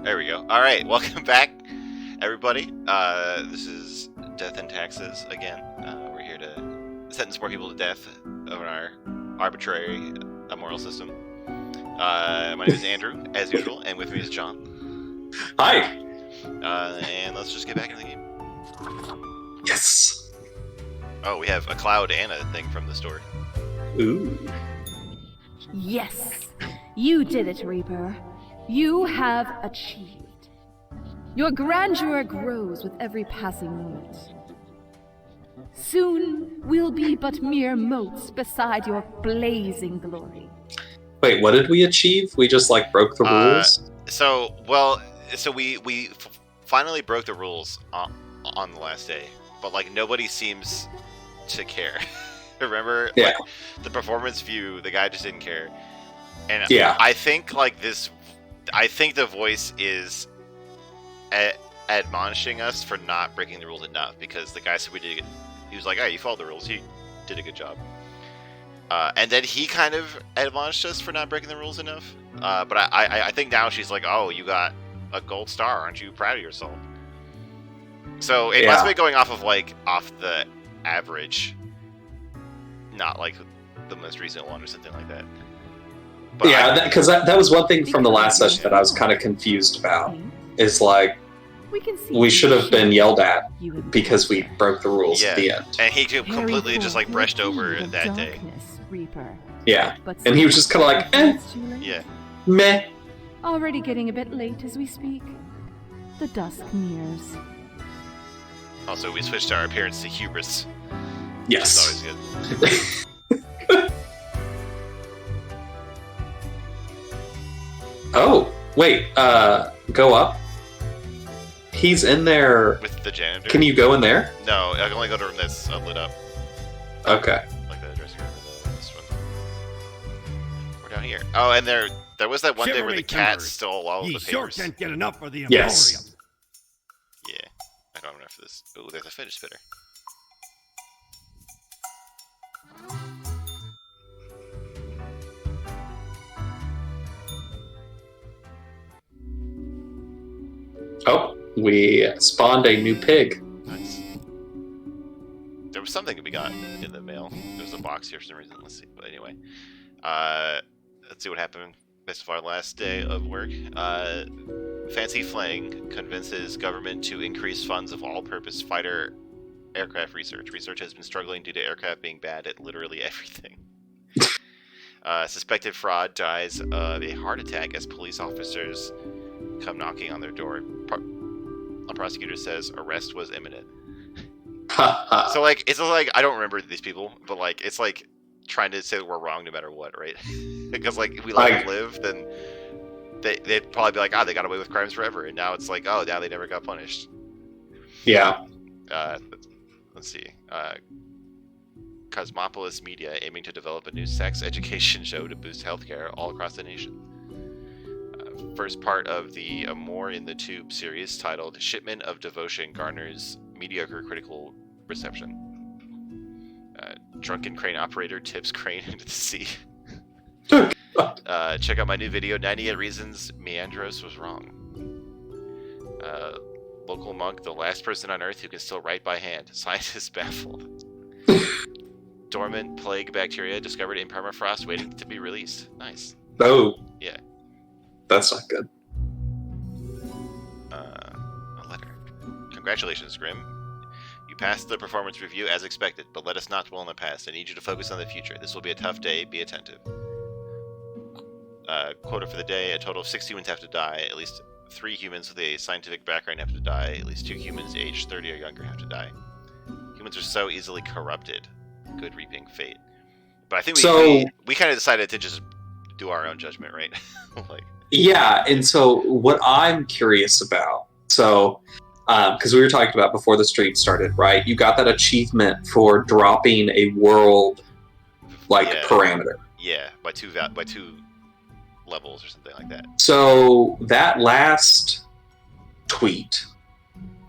There we go. All right, welcome back, everybody. This is Death and Taxes again. We're here to sentence more people to death over our arbitrary moral system. My name is Andrew, as usual, and with me is John. Hi. And let's just get back into the game. Yes. Oh, we have a cloud and a thing from the story. Ooh. Yes, you did it, Reaper. You have achieved. Your grandeur grows with every passing moment. Soon we'll be but mere motes beside your blazing glory. Wait, what did we achieve? We just broke the rules? So we finally broke the rules on the last day, but nobody seems to care. Remember, Yeah. The performance view, the guy just didn't care, and Yeah. I think I think the voice is admonishing us for not breaking the rules enough, because the guy said we did it. He was like, "Hey, you followed the rules. He did a good job." And then he kind of admonished us for not breaking the rules enough. But I think now she's like, "Oh, you got a gold star. Aren't you proud of yourself?" So it must be going off of off the average, not the most recent one or something like that. But Yeah, because that was one thing from the last session that I was kind of confused about. Is we should have been yelled at because we broke the rules at the end. And he completely just brushed over that day. Reaper. Yeah, and he was just kind of Yeah. meh. Already getting a bit late as we speak. The dusk nears. Also, we switched our appearance to hubris. Yes. Which is always good. Oh, wait, go up. He's in there. With the janitor. Can you go in there? No, I can only go to a room that's lit up. Okay. Like the dressing room or this one. We're down here. Oh, and there was that one day where the cat stole all of the papers. Sure can't get enough for the Emporium. Yes. Yeah, I don't have enough for this. Oh, there's a fidget spinner. Oh, we spawned a new pig. Nice. There was something we got in the mail. There's a box here for some reason. Let's see. But anyway, let's see what happened. Best of our last day of work. Fancy Flang convinces government to increase funds of all-purpose fighter aircraft research. Research has been struggling due to aircraft being bad at literally everything. Suspected fraud dies of a heart attack as police officers come knocking on their door. A prosecutor says arrest was imminent. So it's I don't remember these people, but it's trying to say that we're wrong no matter what, right? Because if we let them live, then they'd probably be like, they got away with crimes forever, and now it's now they never got punished. Yeah. Let's see. Cosmopolis Media aiming to develop a new sex education show to boost healthcare all across the nation. First part of the More in the Tube series titled Shipment of Devotion garners mediocre critical reception. Drunken crane operator tips crane into the sea. Check out my new video, 98 Reasons Meandros Was Wrong. Local monk, the last person on Earth who can still write by hand. Scientists baffled. Dormant plague bacteria discovered in permafrost waiting to be released. Nice. Oh. Yeah. That's not good. A letter. Congratulations, Grim. You passed the performance review as expected, but let us not dwell on the past. I need you to focus on the future. This will be a tough day. Be attentive. Quota for the day. A total of 6 humans have to die. At least 3 humans with a scientific background have to die. At least 2 humans aged 30 or younger have to die. Humans are so easily corrupted. Good reaping fate. But I think we kind of decided to just do our own judgment, right? Yeah, and so what I'm curious about, because we were talking about before the stream started, right? You got that achievement for dropping a world parameter. Yeah, by two levels or something like that. So that last tweet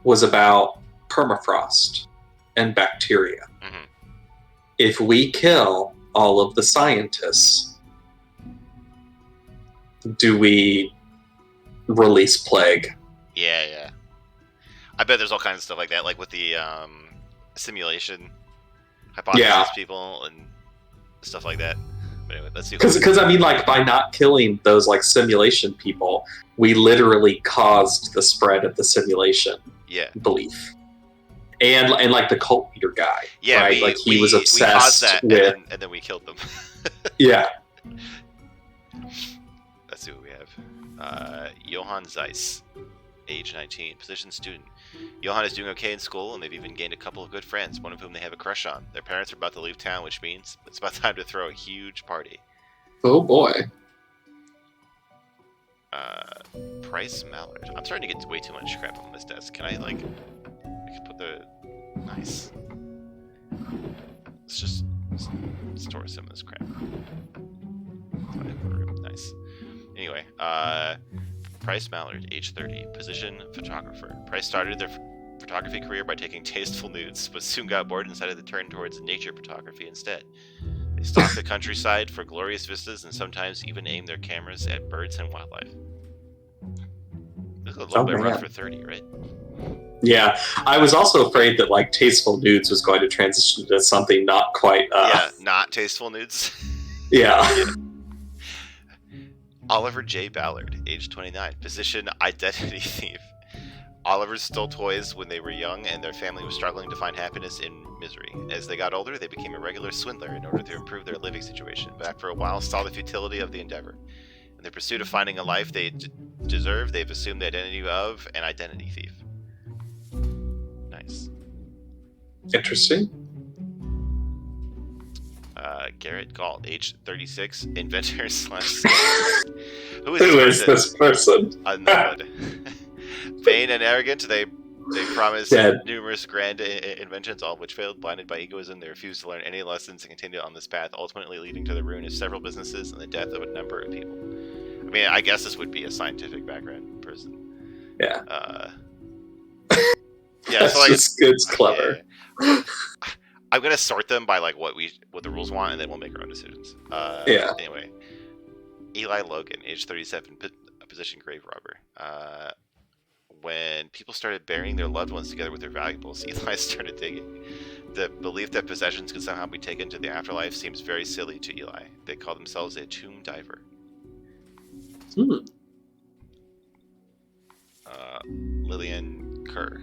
was about permafrost and bacteria. Mm-hmm. If we kill all of the scientists, do we release plague. Yeah. I bet there's all kinds of stuff like that, like with the simulation hypothesis people and stuff like that. But anyway, let's see. Because I mean, like, by not killing those like simulation people, we literally caused the spread of the simulation belief. And like the cult leader guy, right? He was obsessed we caused that, with, and then we killed them. Yeah. Let's see what we have. Johann Zeiss, age 19, position student. Johann is doing okay in school, and they've even gained a couple of good friends, one of whom they have a crush on. Their parents are about to leave town, which means it's about time to throw a huge party. Oh boy. Price Mallard. I'm starting to get way too much crap on this desk. Can I put the... Nice. Let's just store some of this crap. Nice. Anyway, Price Mallard, age 30, position photographer. Price started their photography career by taking tasteful nudes, but soon got bored and decided to turn towards nature photography instead. They stalk the countryside for glorious vistas and sometimes even aim their cameras at birds and wildlife. This is a little bit rough for 30, right? Yeah, I was also afraid that like tasteful nudes was going to transition to something not quite. Not tasteful nudes. Yeah. Oliver J. Ballard, age 29, position identity thief. Oliver stole toys when they were young, and their family was struggling to find happiness in misery. As they got older, they became a regular swindler in order to improve their living situation, but after a while saw the futility of the endeavor. In the pursuit of finding a life they deserve, they've assumed the identity of an identity thief. Nice. Interesting. Garrett Galt, age 36, inventor slash... Who Who is this person? Unknown. Vain and arrogant, they promised numerous grand inventions, all of which failed. Blinded by egoism, they refused to learn any lessons and continued on this path, ultimately leading to the ruin of several businesses and the death of a number of people. I mean, I guess this would be a scientific background person. Yeah. Yeah, so like, it's clever. Yeah. I'm gonna sort them by like what the rules want, and then we'll make our own decisions. Anyway, Eli Logan, age 37, position grave robber. When people started burying their loved ones together with their valuables, Eli started digging. The belief that possessions could somehow be taken to the afterlife seems very silly to Eli. They call themselves a tomb diver. Lillian Cure,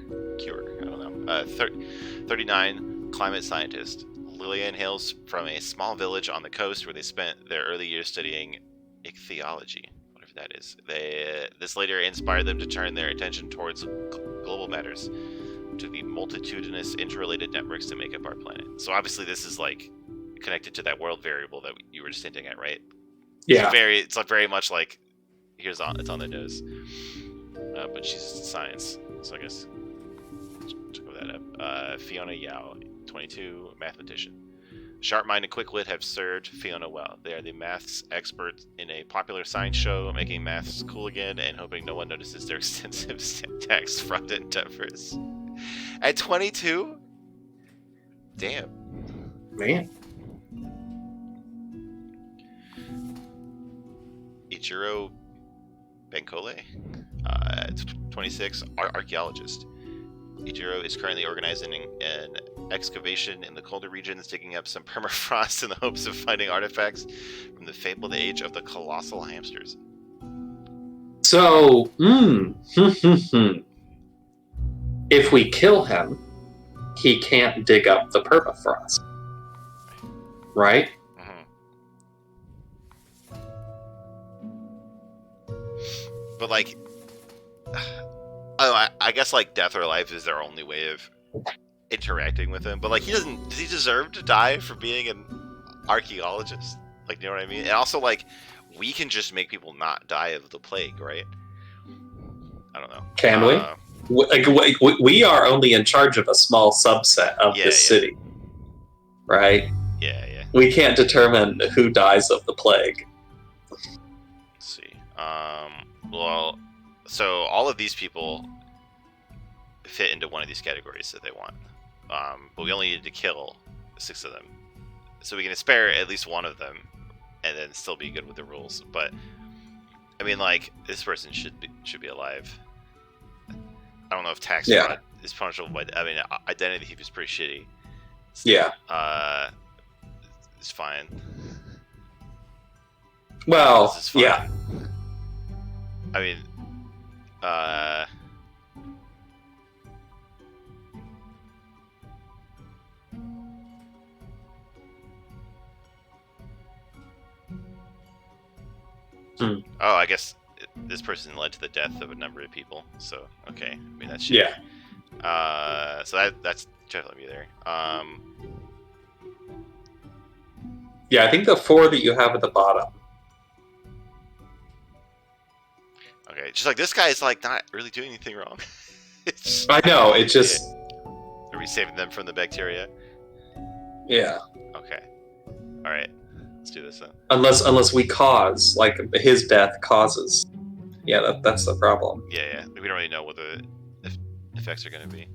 I don't know. 39, climate scientist. Lillian hails from a small village on the coast where they spent their early years studying ichthyology, whatever that is. This later inspired them to turn their attention towards global matters, to the multitudinous interrelated networks that make up our planet. So obviously this is like connected to that world variable that you were just hinting at, right? Yeah. It's very much like it's on the nose. But she's science, so I guess check that up. Fiona Yao, 22, mathematician. Sharp mind and quick wit have served Fiona well. They are the maths experts in a popular science show, making maths cool again and hoping no one notices their extensive tax fraud endeavors. At 22? Damn. Man. Ichiro Benkole, 26, archaeologist. Ichiro is currently organizing an excavation in the colder regions, digging up some permafrost in the hopes of finding artifacts from the fabled age of the colossal hamsters. So, if we kill him, he can't dig up the permafrost, right? But like, I guess like death or life is their only way of interacting with him. But like, does he deserve to die for being an archaeologist? Like, you know what I mean? And also like, we can just make people not die of the plague, right? I don't know. Can we? We are only in charge of a small subset of this city, right? Yeah. We can't determine who dies of the plague. Let's see. Well, so all of these people fit into one of these categories that they want. But we only need to kill 6 of them. So we can spare at least one of them and then still be good with the rules. But I mean, like, this person should be alive. I don't know if tax Yeah. fraud is punishable, but I mean, identity thief is pretty shitty. Yeah. It's fine. Well, This is fine. yeah. I mean, Hmm. Oh, I guess this person led to the death of a number of people. So, okay. I mean, that's shitty. Yeah. So that's definitely there. Yeah, I think the 4 that you have at the bottom. Okay, just like this guy is like not really doing anything wrong. It's I know, it just... Are we saving them from the bacteria? Yeah. Okay. All right. Let's do this then. Unless we cause, like, his death causes. Yeah, that's the problem. Yeah. We don't really know what the effects are going to be.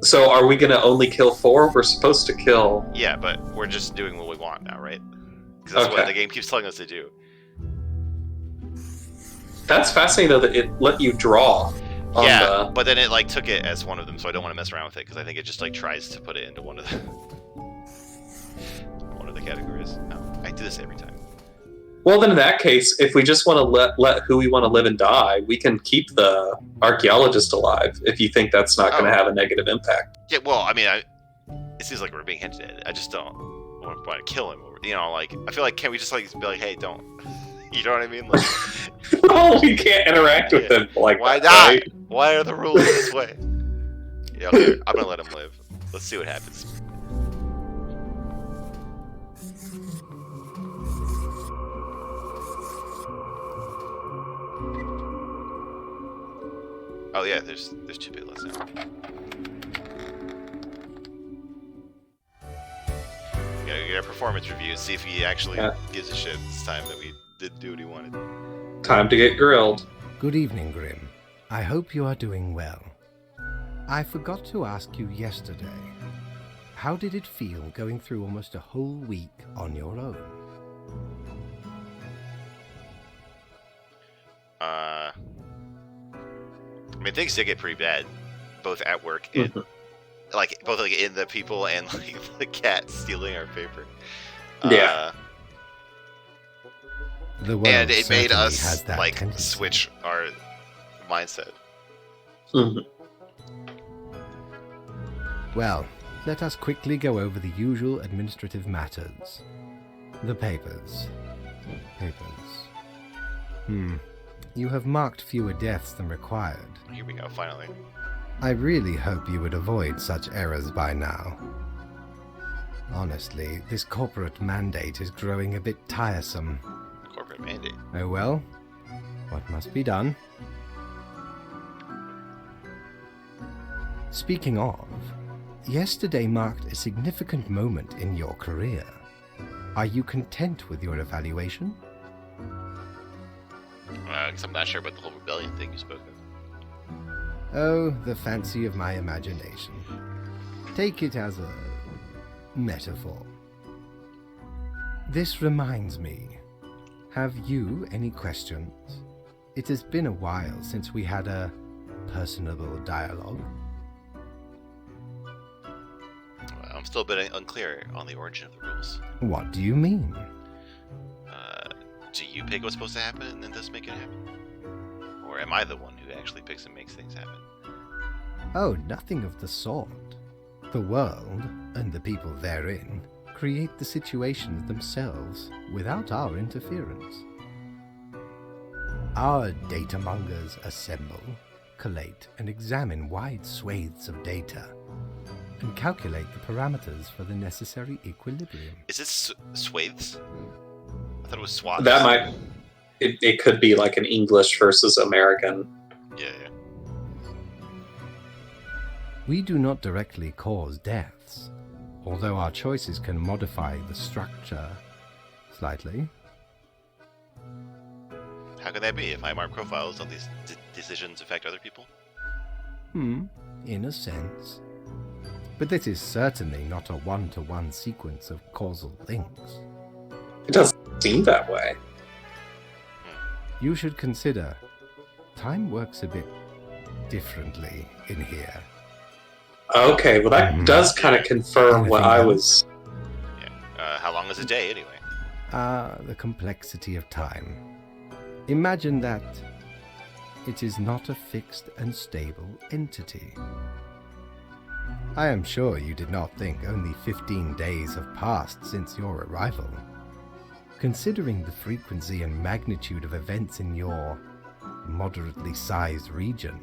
So are we going to only kill 4? We're supposed to kill... Yeah, but we're just doing what we want now, right? Because that's what Okay. the game keeps telling us to do. That's fascinating, though, that it let you draw. On Yeah, the... but then it like took it as one of them, so I don't want to mess around with it because I think it just like tries to put it into one of the categories. No, I do this every time. Well, then in that case, if we just want to let who we want to live and die, we can keep the archaeologist alive if you think that's not going to have a negative impact. Yeah, well, I mean, it seems like we're being hinted at. I just don't want to kill him. You know, like I feel like can't we just like be like, hey, don't. You know what I mean? Like, Well, we can't interact with him like why that, not? right? Why are the rules this way? Yeah, okay, I'm gonna let him live. Let's see what happens. Oh yeah, there's 2 piglets now. We gotta get a performance review, see if he actually gives a shit this time that we didn't do what he wanted. Time to get grilled. Good evening, Grim. I hope you are doing well. I forgot to ask you yesterday. How did it feel going through almost a whole week on your own? I mean, things did get pretty bad, both at work and like both like in the people and like the cat stealing our paper. Yeah. The world And it made certainly us has that like tendency. switch our mindset. Mhm. Well, let us quickly go over the usual administrative matters. The papers. You have marked fewer deaths than required. Here we go, finally. I really hope you would avoid such errors by now. Honestly, this corporate mandate is growing a bit tiresome. Corporate mandate. Oh well, what must be done? Speaking of, yesterday marked a significant moment in your career. Are you content with your evaluation? Because I'm not sure about the whole rebellion thing you spoke of. Oh, the fancy of my imagination. Take it as a metaphor. This reminds me. Have you any questions? It has been a while since we had a personable dialogue. I'm still a bit unclear on the origin of the rules. What do you mean? Do you pick what's supposed to happen and then does make it happen? Or am I the one who actually picks and makes things happen? Oh, nothing of the sort. The world, and the people therein, create the situations themselves without our interference. Our datamongers assemble, collate, and examine wide swathes of data, and calculate the parameters for the necessary equilibrium. Is it swathes? I thought it was swaths. That might... It could be like an English versus American. Yeah. We do not directly cause deaths, although our choices can modify the structure slightly. How can that be? If I mark profiles, don't these decisions affect other people? In a sense. But this is certainly not a one-to-one sequence of causal links. It doesn't seem that way. You should consider time works a bit differently in here. Okay, well that does kind of confirm what I was... How long is a day, anyway? The complexity of time. Imagine that it is not a fixed and stable entity. I am sure you did not think only 15 days have passed since your arrival. Considering the frequency and magnitude of events in your moderately sized region.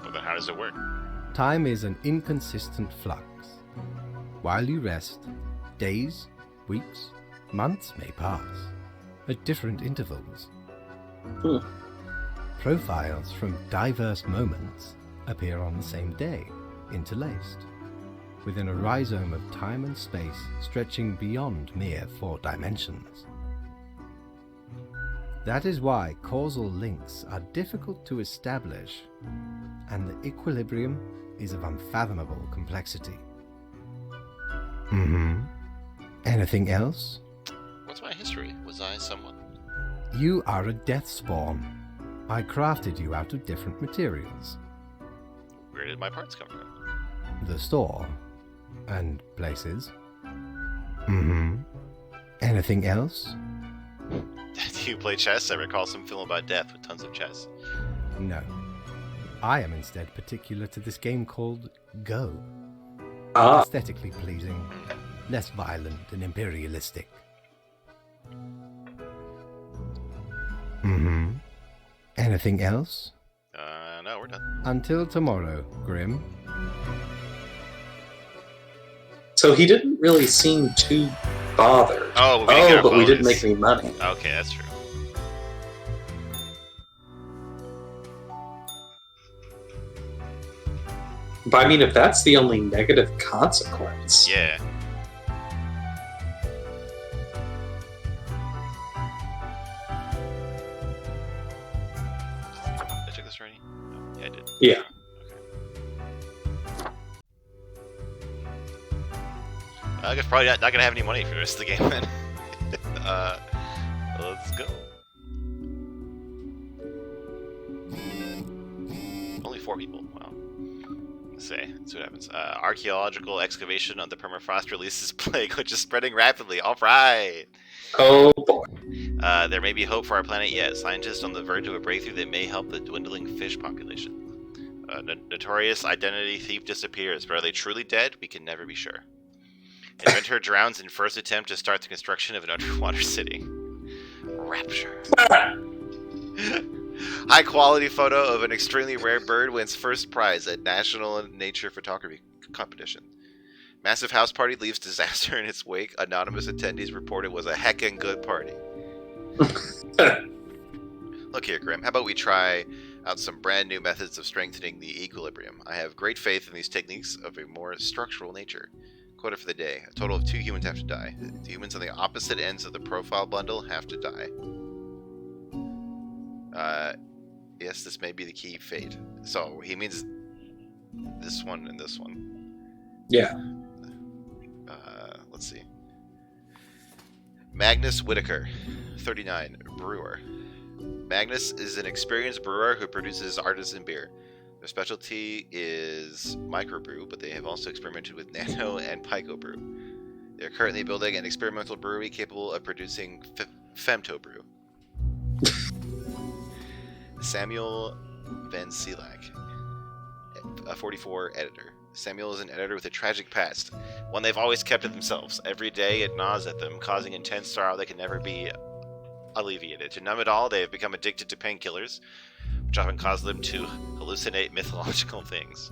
Well, then how does it work? Time is an inconsistent flux. While you rest, days, weeks, months may pass at different intervals. Profiles from diverse moments appear on the same day, interlaced, within a rhizome of time and space stretching beyond mere 4 dimensions. That is why causal links are difficult to establish, and the equilibrium is of unfathomable complexity. Anything else? What's my history? Was I someone? You are a death spawn. I crafted you out of different materials. Where did my parts come from? The store. And places. Anything else? Do you play chess? I recall some film about death with tons of chess. No. I am instead particular to this game called Go. Aesthetically pleasing, less violent and imperialistic. Anything else? No, we're done. Until tomorrow, Grim. So he didn't really seem too bothered. Oh, but we didn't make any money. Okay, that's true. But I mean, if that's the only negative consequence... Yeah. Did I check this already? Oh, yeah, I did. Yeah. I guess probably not gonna have any money for the rest of the game then. Let's go. Only 4 people. Wow. Let's see what happens. Archaeological excavation on the permafrost releases plague, which is spreading rapidly. All right. Oh boy. There may be hope for our planet yet. Scientists on the verge of a breakthrough that may help the dwindling fish population. Notorious identity thief disappears, but are they truly dead? We can never be sure. Inventor drowns in first attempt to start the construction of an underwater city. Rapture. High quality photo of an extremely rare bird wins first prize at National Nature Photography Competition. Massive house party leaves disaster in its wake. Anonymous attendees report it was a heckin' good party. Look here, Grim. How about we try out some brand new methods of strengthening the equilibrium? I have great faith in these techniques of a more structural nature. Quota for the day. A total of 2 humans have to die. The humans on the opposite ends of the profile bundle have to die. Yes, this may be the key fate. So, he means this one and this one. Yeah. Let's see. Magnus Whitaker, 39, brewer. Magnus is an experienced brewer who produces artisan beer. Their specialty is microbrew, but they have also experimented with nano and picobrew. They are currently building an experimental brewery capable of producing femtobrew. Samuel Van Selak, a 44 editor. Samuel is an editor with a tragic past, one they've always kept to themselves. Every day it gnaws at them, causing intense sorrow that can never be alleviated. To numb it all, they have become addicted to painkillers, which often cause them to hallucinate mythological things.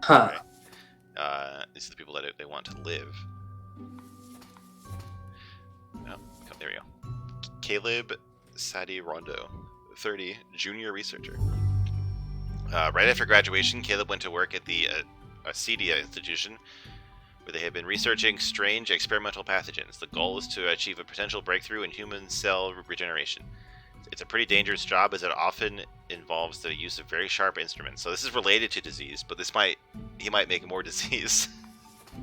Huh. Okay. These are the people that they want to live. Oh, there we go. Caleb Sadi Rondo, 30, junior researcher. Right after graduation, Caleb went to work at the Acedia Institution, where they have been researching strange experimental pathogens. The goal is to achieve a potential breakthrough in human cell regeneration. It's a pretty dangerous job, as it often involves the use of very sharp instruments. So this is related to disease, but he might make more disease.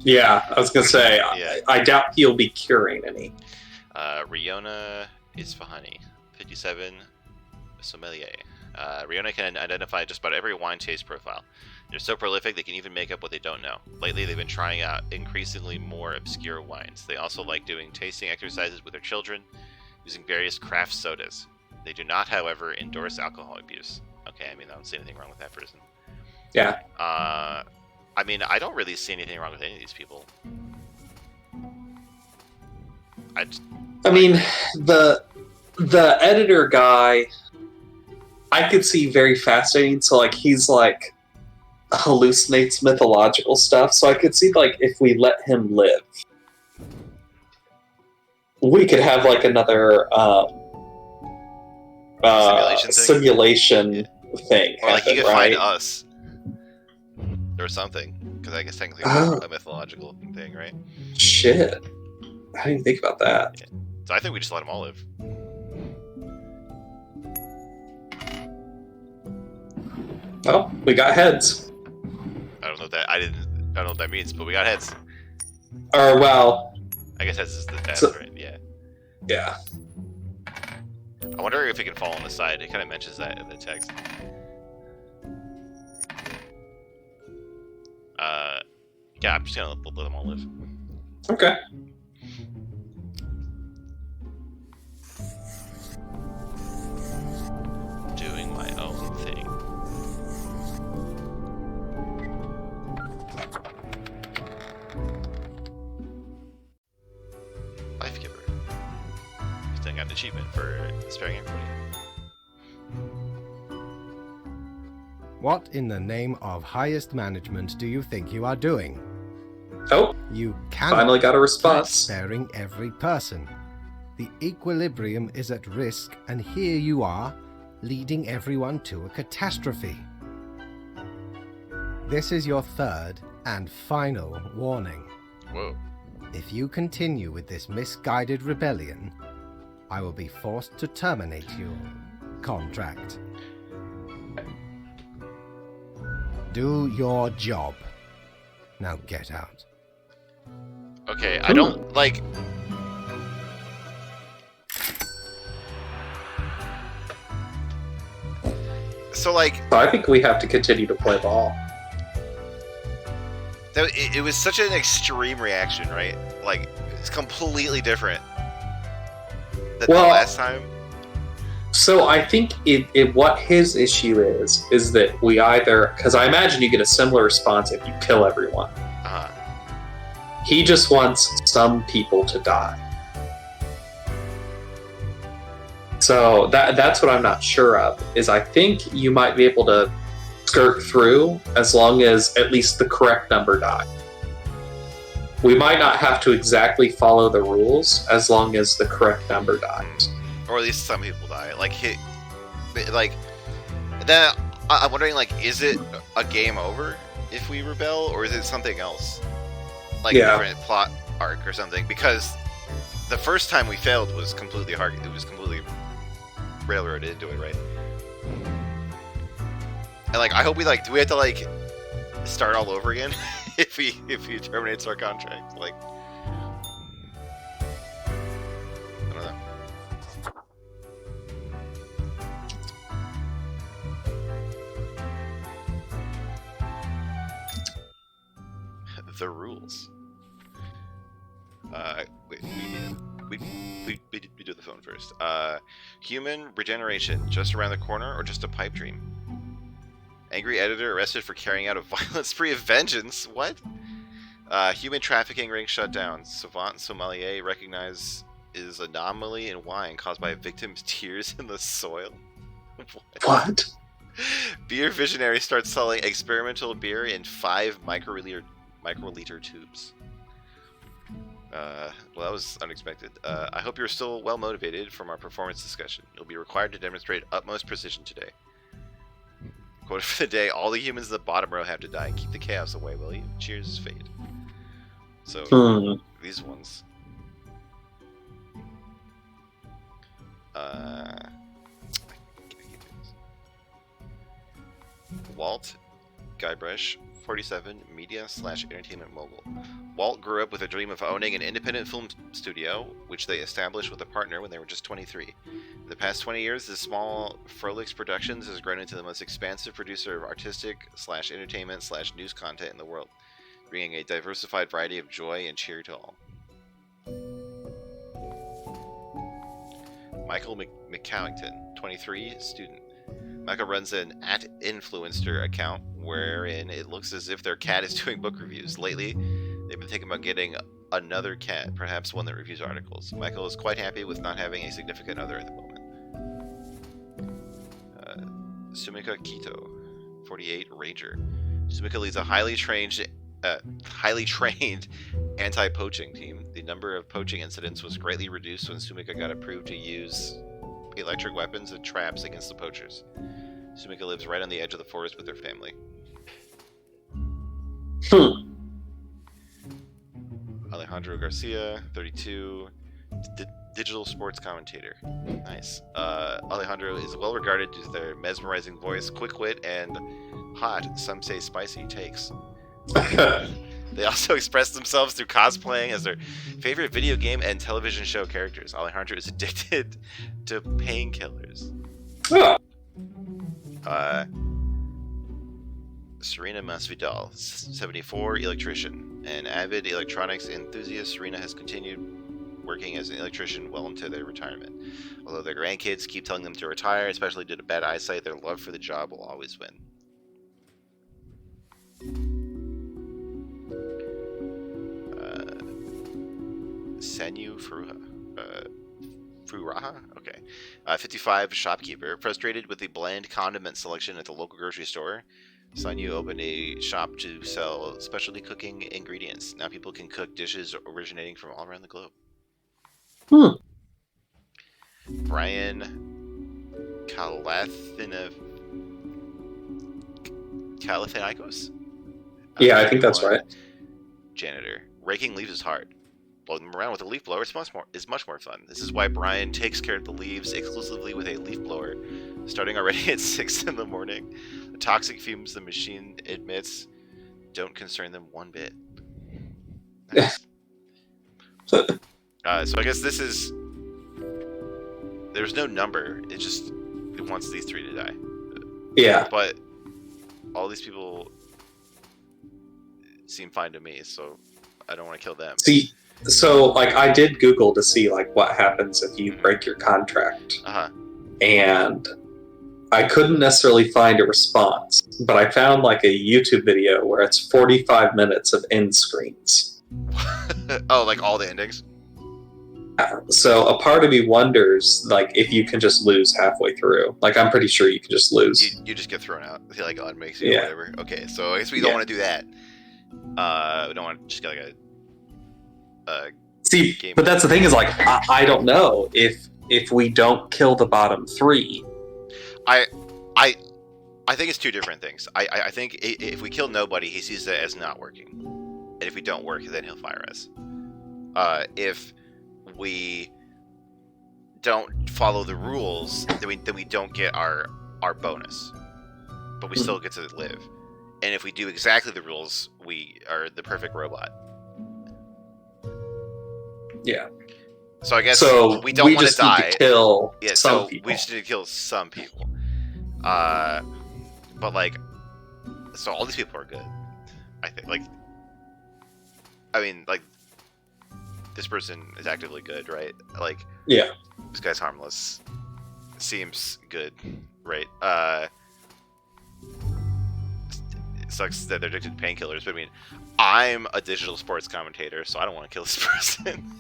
Yeah, I was gonna say, Yeah. I doubt he'll be curing any. Riona Isfahani, 57, sommelier. Riona can identify just about every wine taste profile. They're so prolific they can even make up what they don't know. Lately, they've been trying out increasingly more obscure wines. They also like doing tasting exercises with their children, using various craft sodas. They do not, however, endorse alcohol abuse. Okay, I mean, I don't see anything wrong with that person. Yeah. I mean, I don't really see anything wrong with any of these people. I mean, the editor guy, I could see very fascinating. So like he's like hallucinates mythological stuff. So I could see like if we let him live, we could have like another simulation thing. Or like happen, you could right? find us or something, because I guess technically it's a mythological thing, right? Shit, I didn't think about that. Yeah. So I think we just let them all live. Oh, we got heads. I don't know what that I don't know what that means, but we got heads. Or well, I guess heads is the death, right? Yeah. yeah. I wonder if it can fall on the side. It kind of mentions that in the text. Yeah, I'm just gonna let them all live. Okay. Doing my own thing. Life Giver. I got an achievement for sparing everybody. What in the name of highest management do you think you are doing? Oh, You cannot finally got a keep response. sparing every person. The equilibrium is at risk, and here you are, leading everyone to a catastrophe. This is your third and final warning. Whoa. If you continue with this misguided rebellion, I will be forced to terminate your contract. Do your job. Now get out. Okay, I don't like. So like, So I think we have to continue to play ball. it was such an extreme reaction, right? Like, it's completely different than the Well, last time. So I think what his issue is that we either, because I imagine you get a similar response if you kill everyone. Uh-huh. He just wants some people to die. So that's what I'm not sure of, is I think you might be able to skirt through as long as at least the correct number die. We might not have to exactly follow the rules as long as the correct number dies. Or at least some people die. Then I'm wondering, like, is it a game over if we rebel, or is it something else? Like a different plot arc or something? Because the first time we failed was completely hard. It was completely railroaded into it, right? And like, I hope we do we have to like start all over again if he terminates our contract? Like, I don't know. The rules. Wait, we do the phone first. Human regeneration, just around the corner, or just a pipe dream? Angry editor arrested for carrying out a violent spree of vengeance. What? Human trafficking ring shut down. Savant sommelier recognizes anomaly in wine caused by a victim's tears in the soil. What? Beer visionary starts selling experimental beer in 5 microliter tubes. Well, that was unexpected. I hope you're still well motivated from our performance discussion. You'll be required to demonstrate utmost precision today. Quote for the day: all the humans in the bottom row have to die. Keep the chaos away, will you? Cheers, Fade. So, these ones. Walt Guybrush, 47, media/entertainment mogul. Walt grew up with a dream of owning an independent film studio, which they established with a partner when they were just 23. In the past 20 years, the small Frolix Productions has grown into the most expansive producer of artistic/entertainment/news content in the world, bringing a diversified variety of joy and cheer to all. Michael McCowington, 23, student. Michael runs an @Influencer account wherein it looks as if their cat is doing book reviews. Lately, they've been thinking about getting another cat, perhaps one that reviews articles. Michael is quite happy with not having a significant other at the moment. Sumika Kito, 48, ranger. Sumika leads a highly trained anti-poaching team. The number of poaching incidents was greatly reduced when Sumika got approved to use electric weapons and traps against the poachers. Sumika lives right on the edge of the forest with her family. Alejandro Garcia, 32, digital sports commentator. Nice. Alejandro is well regarded due to their mesmerizing voice, quick wit, and hot, some say spicy, takes. They also express themselves through cosplaying as their favorite video game and television show characters. Alejandro is addicted to painkillers. Serena Masvidal, 74, electrician. An avid electronics enthusiast, Serena has continued working as an electrician well into their retirement. Although their grandkids keep telling them to retire, especially due to bad eyesight, their love for the job will always win. Sanyu Furaha? Okay. 55, shopkeeper. Frustrated with the bland condiment selection at the local grocery store, Sanyu opened a shop to sell specialty cooking ingredients. Now people can cook dishes originating from all around the globe. Brian Calathenikos? Yeah, I think that's right. Janitor. Raking leaves is hard. Blowing them around with a leaf blower is much more fun. This is why Brian takes care of the leaves exclusively with a leaf blower, starting already at 6 in the morning. The toxic fumes the machine emits don't concern them one bit. Nice. So I guess this is... There's no number. It wants these 3 to die. Yeah. But all these people seem fine to me, so I don't want to kill them. See, so like I did Google to see like what happens if you break your contract. And I couldn't necessarily find a response, but I found like a YouTube video where it's 45 minutes of end screens. Oh, like all the endings? So a part of me wonders, like, if you can just lose halfway through. Like, I'm pretty sure you can just lose. You just get thrown out. Like, God makes you or whatever. Okay, so I guess we don't want to do that. We don't want to just get like a See, game. but that's the thing is, like, I don't know if we don't kill the bottom 3. I think it's 2 different things. I think if we kill nobody, he sees it as not working. And if we don't work, then he'll fire us. If we don't follow the rules, then we don't get our bonus, but we still get to live. And if we do exactly the rules, we are the perfect robot. Yeah. So I guess we don't want to just need die. To kill some so people. we just need to kill some people. But like, so all these people are good. I think. Like, I mean, like, this person is actively good, right? Like, yeah, this guy's harmless. Seems good, right? It sucks that they're addicted to painkillers, but I mean, I'm a digital sports commentator, so I don't want to kill this person,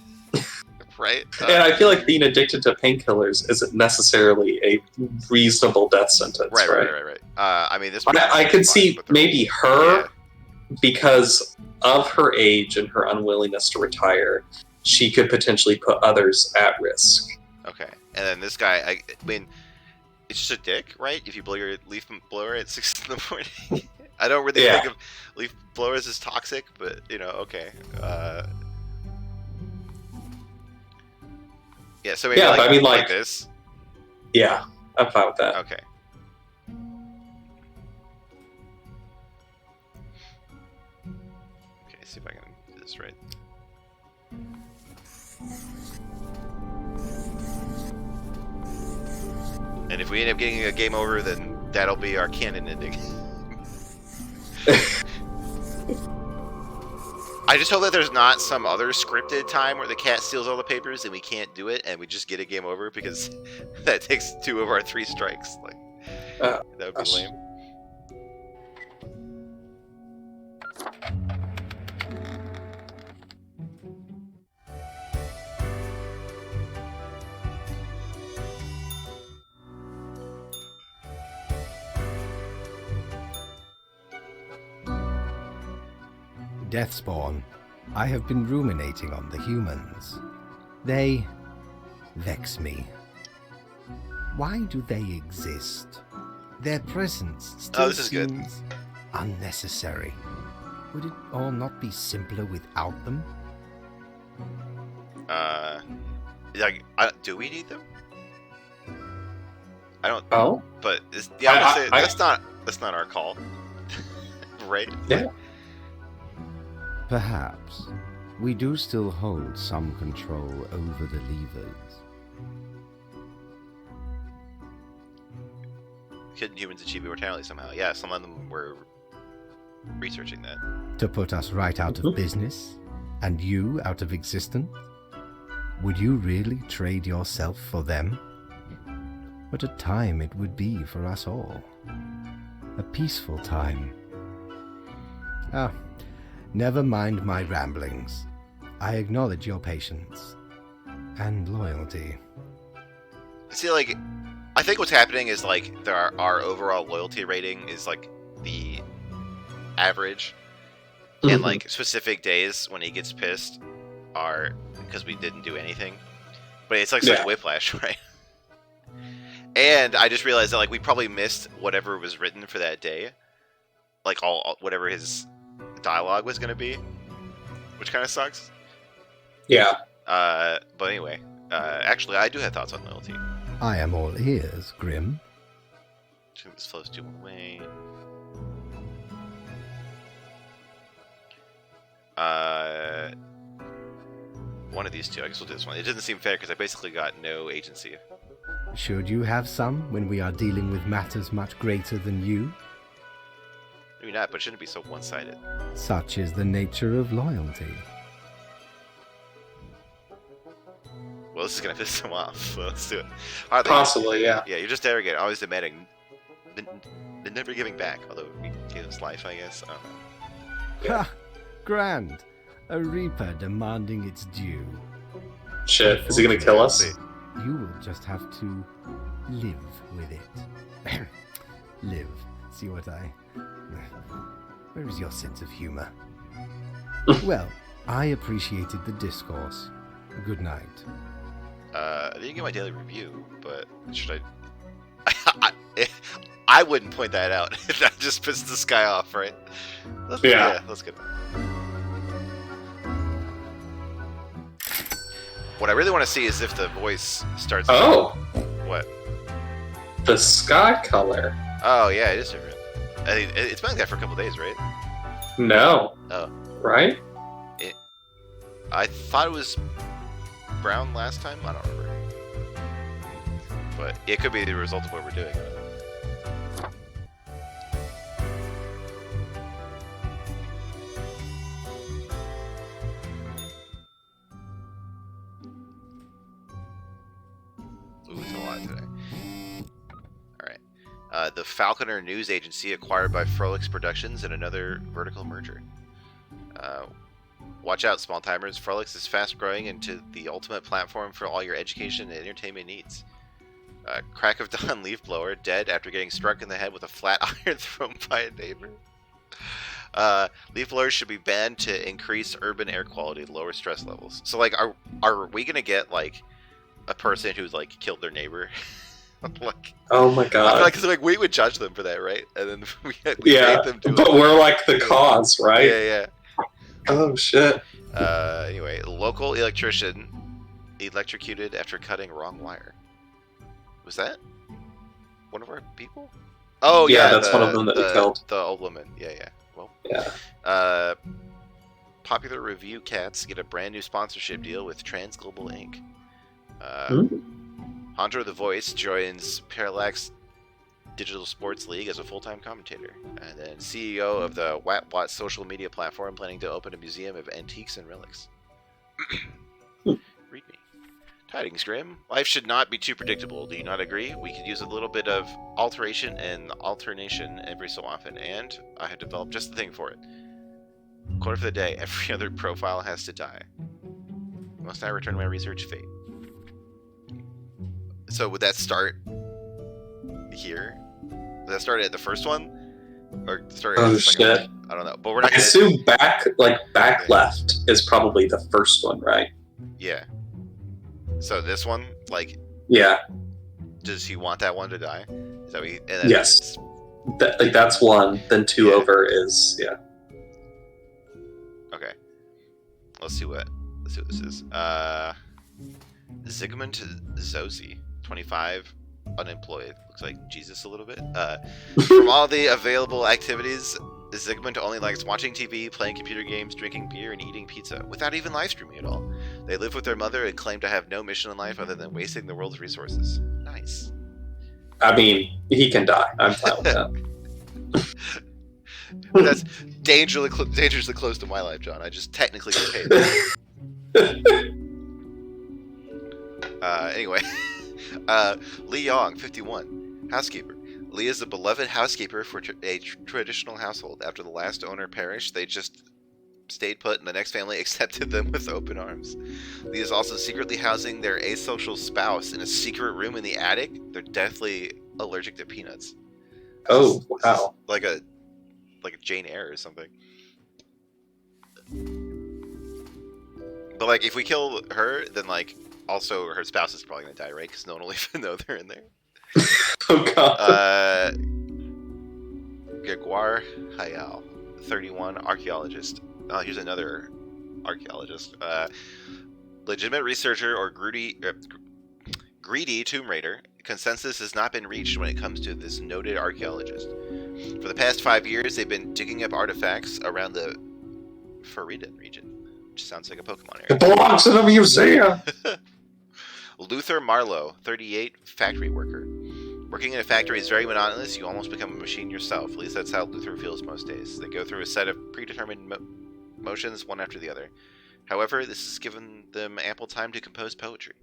right? And I feel like being addicted to painkillers isn't necessarily a reasonable death sentence, right. I mean, this. I could see maybe her, because of her age and her unwillingness to retire, she could potentially put others at risk. Okay, and then this guy, I mean, it's just a dick, right? If you blow your leaf blower at 6 in the morning. I don't really think of leaf blowers as toxic, but, you know, okay. Yeah, so maybe but I mean, like this. Yeah, I'm fine with that. Okay. Okay, see if I can do this right. And if we end up getting a game over, then that'll be our canon ending. I just hope that there's not some other scripted time where the cat steals all the papers and we can't do it and we just get a game over, because that takes 2 of our 3 strikes. Like, that would be lame. Deathspawn, I have been ruminating on the humans. They vex me. Why do they exist? Their presence still this is good. seems unnecessary. Would it all not be simpler without them? Do we need them? I don't. Oh, But that's not our call, right? Yeah. Perhaps. We do still hold some control over the levers. Couldn't humans achieve immortality somehow? Yeah, some of them were researching that. To put us right out of business, and you out of existence? Would you really trade yourself for them? What a time it would be for us all. A peaceful time. Ah, never mind my ramblings. I acknowledge your patience and loyalty. See, like, I think what's happening is, like, our overall loyalty rating is, like, the average. And, like, specific days when he gets pissed are because we didn't do anything. But it's, like, such whiplash, right? And I just realized that, like, we probably missed whatever was written for that day. Like, whatever his dialogue was going to be. Which kind of sucks. yeah. But anyway, actually, I do have thoughts on loyalty. I am all ears, Grim. This flows too away. One of these two. I guess we'll do this one. It doesn't seem fair because I basically got no agency. Should you have some when we are dealing with matters much greater than you? Maybe not, but it shouldn't be so one-sided. Such is the nature of loyalty. Well, this is gonna piss him off, so let's do it. All right, Possibly, yeah. Yeah, you're just arrogant, always demanding, then never giving back. Although he gave us life, I guess. I don't know. Ha! Grand! A reaper demanding its due. Shit, is he gonna kill us? You will just have to live with it. Live. See what I... Where is your sense of humor? Well, I appreciated the discourse. Good night. I didn't get my daily review, but should I... I wouldn't point that out. That just pisses this guy off, right? Yeah, that's good. What I really want to see is if the voice starts... Oh! What? The sky color. Oh, yeah, it is different. It's been like that for a couple days, right? No. Oh. Right? I thought it was brown last time. I don't remember. But it could be the result of what we're doing. Ooh, it's a lot today. Alright. The Falconer News Agency acquired by Frolix Productions in another vertical merger. Watch out, small timers. Frolix is fast growing into the ultimate platform for all your education and entertainment needs. Crack of Dawn Leaf Blower, dead after getting struck in the head with a flat iron thrown by a neighbor. Leaf blowers should be banned to increase urban air quality, lower stress levels. So, like, are we gonna get, like, a person who's, like, killed their neighbor? Like, oh my god. I feel like, 'cause, like, we would judge them for that, right? And then we yeah, make them do but it. we're like the cause, right? Yeah. Oh shit. Anyway, local electrician electrocuted after cutting wrong wire. Was that one of our people? Oh yeah, that's one of them that we killed. The old woman. Yeah. Well. Yeah. Popular review cats get a brand new sponsorship deal with Trans Global Inc. Hondro the Voice joins Parallax Digital Sports League as a full-time commentator. And then CEO of the WatWat social media platform, planning to open a museum of antiques and relics. Read me. Tidings, Grim. Life should not be too predictable. Do you not agree? We could use a little bit of alteration and alternation every so often, and I have developed just the thing for it. Quarter for the day. Every other profile has to die. Must I return to my research fate? So would that start here? Would that start at the first one? Or start at the second shit. one? I don't know. But we're not I gonna... assume back left is probably the first one, right? Yeah. So this one, like, Yeah. does he want that one to die? Is that what he, and then Yes. That's one. Then two Yeah. over is Okay. Let's see what this is. Zygmunt Zosi, 25, unemployed. Looks like Jesus a little bit. From all the available activities, Zygmunt only likes watching TV, playing computer games, drinking beer, and eating pizza, without even live streaming at all. They live with their mother and claim to have no mission in life other than wasting the world's resources. Nice. I mean, he can die. I'm fine with that. But that's dangerously close to my life, John. I just technically get paid. Anyway, Li Yong, 51, housekeeper. Li is a beloved housekeeper for a traditional household. After the last owner perished, they just stayed put, and the next family accepted them with open arms. Li is also secretly housing their asocial spouse in a secret room in the attic. They're deathly allergic to peanuts. Oh, This is wow. like a Jane Eyre or something. But like, if we kill her, then like, also her spouse is probably gonna die, right? Because no one will even know they're in there. Oh, God. Grégoire Hayal, 31, archaeologist. Oh, here's another archaeologist. Legitimate researcher or greedy tomb raider. Consensus has not been reached when it comes to this noted archaeologist. For the past 5 years, they've been digging up artifacts around the Faridan region, which sounds like a Pokemon It area. belongs in a museum. Luther Marlowe, 38, factory worker. Working in a factory is very monotonous. You almost become a machine yourself. At least that's how Luther feels most days. They go through a set of predetermined motions, one after the other. However, this has given them ample time to compose poetry.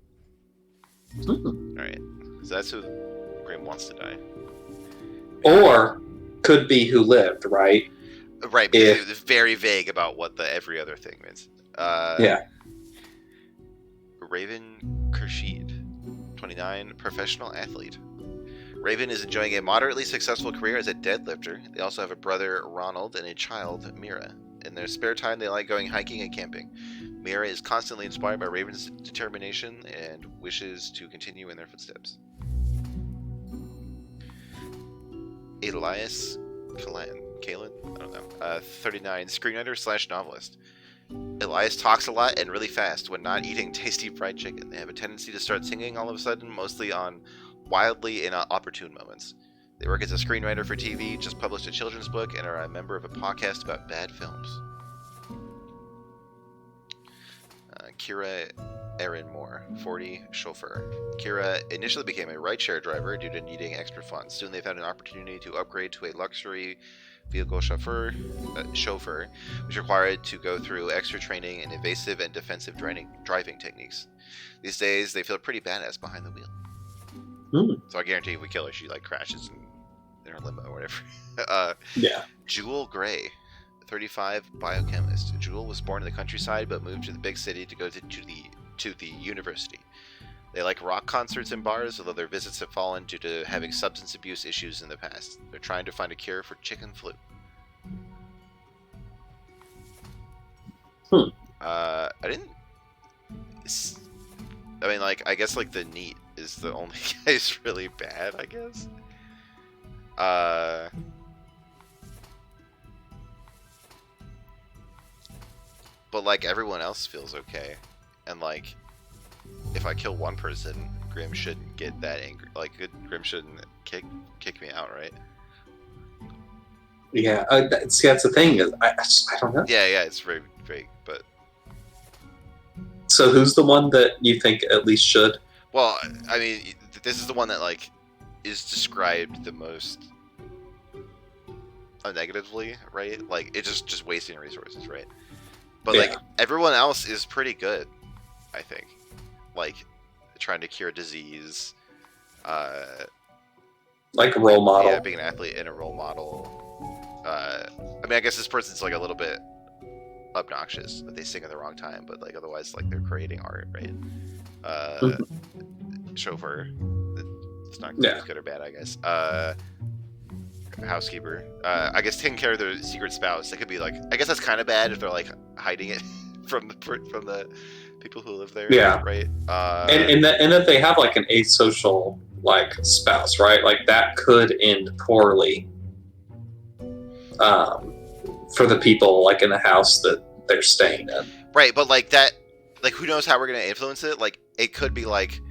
Alright, so that's who Grim wants to die. Or could be who lived, right? Right, because it's very vague about what the every other thing means. Yeah. Raven Khurshid, 29, professional athlete. Raven is enjoying a moderately successful career as a deadlifter. They also have a brother, Ronald, and a child, Mira. In their spare time, they like going hiking and camping. Mira is constantly inspired by Raven's determination and wishes to continue in their footsteps. Elias Kalen? I don't know. 39, screenwriter / novelist. Elias talks a lot and really fast when not eating tasty fried chicken. They have a tendency to start singing all of a sudden, mostly on wildly inopportune moments. They work as a screenwriter for TV, just published a children's book, and are a member of a podcast about bad films. Kira Erin Moore, 40, chauffeur. Kira initially became a rideshare driver due to needing extra funds. Soon they found an opportunity to upgrade to a luxury vehicle chauffeur, which required to go through extra training in evasive and defensive driving techniques. These days, they feel pretty badass behind the wheel. So I guarantee if we kill her, she like crashes in her limo or whatever. Yeah. Jewel Gray, 35, biochemist. Jewel was born in the countryside but moved to the big city to go to the university. They like rock concerts and bars, although their visits have fallen due to having substance abuse issues in the past. They're trying to find a cure for chicken flu. I mean, like, I guess, like, the NEAT is the only guy who's really bad, I guess. But, like, everyone else feels okay. And, like, if I kill one person, Grim shouldn't get that angry. Like, Grim shouldn't kick me out, right? Yeah. See, that's the thing. I don't know. Yeah, it's very vague, but... So who's the one that you think at least should? Well, I mean, this is the one that like is described the most negatively, right? Like it's just wasting resources, right? But like everyone else is pretty good, I think. Like trying to cure disease, like a role model. yeah, being an athlete and a role model. I mean, I guess this person's like a little bit obnoxious that they sing at the wrong time, but like otherwise, like they're creating art, right? Chauffeur, it's not good or bad, I guess. Housekeeper, I guess taking care of their secret spouse. It could be like, I guess that's kind of bad if they're like hiding it from the people who live there. Yeah, right. And that they have like an asocial like spouse, right? Like that could end poorly. For the people like in the house that they're staying in. Right, but like that, like who knows how we're gonna influence it? Like it could be like,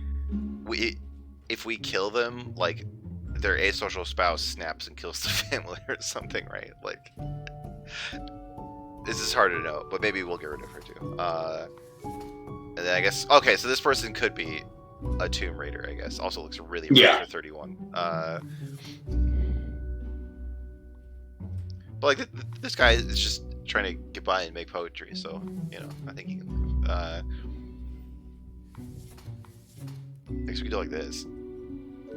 if we kill them, like their asocial spouse snaps and kills the family or something, right? Like this is hard to know, but maybe we'll get rid of her too. And then I guess okay, so this person could be a Tomb Raider, I guess. Also looks really rich for 31. But like this guy is just trying to get by and make poetry, so you know I think he can. I guess we could do like this.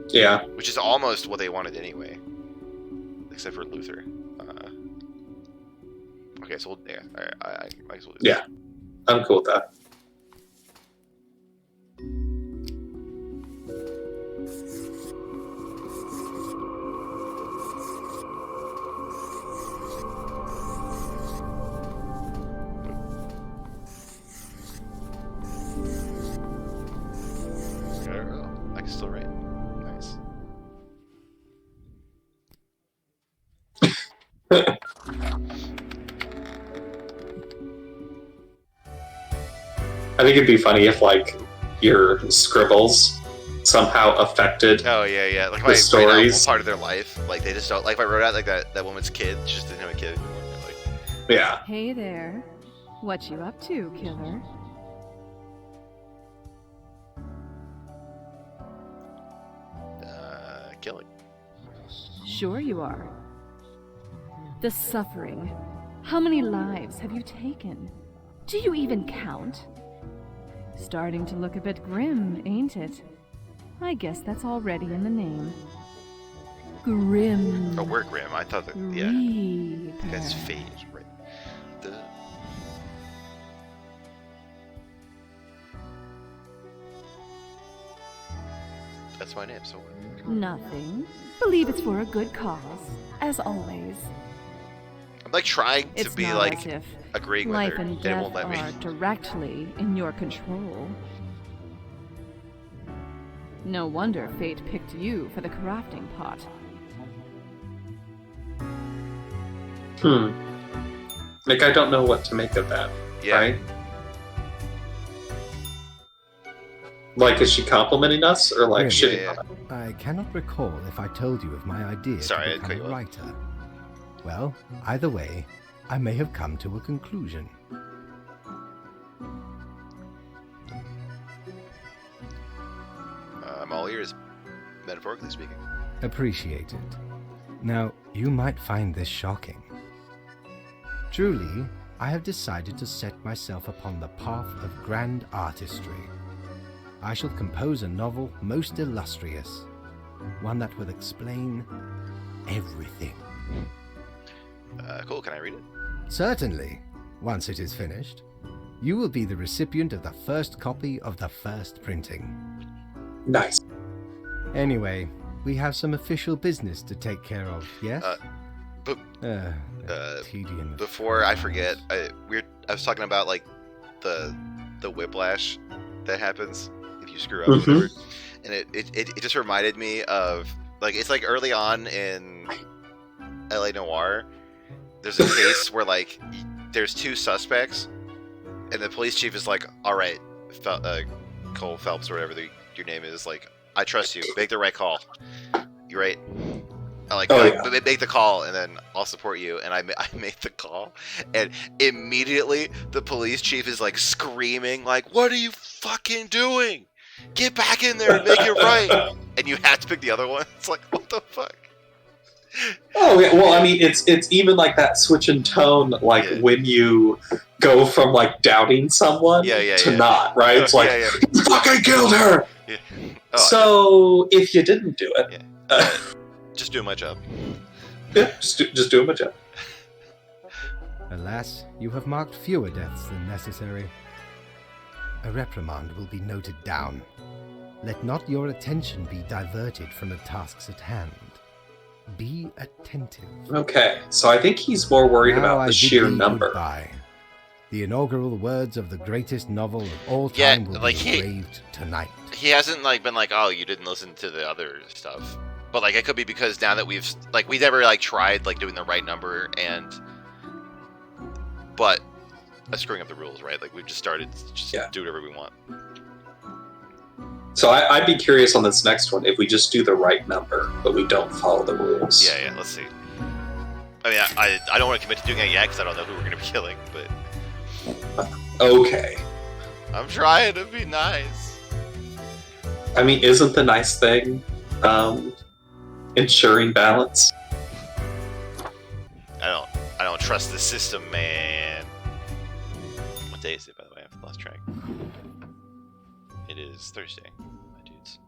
Yeah. Which is almost what they wanted anyway, except for Luther. Okay, so yeah, I guess we'll do yeah, I'm cool with that. I can still write. Nice. I think it'd be funny if like your scribbles somehow affected Oh yeah. Like if the I stories. write out part of their life, like they just don't. Like if I wrote out like that woman's kid, she just didn't have a kid anymore. Like, Yeah. Hey there. What you up to, killer? killing. Sure you are. The suffering. How many lives have you taken? Do you even count? Starting to look a bit grim, ain't it? I guess that's already in the name. Grim. Oh, we're grim. I thought that. Yeah. Reaper. That's fate, right? That's my name. So. Nothing. Believe it's for a good cause, as always. I'm like trying to It's be not like as if agreeing with life her, and and it death won't let me. are directly in your control. No wonder fate picked you for the crafting pot. Like I don't know what to make of that. Yeah. Right? Like, is she complimenting us or like Really? shitting Yeah. on us? I cannot recall if I told you of my idea Sorry, I to cut become you a off. writer. Well, either way, I may have come to a conclusion. I'm all ears, metaphorically speaking. Appreciate it. Now, you might find this shocking. Truly, I have decided to set myself upon the path of grand artistry. I shall compose a novel most illustrious, one that will explain everything. Cool. Can I read it? Certainly. Once it is finished, you will be the recipient of the first copy of the first printing. Nice. Anyway, we have some official business to take care of, yes? but- the tedium of Before I trials. forget, I was talking about like the whiplash that happens if you screw up, or whatever. And it just reminded me of like it's like early on in LA Noire. There's a case where like there's two suspects, and the police chief is like, "All right, Cole Phelps or whatever your name is, like I trust you. Make the right call. You right? Make the call, and then I'll support you." And I made the call, and immediately the police chief is like screaming, like, "What are you fucking doing? Get back in there and make it right!" and you have to pick the other one. It's like, what the fuck? Oh yeah, well, I mean, it's even like that switch in tone, like Yeah. when you go from like doubting someone to not, right? It's like, yeah. you fucking killed her. Yeah. Oh, So if you didn't do it, Yeah. Just doing my job. yeah, just doing my job. Alas, you have marked fewer deaths than necessary. A reprimand will be noted down. Let not your attention be diverted from the tasks at hand. Be attentive. Okay, so I think he's more worried Now about I the bid sheer thee number. goodbye. The inaugural words of the greatest novel of all Yeah, time will like be he- engraved tonight. He hasn't like been like, oh, you didn't listen to the other stuff. But like, it could be because now that we never like tried like doing the right number but screwing up the rules, right? Like we've just started to just do whatever we want. So I'd be curious on this next one if we just do the right number, but we don't follow the rules. Yeah, let's see. I mean, I don't want to commit to doing it yet because I don't know who we're gonna be killing, but Okay. I'm trying to be nice. I mean, isn't the nice thing ensuring balance? I don't trust the system, man. What day is it, by the way? I've lost track. It is Thursday, my dudes.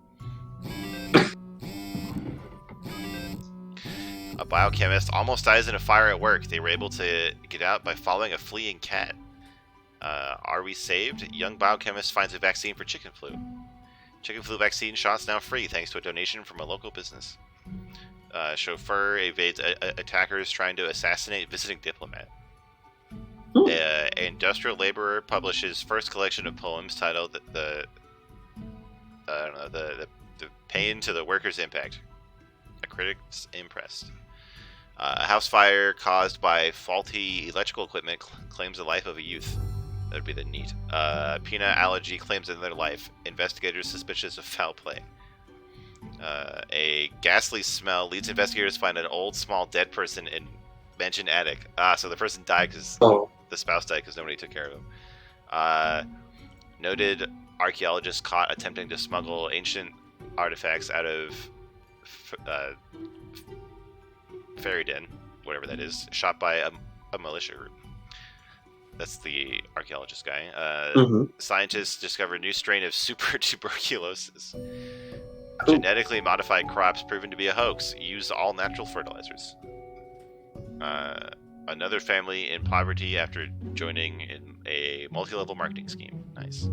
A biochemist almost dies in a fire at work. They were able to get out by following a fleeing cat. Are we saved? Young biochemist finds a vaccine for chicken flu. Chicken flu vaccine shots now free thanks to a donation from a local business. Chauffeur evades attackers trying to assassinate visiting diplomat. Industrial laborer publishes first collection of poems titled the Pain to the Worker's Impact. A critic's impressed. A house fire caused by faulty electrical equipment claims the life of a youth. That would be the neat. Peanut allergy claims another life. Investigators suspicious of foul play. A ghastly smell leads investigators to find an old, small, dead person in mentioned attic. So the person died because the spouse died because nobody took care of him. Noted archaeologist caught attempting to smuggle ancient artifacts out of Fairy Den, whatever that is, shot by a militia group. That's the archaeologist guy. Scientists discover a new strain of super tuberculosis. Genetically modified crops proven to be a hoax. Use all natural fertilizers. Another family in poverty after joining in a multi-level marketing scheme. Nice.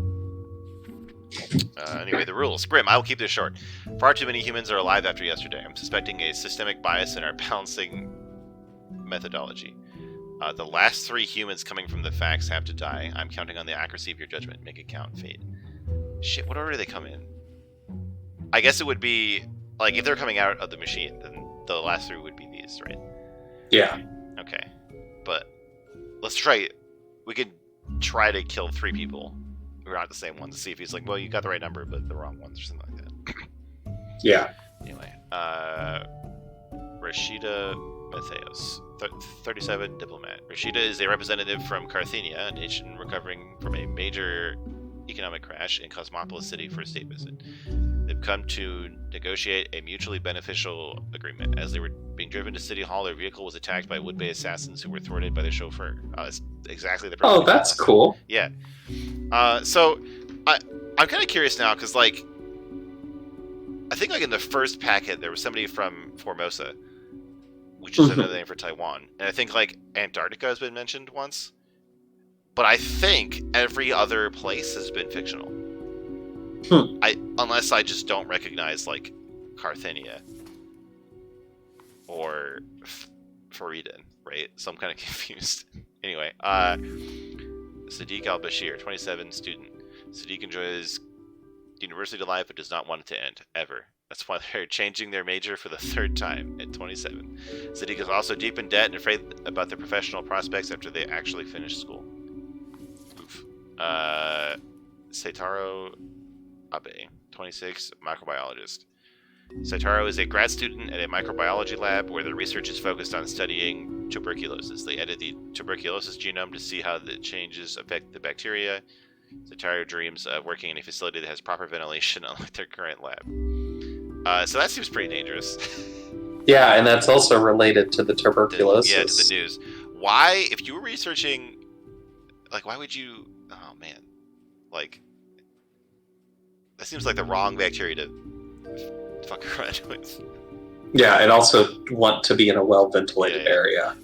Anyway, the rules. Grim, I will keep this short. Far too many humans are alive after yesterday. I'm suspecting a systemic bias in our balancing methodology. The last 3 humans coming from the facts have to die. I'm counting on the accuracy of your judgment. Make it count. Fate. Shit, what order do they come in? I guess it would be, like, if they're coming out of the machine, then the last 3 would be these, right? Yeah. Okay. But let's try it. We could try to kill 3 people who are not the same ones to see if he's like, well, you got the right number, but the wrong ones or something like that. Yeah. Anyway, Rashida Matheos, 37, diplomat. Rashida is a representative from Carthenia, a nation recovering from a major economic crash in Cosmopolis City for a state visit. They've come to negotiate a mutually beneficial agreement. As they were being driven to City Hall, their vehicle was attacked by Wood Bay assassins who were thwarted by the chauffeur. It's exactly the person. Oh, that's cool. Yeah. So I'm kind of curious now because, like, I think like in the first packet there was somebody from Formosa, which is another name for Taiwan, and I think like Antarctica has been mentioned once. But I think every other place has been fictional. Unless I just don't recognize like Carthenia or Fariden, right? So I'm kind of confused. Anyway, Sadiq al-Bashir, 27, student. Sadiq enjoys university life but does not want it to end, ever. That's why they're changing their major for the 3rd time at 27. Sadiq is also deep in debt and afraid about their professional prospects after they actually finish school. Oof. Seitaro Abe, 26, microbiologist. Seitaro is a grad student at a microbiology lab where their research is focused on studying tuberculosis. They edit the tuberculosis genome to see how the changes affect the bacteria. Seitaro dreams of working in a facility that has proper ventilation, unlike their current lab. So that seems pretty dangerous. Yeah, and that's also related to the tuberculosis. Yeah, to the news. Why, if you were researching, like, why would you? Oh man, like that seems like the wrong bacteria to fuck around with. Yeah, and also want to be in a well-ventilated area.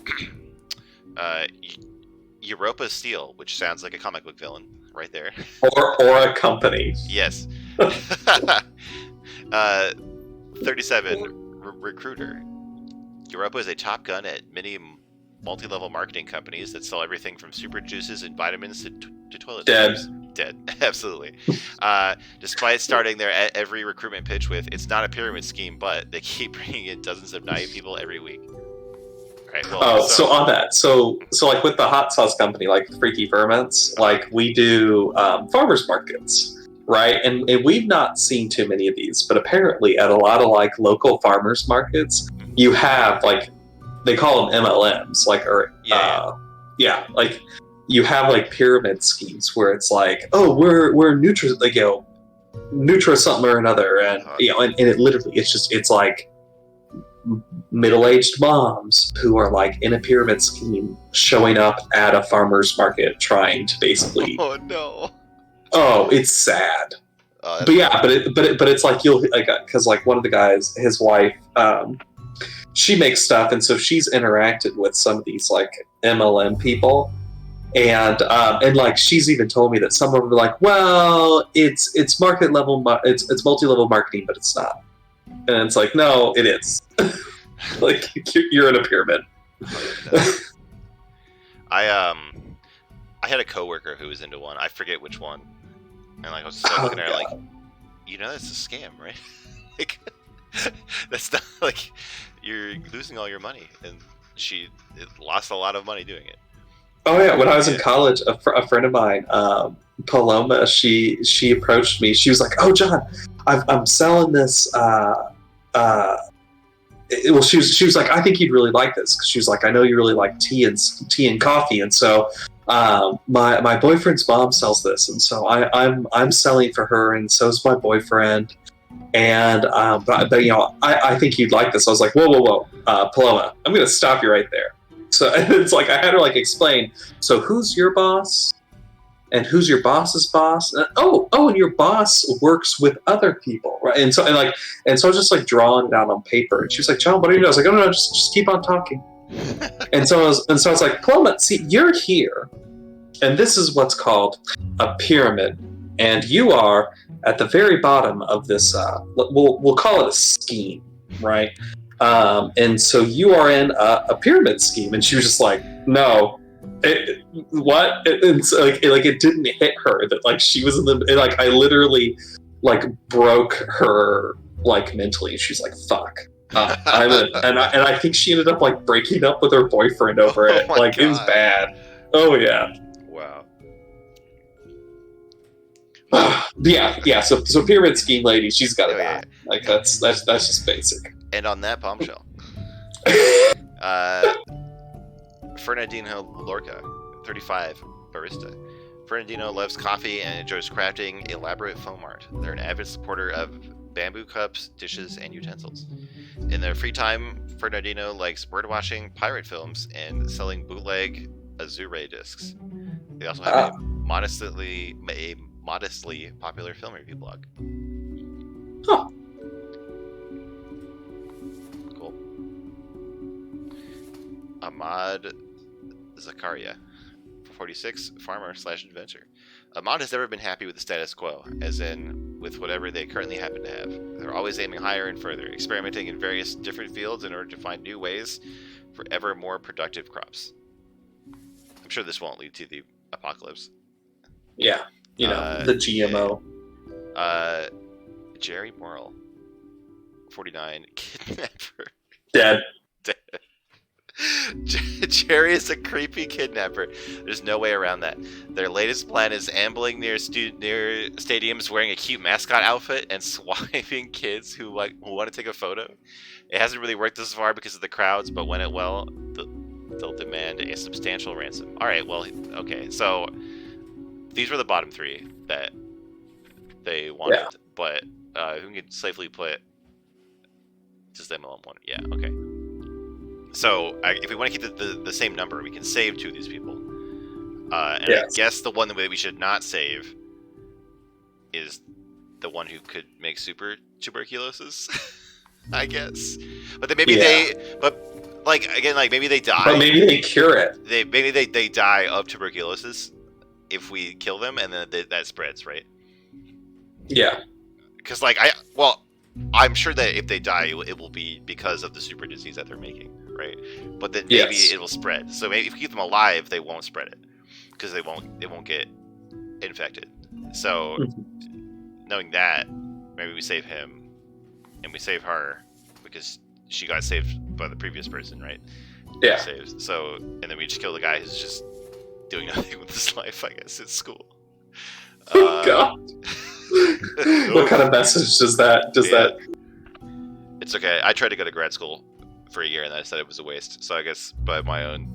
Europa Steel, which sounds like a comic book villain, right there. Or a company. Yes. 37 Recruiter. Europa is a top gun at many multi-level marketing companies that sell everything from super juices and vitamins to toilet papers. Dead. Absolutely. Despite starting their every recruitment pitch with, it's not a pyramid scheme, but they keep bringing in dozens of naive people every week. Right, well, so on that, so like with the hot sauce company, like Freaky Ferments, like we do farmers markets, right? And we've not seen too many of these, but apparently at a lot of like local farmers markets, you have like, they call them MLMs, like, or like you have like pyramid schemes where it's like, oh, we're Nutra, like, you know, Nutra something or another, and you know, and it literally, it's like middle-aged moms who are like in a pyramid scheme showing up at a farmer's market trying to basically it's sad. But it's like you'll like, because like one of the guys, his wife, she makes stuff, and so she's interacted with some of these like MLM people, and like she's even told me that some of them are like, well, it's market level, it's multi-level marketing, but it's not. And it's like, no, it is. Like, you're in a pyramid. I had a coworker who was into one. I forget which one. And like I was just looking at her like, you know, that's a scam, right? Like, that's not like you're losing all your money. And she lost a lot of money doing it. Oh yeah, when I was in college, a friend of mine, Paloma, she approached me. She was like, "Oh, John, I'm selling this." Well, she was like, "I think you'd really like this," because she was like, "I know you really like tea and coffee, and so my boyfriend's mom sells this, and so I'm selling for her, and so's my boyfriend, and but you know, I think you'd like this." I was like, "Whoa, Paloma, I'm gonna stop you right there." So and it's like I had her like explain. So who's your boss, and who's your boss's boss? And, and your boss works with other people, right? And so I was just like drawing it out on paper. And she was like, "John, what are you doing?" I was like, "Oh no, just keep on talking." and so I was like, "Paloma, see, you're here, and this is what's called a pyramid, and you are at the very bottom of this. We'll call it a scheme, right?" And so you are in a pyramid scheme. And she was just like, "No, what?" And so, like it didn't hit her that like she was in the, like I literally like broke her like mentally. She's like, "Fuck." And I think she ended up like breaking up with her boyfriend over it. Like, God. It was bad. Oh yeah. Wow. Yeah. So pyramid scheme lady, she's got it on. Like that's just basic. And on that bombshell, Fernandino Lorca, 35, barista. Fernandino loves coffee and enjoys crafting elaborate foam art. They're an avid supporter of bamboo cups, dishes, and utensils. In their free time, Fernandino likes birdwatching, pirate films, and selling bootleg Azure discs. They also have a modestly popular film review blog. Huh. Cool. Ahmad Zakaria, 46, farmer/inventor. Ahmad has never been happy with the status quo, as in with whatever they currently happen to have. They're always aiming higher and further, experimenting in various different fields in order to find new ways for ever more productive crops. I'm sure this won't lead to the apocalypse. Yeah, you know, the GMO. Jerry Morrill, 49, kidnapper. Dead. Jerry is a creepy kidnapper. There's no way around that. Their latest plan is ambling near stadiums wearing a cute mascot outfit and swiping kids who want to take a photo. It hasn't really worked this far because of the crowds, but when it will, they'll demand a substantial ransom. All right, well, okay. So these were the bottom three that they wanted, but we can safely put Just them alone one. Yeah. Okay. So if we want to keep the same number, we can save 2 of these people. And Yes. I guess the one that we should not save is the one who could make super tuberculosis. I guess. But then maybe maybe they die. But maybe they cure it. Maybe they die of tuberculosis if we kill them, and then that spreads, right? Yeah. Because I'm sure that if they die, it will be because of the super disease that they're making, right? But then maybe Yes. it will spread. So maybe if we keep them alive, they won't spread it because it won't get infected. So knowing that, maybe we save him and we save her because she got saved by the previous person, right? Yeah. Saved. So and then we just kill the guy who's just doing nothing with his life, I guess, at school. Oh God. What kind of message does that? It's okay. I tried to go to grad school for a year and I said it was a waste. So I guess by my own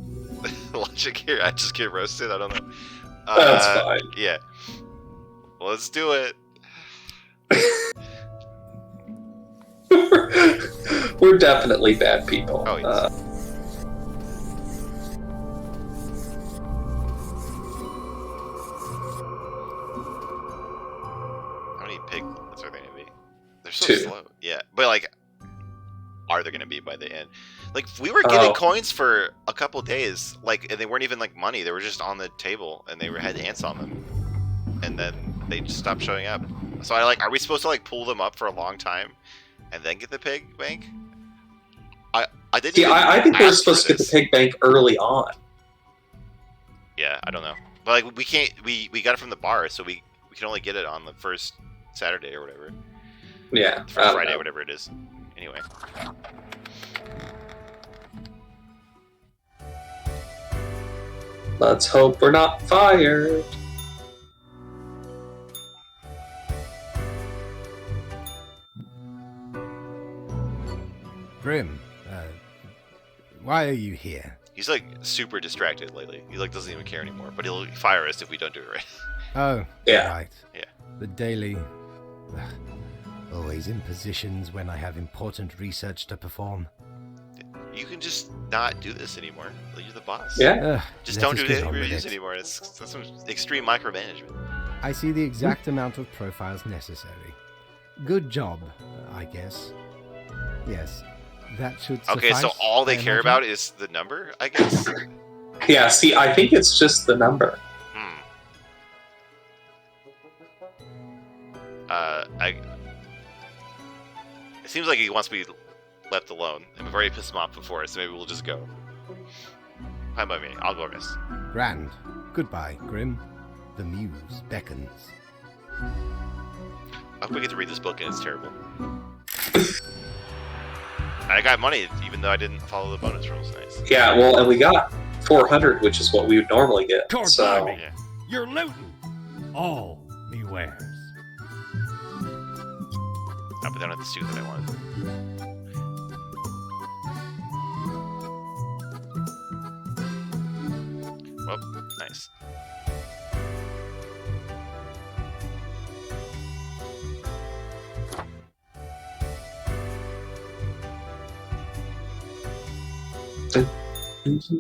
logic here, I just get roasted. I don't know. That's fine. Yeah. Let's do it. We're definitely bad people. Oh, yes. How many piglets are there gonna be? They're so 2. slow. Yeah, but are there gonna be by the end? We were getting coins for a couple days, and they weren't even money. They were just on the table, and they had ants on them, and then they just stopped showing up. So are we supposed to pull them up for a long time, and then get the pig bank? I didn't. I think we're ask supposed for to get the this. pig bank early on. Yeah, I don't know, but we can't. We got it from the bar, so we can only get it on the first Saturday or whatever. Yeah. First Friday, whatever it is. Anyway. Let's hope we're not fired. Grim, why are you here? He's super distracted lately. He doesn't even care anymore. But he'll fire us if we don't do it right. Oh, Yeah. right. Yeah. The daily. Always in positions when I have important research to perform. You can just not do this anymore. You're the boss. Yeah. Just Let don't us do get the on with reviews it. anymore. That's some extreme micromanagement. I see the exact amount of profiles necessary. Good job, I guess. Yes, that should suffice. Okay, so all they I care imagine. about is the number, I guess. Yeah. See, I think it's just the number. It seems like he wants to be left alone, and we've already pissed him off before, so maybe we'll just go. Fine by me. I'll go rest. Grand. Goodbye, Grim. The muse beckons. I hope we get to read this book and it's terrible. I got money, even though I didn't follow the bonus rules. Nice. Yeah. Well, and we got 400, which is what we would normally get. Cord So blimey. Yeah. You're looting all me wares. Oh, but they don't have the suit that I wanted. Well, nice.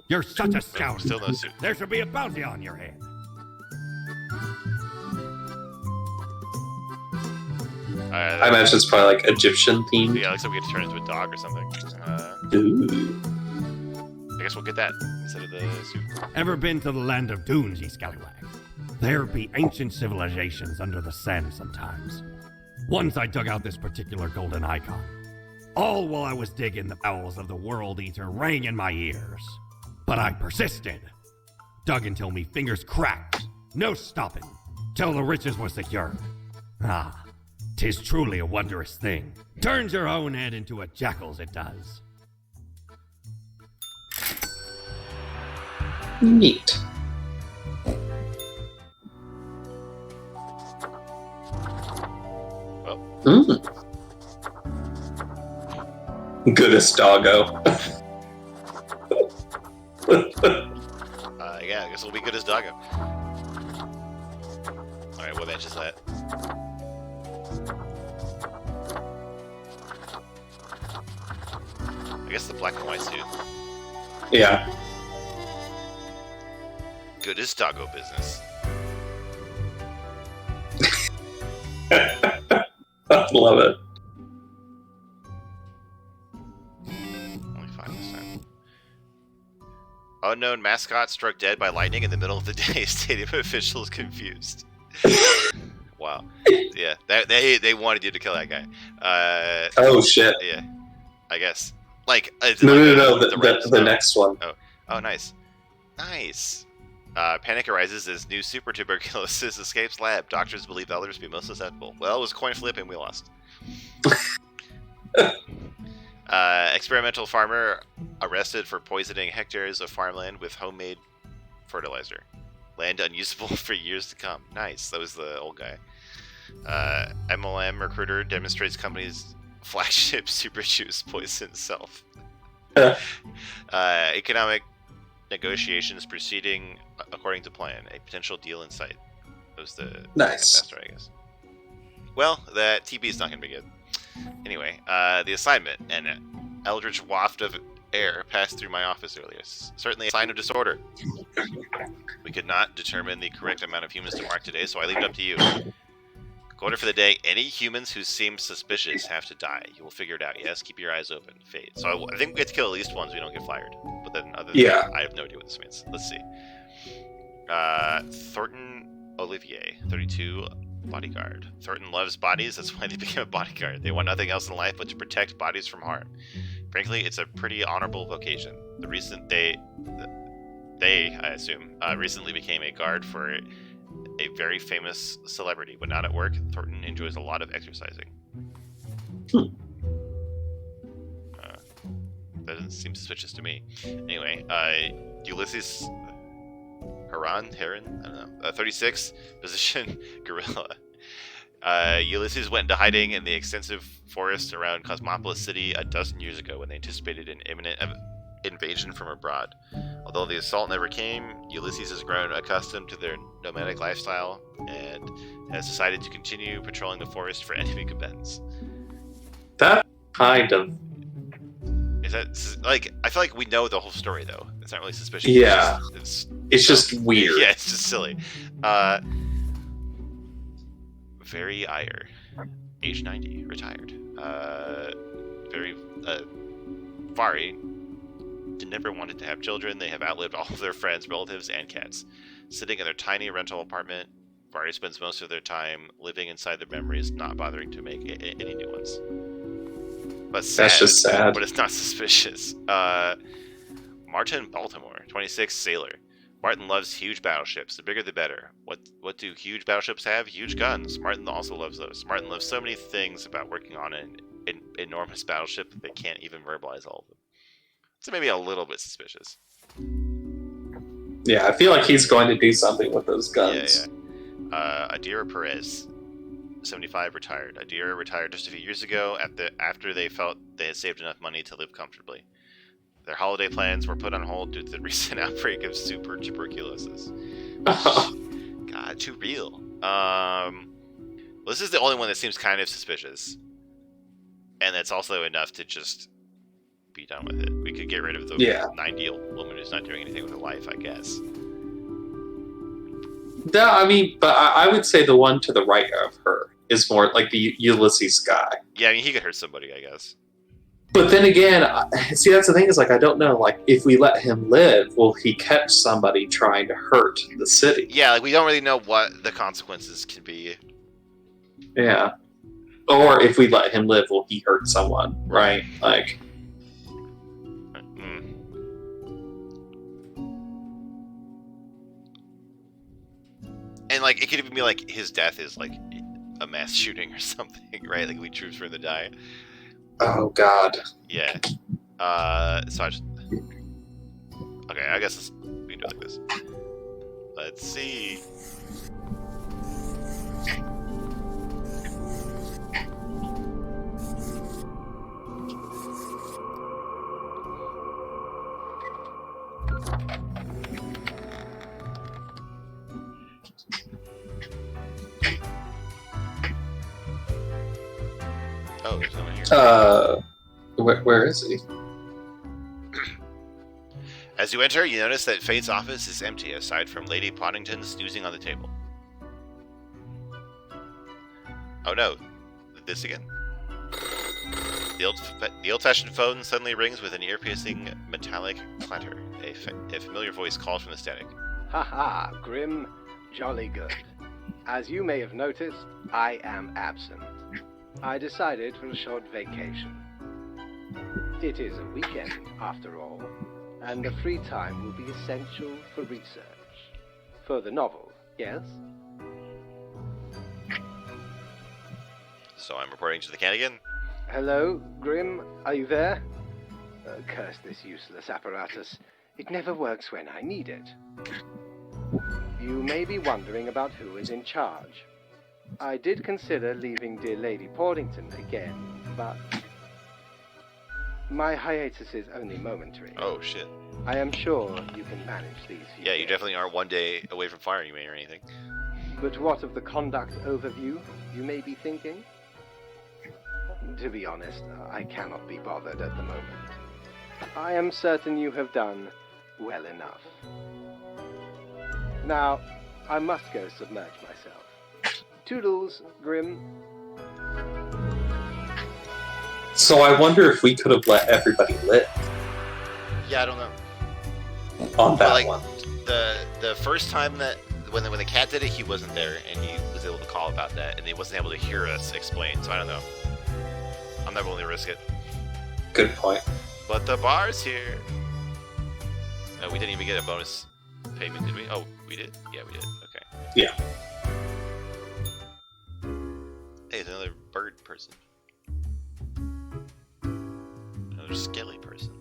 You're such a scout. Still no suit. There should be a bounty on your head. I imagine it's probably Egyptian themed. Yeah, looks like we get to turn into a dog or something. Ooh. I guess we'll get that instead of the suit. Ever been to the land of dunes, ye scallywag? There be ancient civilizations under the sand sometimes. Once I dug out this particular golden icon. All while I was digging, the bowels of the World Eater rang in my ears. But I persisted. Dug until me fingers cracked. No stopping. Till the riches were secured. Ah, 'tis truly a wondrous thing. Turns your own head into a jackal's, it does. Neat. Well, Goodest doggo. yeah, I guess we'll be good as doggo. Alright, what bench is that? I guess the black and white suit. Yeah. Good as doggo business. I love it. Only 5 this time. Unknown mascot struck dead by lightning in the middle of the day. Stadium officials confused. Wow. Yeah, they wanted you to kill that guy. Oh shit. Yeah, I guess. Like No. Rams? The next one. Oh, nice. Nice. Panic arises as new super tuberculosis escapes lab. Doctors believe others to be most susceptible. Well, it was coin flip and we lost. Experimental farmer arrested for poisoning hectares of farmland with homemade fertilizer. Land unusable for years to come. Nice. That was the old guy. MLM recruiter demonstrates company's flagship super juice poison self. Economic negotiations proceeding according to plan. A potential deal in sight. That was the Nice. investor, I guess. Well, that TB is not going to be good. Anyway, the assignment. An eldritch waft of air passed through my office earlier. Certainly a sign of disorder. We could not determine the correct amount of humans to mark today, so I leave it up to you. Order for the day. Any humans who seem suspicious have to die. You will figure it out. Yes, keep your eyes open. Fate. So I think we have to kill at least one so we don't get fired. But then other than that, I have no idea what this means. Let's see. Thornton Olivier, 32, bodyguard. Thornton loves bodies. That's why they became a bodyguard. They want nothing else in life but to protect bodies from harm. Frankly, it's a pretty honorable vocation. The recent they I assume, recently became a guard for a very famous celebrity. When not at work, Thornton enjoys a lot of exercising. That doesn't seem suspicious to me. Anyway, Ulysses Heron, I don't know. 36, position gorilla. Ulysses went into hiding in the extensive forest around Cosmopolis City a dozen years ago when they anticipated an imminent invasion from abroad. Although the assault never came, Ulysses has grown accustomed to their nomadic lifestyle and has decided to continue patrolling the forest for enemy combatants. That kind of. Is that like? I feel like we know the whole story though. It's not really suspicious. Yeah. It's just weird. Yeah, it's just silly. Very Iyer, age 90, retired. Very Vari never wanted to have children. They have outlived all of their friends, relatives, and cats. Sitting in their tiny rental apartment, Vari spends most of their time living inside their memories, not bothering to make any new ones. But sad, that's just sad. But it's not suspicious. Martin Baltimore, 26, sailor. Martin loves huge battleships. The bigger the better. What do huge battleships have? Huge guns. Martin also loves those. Martin loves so many things about working on an enormous battleship that they can't even verbalize all of them. So maybe a little bit suspicious. Yeah, I feel like he's going to do something with those guns. Yeah. Adira Perez, 75, retired. Adira retired just a few years ago after they felt they had saved enough money to live comfortably. Their holiday plans were put on hold due to the recent outbreak of super tuberculosis. God, too real. Well, this is the only one that seems kind of suspicious. And that's also enough to just be done with it. We could get rid of the 90-year-old woman who's not doing anything with her life, I guess. No, I mean, but I would say the one to the right of her is more like the Ulysses guy. Yeah, I mean, he could hurt somebody, I guess. But then again, see, that's the thing is, like, I don't know, like, if we let him live, will he catch somebody trying to hurt the city? Yeah, like, we don't really know what the consequences can be. Yeah. Or if we let him live, will he hurt someone, right? Like... And, like, it could even be, like, his death is, like, a mass shooting or something, right? Like, we troops for him to die. Oh, God. Yeah. So I just... Okay, I guess we can do it like this. Let's see. Oh, there's no one here. Where is he? As you enter, you notice that Fate's office is empty, aside from Lady Poddington snoozing on the table. Oh no, this again. The old-fashioned phone suddenly rings with an ear-piercing metallic clatter. A familiar voice calls from the static. Haha, Grim, jolly good. As you may have noticed, I am absent. I decided for a short vacation. It is a weekend, after all, and the free time will be essential for research. For the novel, yes? So I'm reporting to the can again. Hello, Grim, are you there? Curse this useless apparatus. It never works when I need it. You may be wondering about who is in charge. I did consider leaving dear Lady Poddington again, but my hiatus is only momentary. Oh shit. I am sure you can manage these few Yeah, you days. definitely aren't one day away from firing me or anything. But what of the conduct overview, you may be thinking? To be honest, I cannot be bothered at the moment. I am certain you have done well enough. Now, I must go submerge myself. Toodles, Grim. So I wonder if we could have let everybody live Yeah, I don't know. on that Like, one. The first time that when the cat did it, he wasn't there, and he was able to call about that, and he wasn't able to hear us explain. So I don't know. I'm not willing to risk it. Good point. But the bar's here. No, we didn't even get a bonus payment, did we? Oh, we did? Yeah, we did. Okay. Yeah. Hey, it's another bird person. Another skelly person.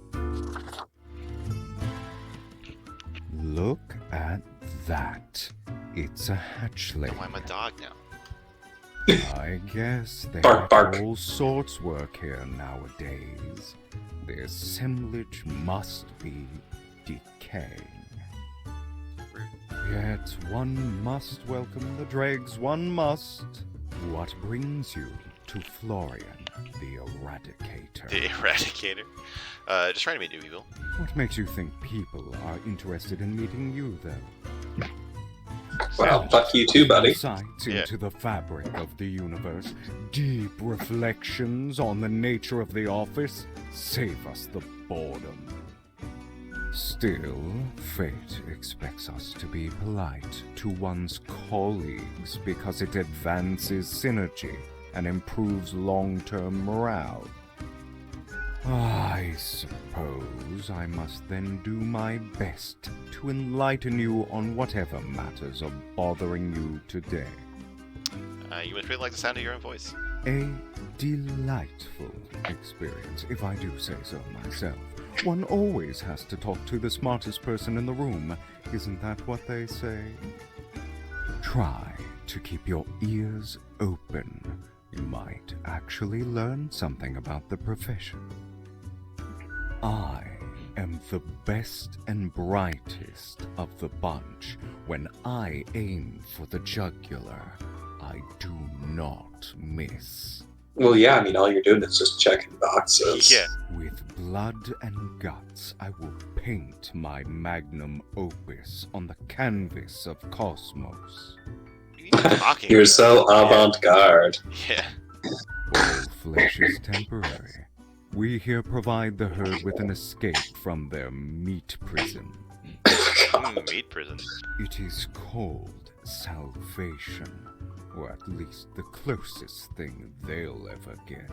Look at that. It's a hatchling. Oh, I'm a dog now. I guess they Bark, have bark. all sorts work here nowadays. The assemblage must be decaying. Yet one must welcome the dregs, one must. What brings you to Florian, the Eradicator? The Eradicator. Just trying to meet new people. What makes you think people are interested in meeting you, then? Well, fuck you too, buddy. Insights Yeah. into the fabric of the universe, deep reflections on the nature of the office, save us the boredom. Still, fate expects us to be polite to one's colleagues because it advances synergy and improves long-term morale. I suppose I must then do my best to enlighten you on whatever matters are bothering you today. You must really like the sound of your own voice. A delightful experience, if I do say so myself. One always has to talk to the smartest person in the room. Isn't that what they say? Try to keep your ears open. You might actually learn something about the profession. I am the best and brightest of the bunch. When I aim for the jugular, I do not miss. Well, yeah, I mean, all you're doing is just checking boxes. Yeah. With blood and guts, I will paint my magnum opus on the canvas of cosmos. What are you talking You're about? so avant-garde. Yeah. All flesh is temporary. We here provide the herd with an escape from their meat prison. Meat prison. It is called salvation, or at least the closest thing they'll ever get.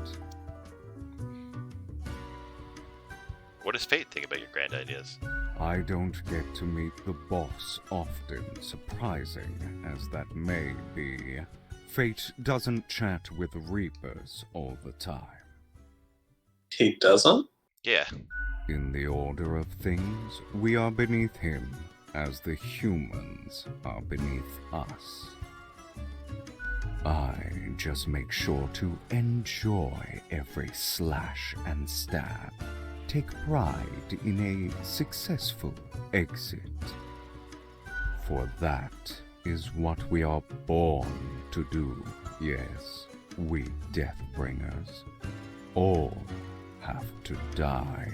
What does fate think about your grand ideas? I don't get to meet the boss often, surprising as that may be. Fate doesn't chat with Reapers all the time. He doesn't? Yeah. In the order of things, we are beneath him, as the humans are beneath us. I just make sure to enjoy every slash and stab. Take pride in a successful exit. For that is what we are born to do. Yes, we Deathbringers. All have to die.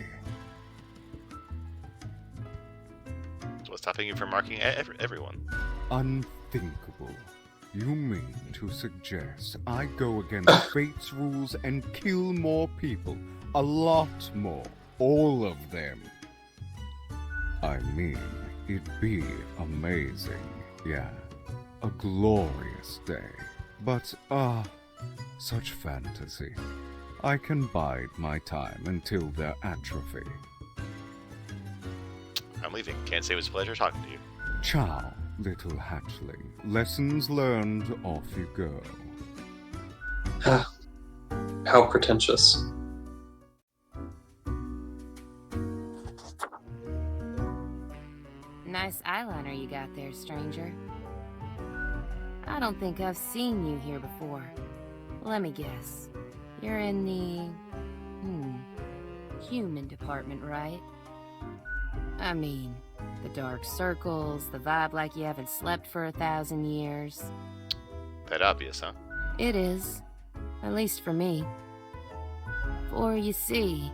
What's stopping you from marking everyone? Unthinkable. You mean to suggest I go against fate's rules and kill more people? A lot more. All of them. I mean, it'd be amazing, yeah. A glorious day. But, such fantasy. I can bide my time until their atrophy. I'm leaving. Can't say it was a pleasure talking to you. Ciao, little hatchling. Lessons learned, off you go. How pretentious. Nice eyeliner you got there, stranger. I don't think I've seen you here before. Let me guess. You're in the... human department, right? I mean, the dark circles, the vibe like you haven't slept for 1,000 years. That obvious, huh? It is. At least for me. For you see,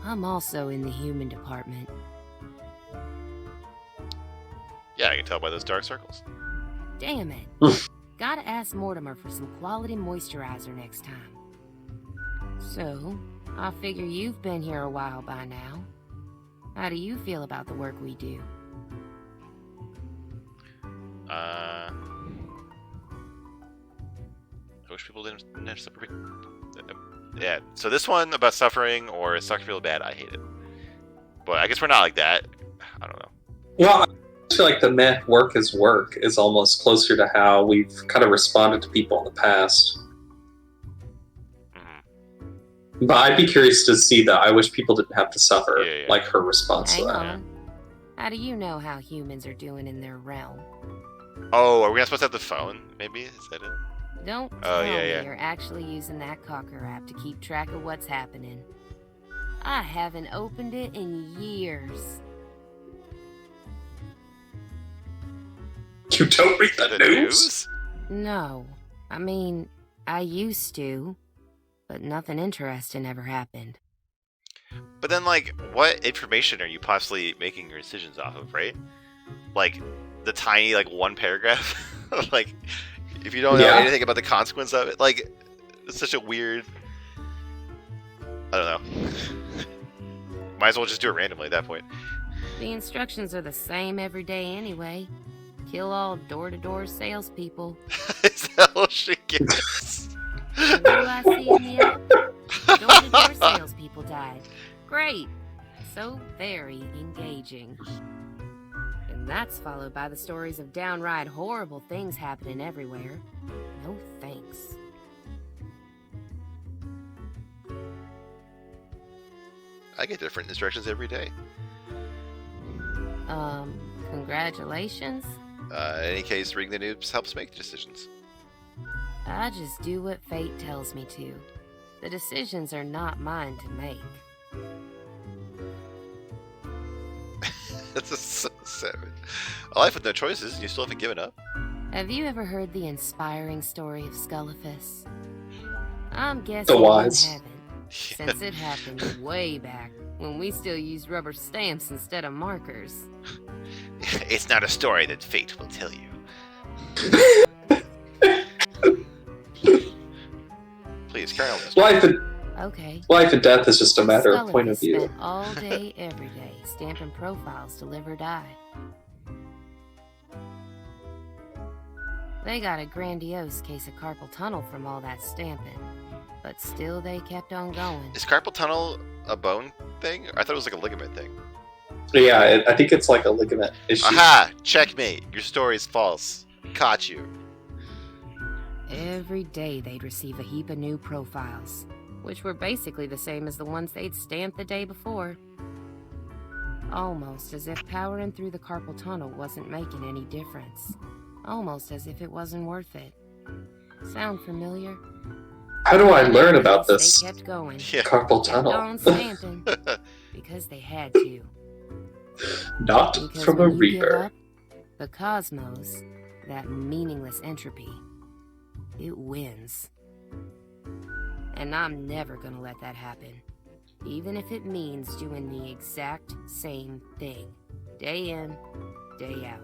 I'm also in the human department. Yeah, I can tell by those dark circles. Damn it. Gotta ask Mortimer for some quality moisturizer next time. So, I figure you've been here a while by now. How do you feel about the work we do? I wish people didn't have separate. Yeah, so this one about suffering or it sucks real bad, I hate it. But I guess we're not like that. I don't know. Well, I feel like the meh work is work is almost closer to how we've kind of responded to people in the past. But I'd be curious to see that. I wish people didn't have to suffer, Yeah. like her response Hang to that. on. How do you know how humans are doing in their realm? Oh, are we not supposed to have the phone? Maybe? Is that it? Don't Oh, tell yeah, me yeah. you're actually using that Cocker app to keep track of what's happening. I haven't opened it in years. You don't read the news? No. I mean, I used to, but nothing interesting ever happened. But then, like, what information are you possibly making your decisions off of, right? Like, the tiny, like, one paragraph? Like, if you don't know Yeah. anything about the consequence of it, like, it's such a weird... I don't know. Might as well just do it randomly at that point. The instructions are the same every day anyway. Kill all door-to-door salespeople. Is that all she gets? And what do I see in the app? Door-to-door salespeople died. Great. So very engaging. And that's followed by the stories of downright horrible things happening everywhere. No thanks. I get different instructions every day. Congratulations. In any case, reading the news helps make decisions. I just do what fate tells me to. The decisions are not mine to make. That's so savage. A life with no choices, you still haven't given up. Have you ever heard the inspiring story of Scullifus? I'm guessing The wise. you haven't, since it happened way back when we still used rubber stamps instead of markers. It's not a story that fate will tell you. Please, carry on this. Okay. Life and death is just a matter of point of Scullifus view. spent all day, every day, stamping profiles to live or die. They got a grandiose case of carpal tunnel from all that stamping, but still they kept on going. Is carpal tunnel a bone thing? I thought it was like a ligament thing. Yeah, I think it's like a ligament issue. Aha! Checkmate! Your story's false. Caught you. Every day they'd receive a heap of new profiles, which were basically the same as the ones they'd stamped the day before. Almost as if powering through the carpal tunnel wasn't making any difference. Almost as if it wasn't worth it. Sound familiar? How do I learn Nevertheless, about this They kept going. Yeah. carpal Kept tunnel? on stamping. Because they had to. Not Because from a when you give reaper. up, the cosmos, that meaningless entropy, it wins. And I'm never gonna let that happen. Even if it means doing the exact same thing. Day in, day out.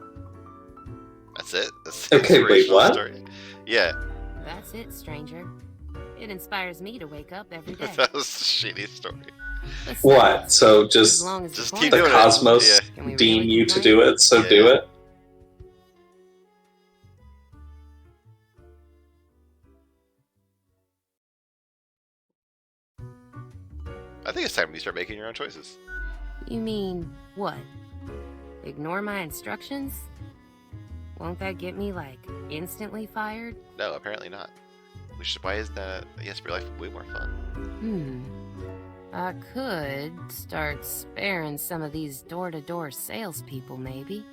That's it? That's the Okay, wait, inspirational what? story? Yeah, That's it, stranger. It inspires me to wake up every day. that was a shitty story. Besides, What? So as just long as just the keep the point- doing it. cosmos Yeah. Can we deem really you to complain? do it, so Yeah. do it? I think it's time you start making your own choices. You mean what? Ignore my instructions? Won't that get me, like, instantly fired? No, apparently not. Why isn't Yes, Life way more fun? I could start sparing some of these door-to-door salespeople, maybe.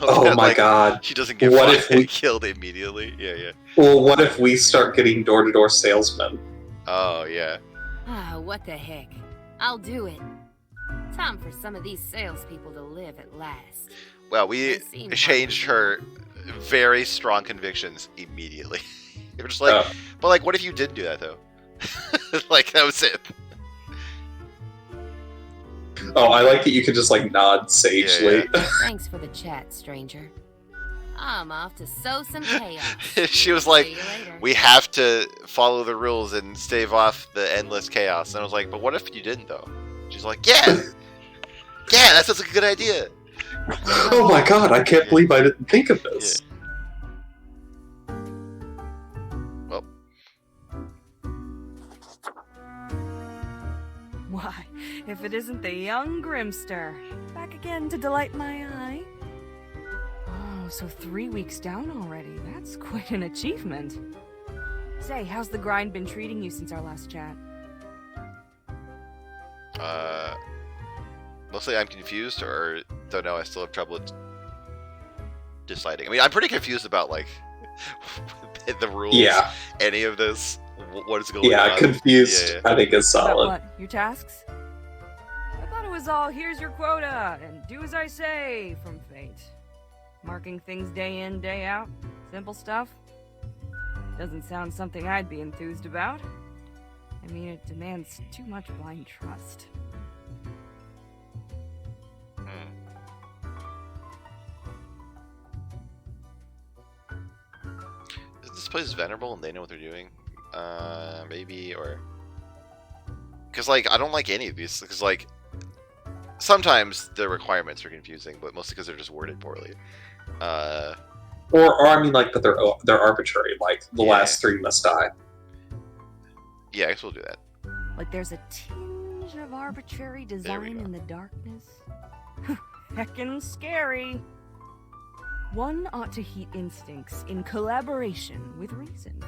Oh my god. She doesn't get What if fucking we- killed immediately. Yeah. Well, what if we start getting door-to-door salesmen? Oh yeah. Ah, what the heck. I'll do it. Time for some of these salespeople to live at last. Well, we They seem changed her hungry. very strong convictions immediately. We're just like, Oh. but like, what if you didn't do that though? Like that was it. Oh, I like that you can just like nod sagely. Thanks for the chat, stranger. I'm off to sow some chaos. She was like, See you later. we have to follow the rules and stave off the endless chaos. And I was like, but what if you didn't though? She's like, yeah, that sounds like a good idea. Oh my god, I can't believe I didn't think of this. Well, Why, if it isn't the young Grimster, back again to delight my eye. Oh, so 3 weeks down already. That's quite an achievement. Say, how's the grind been treating you since our last chat? mostly I'm confused, or don't know. I still have trouble deciding. I mean, I'm pretty confused about like the rules. Yeah, Any of this. What is going on? yeah, confused. Yeah. I think is About solid. what? Your tasks? I thought it was all here's your quota and do as I say from fate. Marking things day in, day out. Simple stuff. Doesn't sound something I'd be enthused about. I mean, it demands too much blind trust. This place is venerable and they know what they're doing. Maybe, or because like I don't like any of these. Because like sometimes the requirements are confusing, but mostly because they're just worded poorly. Or I mean, like, but they're arbitrary. Like the Yeah. last 3 must die. Yeah, I guess we'll do that. Like there's a tinge of arbitrary design go. in the darkness. Heckin' scary. One ought to heat instincts in collaboration with reason.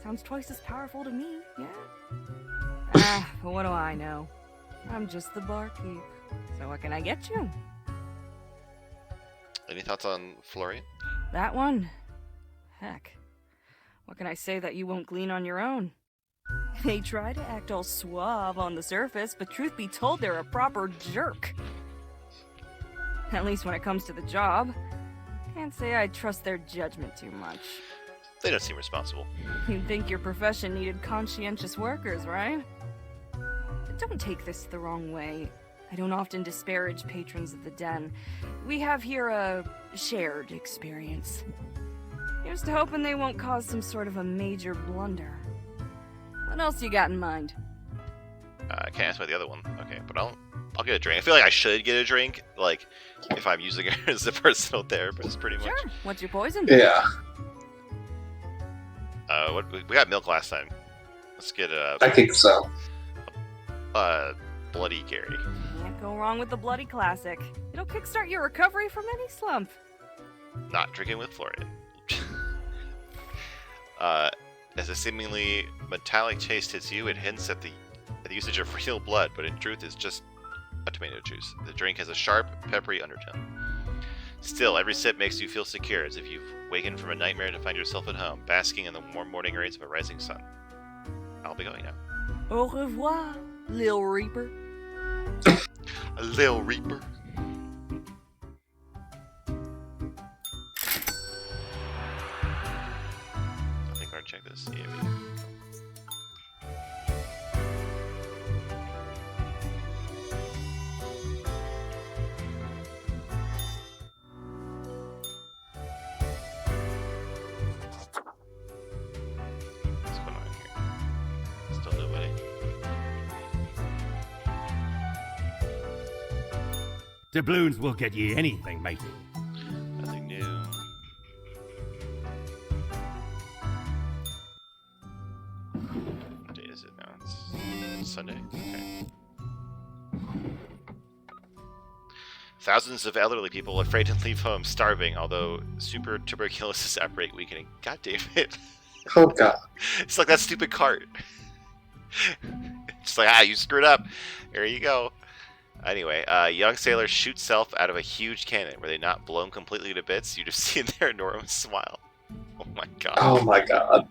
Sounds twice as powerful to me, yeah? But what do I know? I'm just the barkeep. So what can I get you? Any thoughts on Florian? That one? Heck. What can I say that you won't glean on your own? They try to act all suave on the surface, but truth be told, they're a proper jerk. At least when it comes to the job. Can't say I trust their judgment too much. They don't seem responsible. You'd think your profession needed conscientious workers, right? But don't take this the wrong way. I don't often disparage patrons of the den. We have here a shared experience. Here's to hoping they won't cause some sort of a major blunder. What else you got in mind? I can't ask about the other one. Okay, but I'll get a drink. I feel like I should get a drink, like if I'm using her as a personal therapist, pretty much. Sure. What's your poison? Yeah. What we got milk last time. Let's get I think so. Bloody Gary. Can't go wrong with the Bloody Classic. It'll kickstart your recovery from any slump. Not drinking with Florian. As a seemingly metallic taste hits you, it hints at the usage of real blood, but in truth is just a tomato juice. The drink has a sharp, peppery undertone. Still, every sip makes you feel secure, as if you've wakened from a nightmare to find yourself at home, basking in the warm morning rays of a rising sun. I'll be going now. Au revoir, Lil Reaper. A Lil Reaper. I think I'll check this. Yeah, Still nobody. Doubloons will get ye anything, matey. Nothing new. What day is it now? It's Sunday. Okay. Thousands of elderly people afraid to leave home, starving, although super tuberculosis outbreak weakening. God damn it. Oh god. It's like that stupid cart. It's like, you screwed up. Here you go. Anyway, young sailor shoots self out of a huge cannon. Were they not blown completely to bits? You'd have seen their enormous smile. Oh my god. Oh my god.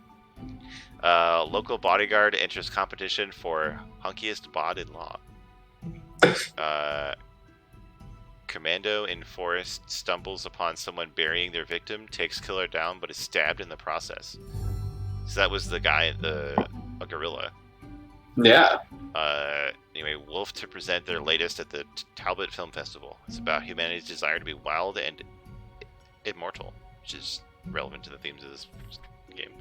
Local bodyguard enters competition for hunkiest bod in law. Commando in forest stumbles upon someone burying their victim, takes killer down, but is stabbed in the process. So that was the guy, a gorilla. Yeah. Anyway, Wolf to present their latest at the Talbot Film Festival. It's about humanity's desire to be wild and immortal, which is relevant to the themes of this game.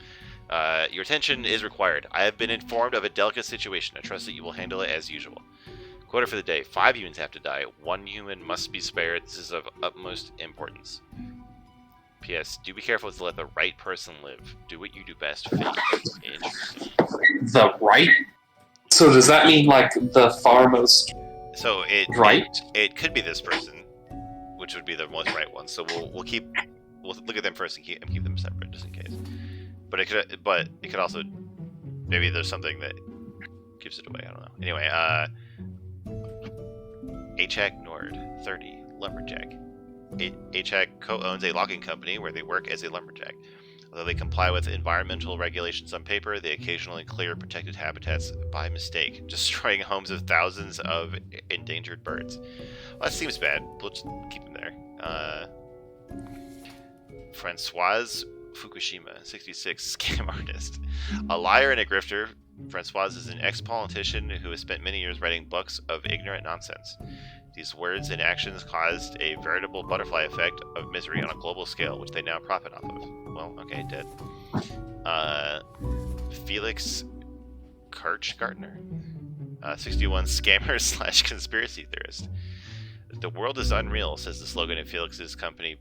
Your attention is required. I have been informed of a delicate situation. I trust that you will handle it as usual. Quota for the day. 5 humans have to die. 1 human must be spared. This is of utmost importance. P.S. Do be careful to let the right person live. Do what you do best. Fate. Interesting. The right? So does that mean, like, the far most So right? It could be this person, which would be the most right one. So we'll look at them first and keep them separate just in case. But it could also, maybe there's something that gives it away. I don't know. Anyway, Achak Nord, 30, lumberjack. Achak co-owns a logging company where they work as a lumberjack. Although they comply with environmental regulations on paper, they occasionally clear protected habitats by mistake, destroying homes of thousands of endangered birds. Well, that seems bad. We'll just keep them there. Francoise Fukushima, 66, scam artist. A liar and a grifter, Francoise is an ex-politician who has spent many years writing books of ignorant nonsense. These words and actions caused a veritable butterfly effect of misery on a global scale, which they now profit off of. Well, okay, dead. Felix Kirchgartner, 61, scammer / conspiracy theorist. The world is unreal, says the slogan of Felix's company,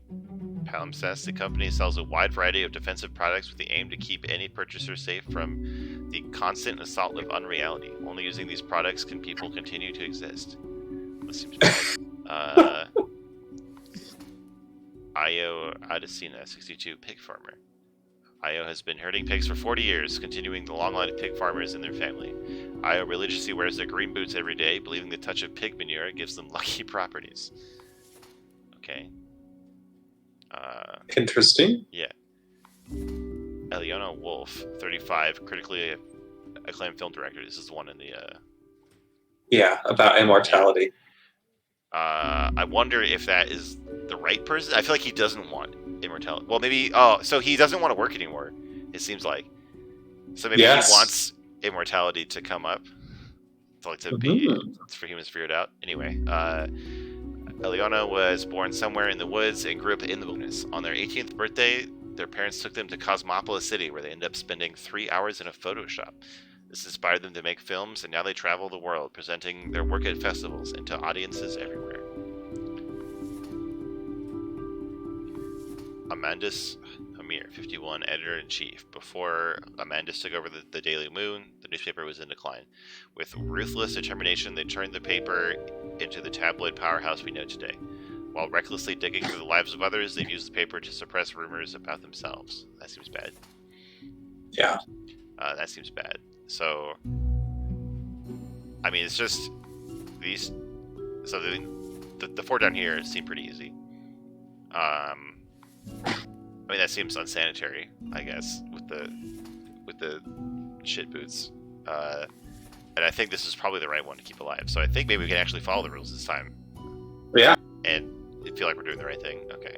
Palimpsest. The company sells a wide variety of defensive products with the aim to keep any purchaser safe from the constant assault of unreality. Only using these products can people continue to exist. This seems bad. Io Adesina, 62, pig farmer. Io has been herding pigs for 40 years, continuing the long line of pig farmers and their family. Io religiously wears their green boots every day, believing the touch of pig manure gives them lucky properties. Okay. Interesting. Yeah. Eliona Wolf, 35, critically acclaimed film director. This is the one in the... Yeah, about immortality. I wonder if that is the right person. I feel like he doesn't want immortality. Well, maybe... Oh, so he doesn't want to work anymore, it seems like. So maybe he wants immortality to come up. To be... for humans to figure it out. Anyway, Eliona was born somewhere in the woods and grew up in the wilderness. On their 18th birthday, their parents took them to Cosmopolis City, where they ended up spending 3 hours in a photo shop. This inspired them to make films, and now they travel the world, presenting their work at festivals and to audiences everywhere. Amandus Hamir, 51, editor-in-chief. Before Amandus took over the Daily Moon, the newspaper was in decline. With ruthless determination, they turned the paper into the tabloid powerhouse we know today. While recklessly digging through the lives of others, they've used the paper to suppress rumors about themselves. That seems bad. Yeah. That seems bad. So, I mean, it's just these. So the 4 down here seem pretty easy. I mean, that seems unsanitary, I guess, with the shit boots. And I think this is probably the right one to keep alive. So I think maybe we can actually follow the rules this time. Yeah. And feel like we're doing the right thing. Okay.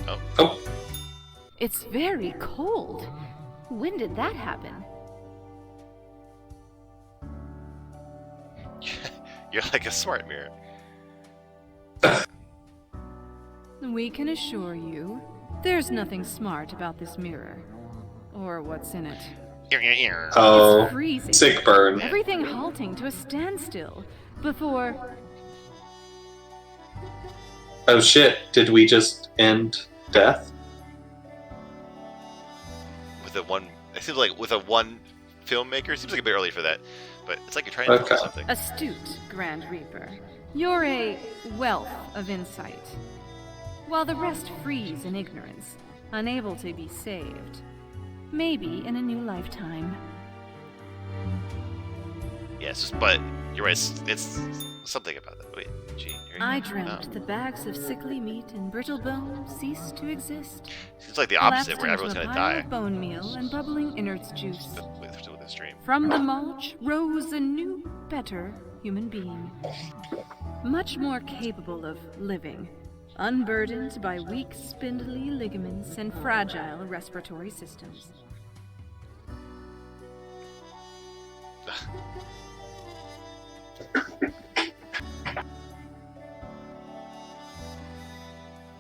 Oh, It's very cold. When did that happen? You're like a smart mirror. We can assure you, there's nothing smart about this mirror. Or what's in it. oh, It's freezing. sick burn. Everything halting to a standstill before... Oh shit! Did we just end death? With a one, it seems like with a one filmmaker, it seems like a bit early for that. But it's like you're trying to tell us something. Astute, Grand Reaper. You're a wealth of insight. While the rest freeze in ignorance, unable to be saved. Maybe in a new lifetime. Yes, but you're right. It's something about that. Wait, gee. I dreamt the bags of sickly meat and brittle bone ceased to exist. Seems like the opposite, Collapsed where everyone's into a gonna pile die of bone meal and bubbling innards juice. with this dream. From the mulch rose a new, better human being. Much more capable of living, unburdened by weak, spindly ligaments and fragile respiratory systems.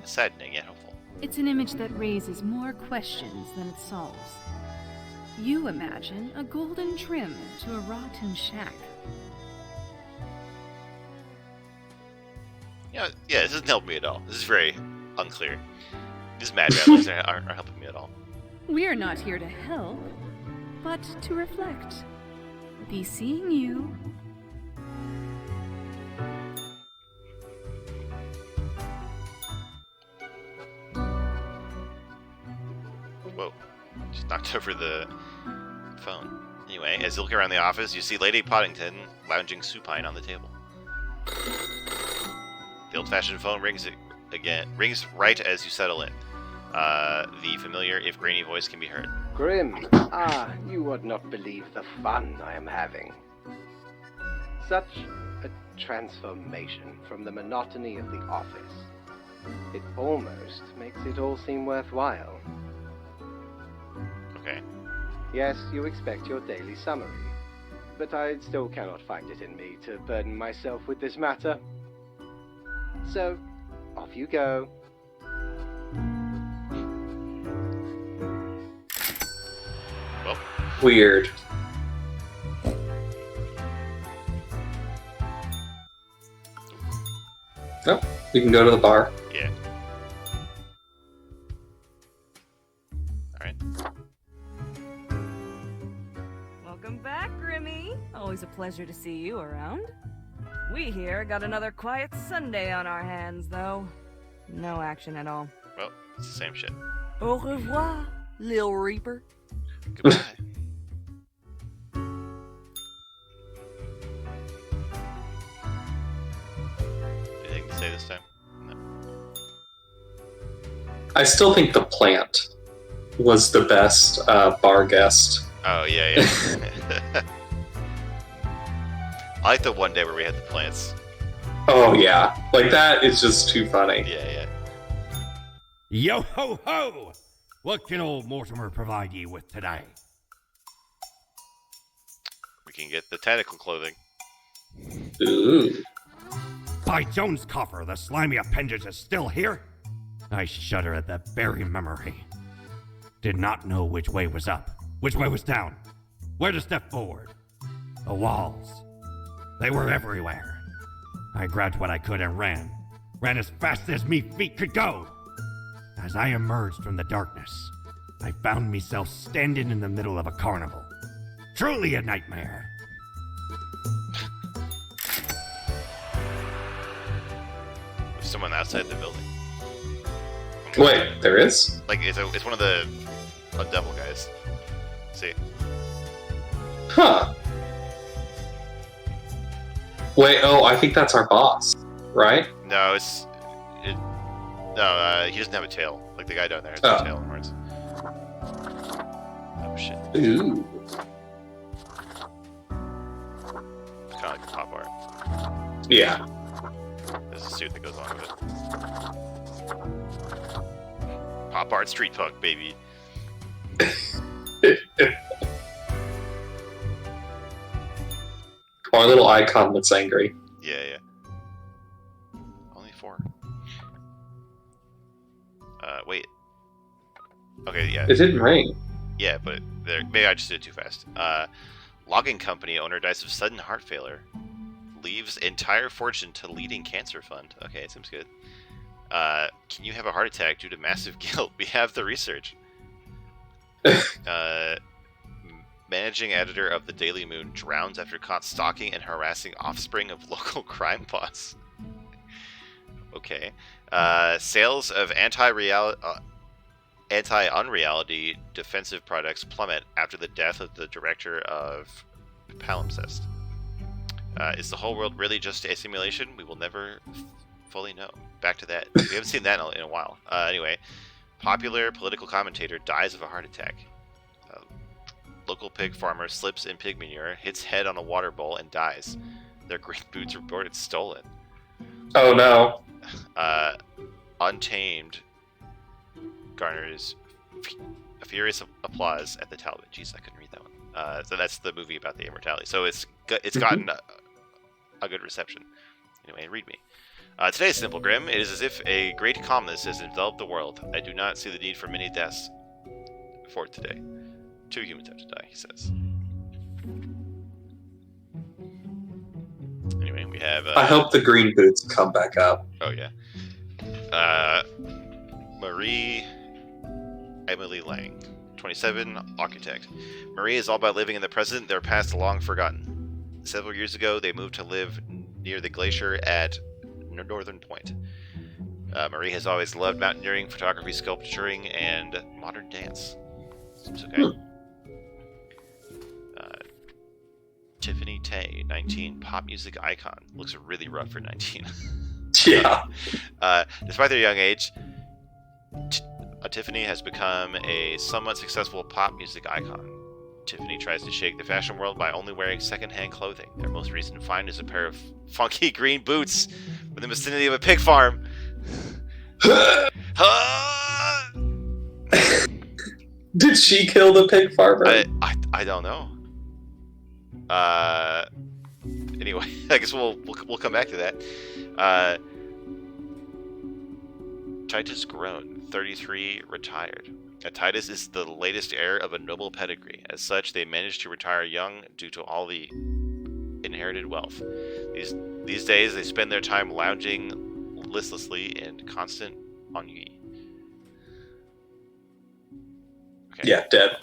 Saddening yet hopeful. It's an image that raises more questions than it solves. You imagine a golden trim to a rotten shack. Yeah, this doesn't help me at all. This is very unclear. These mad ramblings aren't helping me at all. We're not here to help, but to reflect. Be seeing you. Whoa. Just knocked over the phone. Anyway, as you look around the office, you see Lady Poddington lounging supine on the table. The old-fashioned phone rings right as you settle in. The familiar, if grainy voice can be heard. Grim, you would not believe the fun I am having. Such a transformation from the monotony of the office. It almost makes it all seem worthwhile. Okay. Yes, you expect your daily summary, but I still cannot find it in me to burden myself with this matter. So, off you go. Well, Weird. Oh, we can go to the bar. yeah. Alright. Welcome back, Grimmy. Always a pleasure to see you around. We here got another quiet Sunday on our hands, though. No action at all. Well, it's the same shit. Au revoir, Lil Reaper. Goodbye. Anything to say this time? No. I still think the plant was the best bar guest. Oh, yeah. I like the one day where we had the plants. Oh yeah, like that is just too funny. Yeah. Yo ho ho! What can old Mortimer provide ye with today? We can get the tentacle clothing. Ooh. By Jones' coffer, the slimy appendage is still here? I shudder at that very memory. Did not know which way was up, which way was down, where to step forward. The walls. They were everywhere. I grabbed what I could and ran as fast as me feet could go. As I emerged from the darkness, I found myself standing in the middle of a carnival. Truly a nightmare. There's someone outside the building. Wait, there is? Like, it's one of the devil guys. See? Huh. Wait, oh, I think that's our boss, right? No, he doesn't have a tail. Like the guy down there has Oh. a tail and horns. Oh shit. Ooh. It's kind of like the pop art. Yeah. There's a suit that goes along with it. Pop art street punk, baby. Our little icon looks angry. Yeah. Only 4. Wait. Okay, yeah. It didn't ring. Yeah, but maybe I just did it too fast. Logging company owner dies of sudden heart failure. Leaves entire fortune to leading cancer fund. Okay, it seems good. Can you have a heart attack due to massive guilt? We have the research. Managing editor of the Daily Moon drowns after caught stalking and harassing offspring of local crime boss. Okay. Sales of anti-unreality defensive products plummet after the death of the director of Palimpsest. Is the whole world really just a simulation? We will never fully know. Back to that. We haven't seen that in a while. Anyway, popular political commentator dies of a heart attack. Local pig farmer slips in pig manure, hits head on a water bowl, and dies. Their green boots reported stolen. Oh no. Untamed garners furious applause at the Talbot. Jeez, I couldn't read that one. So that's the movie about the immortality. So it's gotten a good reception. Anyway, read me. Today's Simple Grim. It is as if a great calmness has enveloped the world. I do not see the need for many deaths for today. 2 humans have to die, he says. Anyway, we have... I hope the green boots come back up. Oh, yeah. Marie Emily Lang, 27, architect. Marie is all about living in the present, their past long forgotten. Several years ago, they moved to live near the glacier at Northern Point. Marie has always loved mountaineering, photography, sculpturing, and modern dance. Seems okay. Tiffany Tay, 19, pop music icon. Looks really rough for 19. Yeah. Despite their young age, Tiffany has become a somewhat successful pop music icon. Tiffany tries to shake the fashion world by only wearing secondhand clothing. Their most recent find is a pair of funky green boots in the vicinity of a pig farm. Did she kill the pig farmer? I don't know. Anyway, I guess we'll come back to that. Titus Groan, 33, retired. Titus is the latest heir of a noble pedigree. As such, they managed to retire young due to all the inherited wealth. These days, they spend their time lounging listlessly in constant ennui. Okay. Yeah, dead.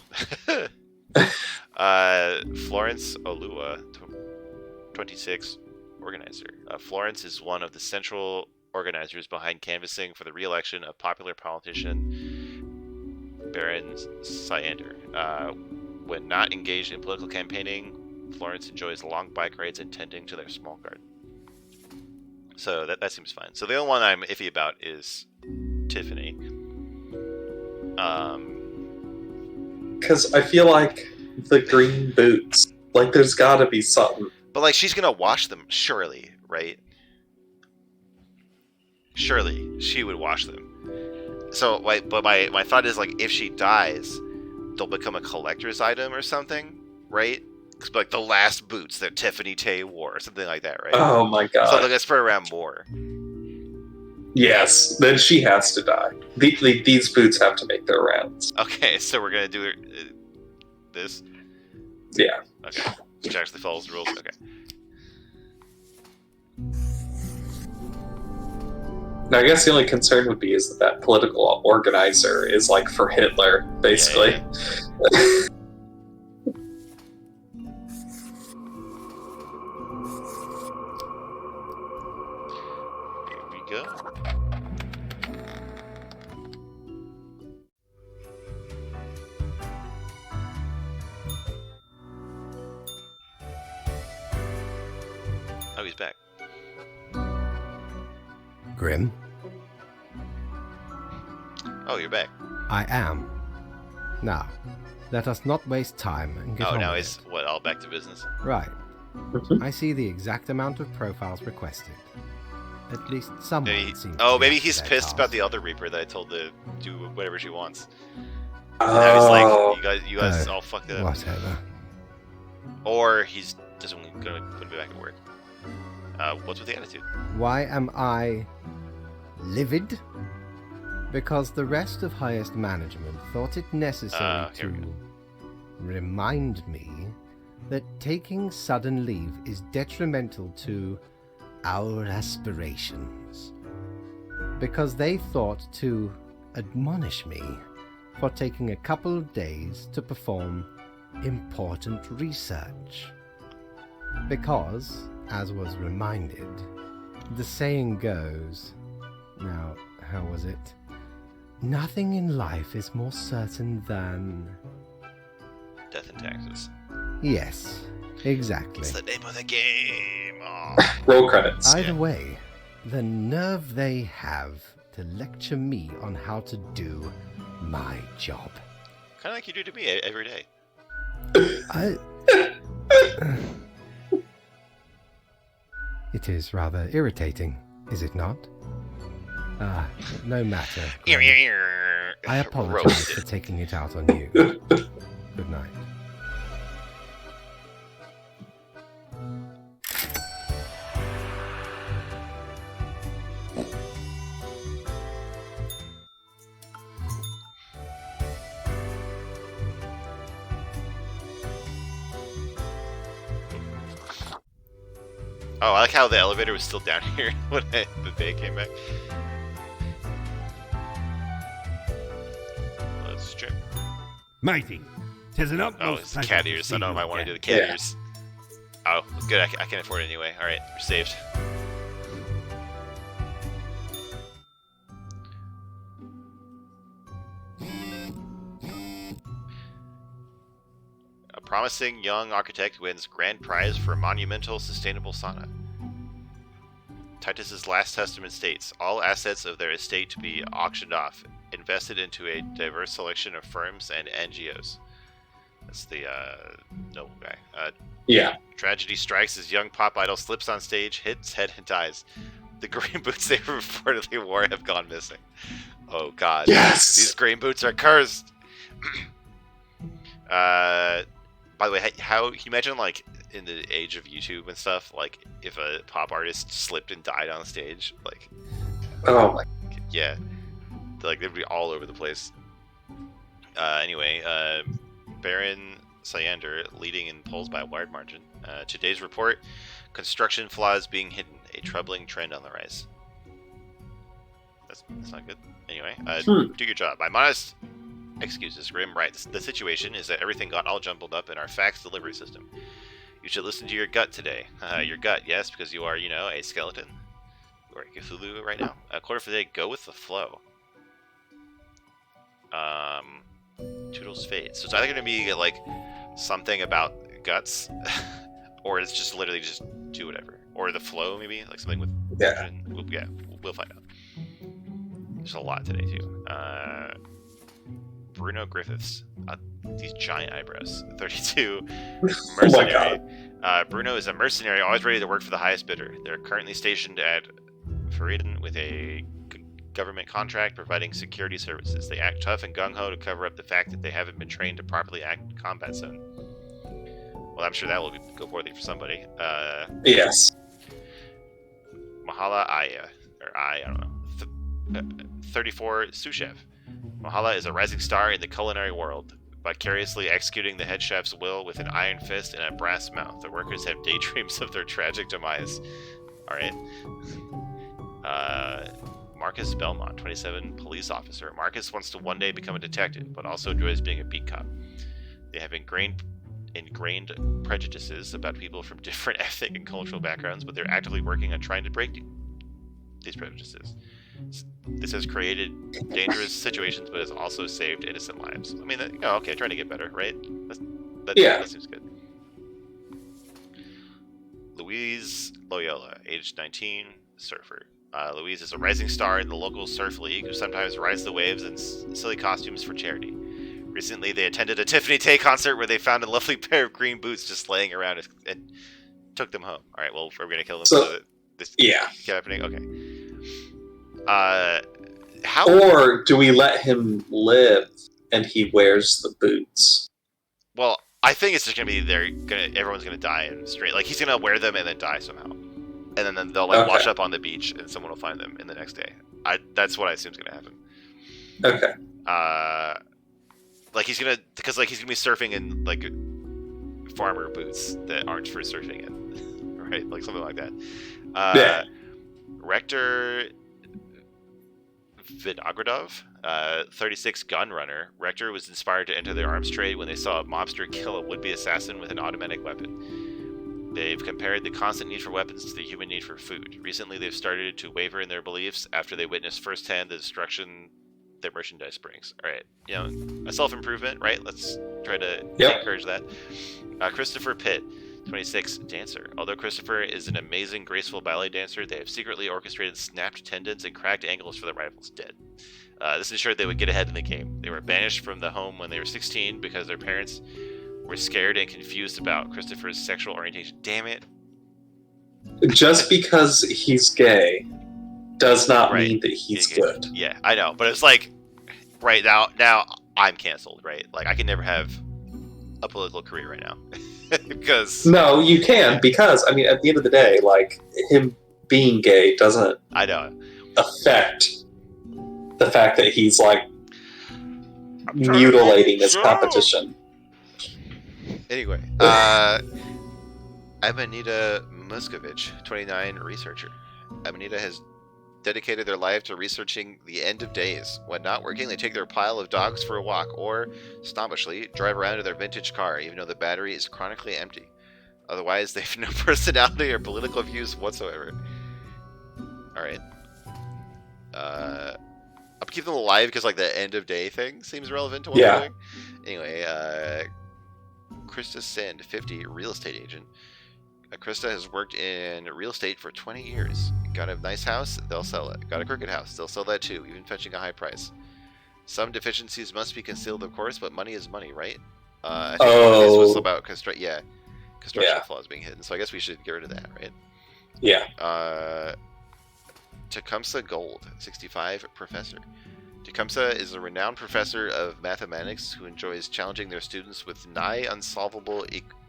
Florence Olua, 26, organizer. Florence is one of the central organizers behind canvassing for the re-election of popular politician Baron Syander. When not engaged in political campaigning, Florence enjoys long bike rides and tending to their small garden. So that seems fine. So the only one I'm iffy about is Tiffany. Because I feel like the green boots, like there's gotta be something. But like she's gonna wash them, surely, right? Surely she would wash them. So, like, but my thought is like if she dies, they'll become a collector's item or something, right? Like the last boots that Tiffany Tay wore, or something like that, right? Oh my god! Something that's spread around more. Yes, then she has to die. These boots have to make their rounds. Okay, so we're gonna do this. Yeah. Okay. Which actually follows the rules. Okay. Now, I guess the only concern would be is that political organizer is like for Hitler, basically. Yeah. Here we go. Oh, he's back. Grim, Oh, you're back. I am. Now, let us not waste time and get Oh, on now with he's it. what? All back to business. Right. I see the exact amount of profiles requested. At least someone Maybe, seems oh, to be maybe up to he's their pissed about task. the other Reaper that I told to do whatever she wants. And I was like, you guys all fucked up. Whatever. Or he's just gonna put me back at work. What's with the attitude? Why am I livid? Because the rest of highest management thought it necessary here we to go. remind me that taking sudden leave is detrimental to our aspirations. Because they thought to admonish me for taking a couple of days to perform important research. Because, as was reminded, the saying goes, now, how was it? Nothing in life is more certain than... Death and taxes. Yes, exactly. It's the name of the game. Oh. Roll credits. Either way, the nerve they have to lecture me on how to do my job. Kind of like you do to me every day. It is rather irritating, is it not? No matter. Ear, Glenn. ear, ear. I apologize Roasted. for taking it out on you. Good night. Oh, I like how the elevator was still down here when the day came back. Let's strip. Matey, 'tis an Oh, utmost it's the pleasure cat to ears. see I know you I want to do again. the cat Yeah. ears. Oh, good. I can afford it anyway. All right, we're saved. A promising young architect wins grand prize for monumental sustainable sauna. Titus's last testament states all assets of their estate to be auctioned off, invested into a diverse selection of firms and NGOs. That's the noble guy. Yeah. Tragedy strikes as young pop idol slips on stage, hits head and dies. The green boots they reportedly wore have gone missing. Oh god. Yes! These green boots are cursed. By the way, how can you imagine, like, in the age of YouTube and stuff, like, if a pop artist slipped and died on stage? Like, Oh my. yeah. Like, they'd be all over the place. Anyway, Baron Cyander leading in polls by a wide margin. Today's report, construction flaws being hidden, a troubling trend on the rise. That's not good. Anyway, do your job. My modest excuses, Grim. Right, the situation is that everything got all jumbled up in our fax delivery system. You should listen to your gut today. Your gut, yes, because you are, a skeleton. You are a Cthulhu right now. Quarter for the day, go with the flow. Toodles Fate. So it's either going to be, like, something about guts, or it's just literally just do whatever. Or the flow, maybe? Like something with... Yeah. We'll find out. There's a lot today, too. Bruno Griffiths. These giant eyebrows. 32. Oh my god. Bruno is a mercenary, always ready to work for the highest bidder. They're currently stationed at Faridin with a government contract providing security services. They act tough and gung-ho to cover up the fact that they haven't been trained to properly act in combat zone. Well, I'm sure that will go poorly for somebody. Yes. Mahala Aya. Or I don't know. 34 sous chef. Mahala is a rising star in the culinary world, vicariously executing the head chef's will with an iron fist and a brass mouth. The workers have daydreams of their tragic demise. Alright. Marcus Belmont, 27, police officer. Marcus wants to one day become a detective, but also enjoys being a beat cop. They have ingrained prejudices about people from different ethnic and cultural backgrounds, but they're actively working on trying to break these prejudices. This has created dangerous situations, but has also saved innocent lives. I mean, okay, trying to get better, right? That seems good. Louise Loyola, age 19, surfer. Louise is a rising star in the local surf league who sometimes rides the waves in silly costumes for charity. Recently, they attended a Tiffany Tay concert where they found a lovely pair of green boots just laying around and took them home. All right, well, we're going to kill them so that this keep happening. Okay. How? Or do we let him live and he wears the boots? Well, I think it's just gonna be everyone's gonna die in straight. Like he's gonna wear them and then die somehow, and then they'll like wash up on the beach and someone will find them in the next day. That's what I assume is gonna happen. Okay. Like he's gonna be surfing in like farmer boots that aren't for surfing in, right? Like something like that. Yeah. Rector Vinogradov, 36 gun runner. Rector was inspired to enter the arms trade when they saw a mobster kill a would-be assassin with an automatic weapon. They've compared the constant need for weapons to the human need for food. Recently, they've started to waver in their beliefs after they witnessed firsthand the destruction their merchandise brings. All right, a self-improvement, right? Let's try to encourage that. Christopher Pitt, 26, dancer. Although Christopher is an amazing, graceful ballet dancer, they have secretly orchestrated snapped tendons and cracked ankles for their rivals dead. This ensured they would get ahead in the game. They were banished from the home when they were 16 because their parents were scared and confused about Christopher's sexual orientation. Damn it. Just because he's gay does not mean that he's good. Yeah, I know. But it's like, right now I'm canceled, right? Like, I can never have a political career right now. Because no, you can, because I mean, at the end of the day, like him being gay doesn't affect the fact that he's like mutilating his competition. Anyway, Amanita Muscovich, 29, researcher. Amanita has dedicated their life to researching the end of days. When not working, they take their pile of dogs for a walk, or, snobbishly, drive around in their vintage car, even though the battery is chronically empty. Otherwise, they have no personality or political views whatsoever. Alright. I'm keeping them alive because, like, the end of day thing seems relevant to what we're doing. Anyway, Krista Sand, 50, real estate agent. Krista has worked in real estate for 20 years. Got a nice house, they'll sell it. Got a crooked house, they'll sell that too, even fetching a high price. Some deficiencies must be concealed, of course, but money is money, right? I think this was about construction flaws being hidden, so I guess we should get rid of that, right? Yeah. Tecumseh Gold, 65, professor. Tecumseh is a renowned professor of mathematics who enjoys challenging their students with nigh unsolvable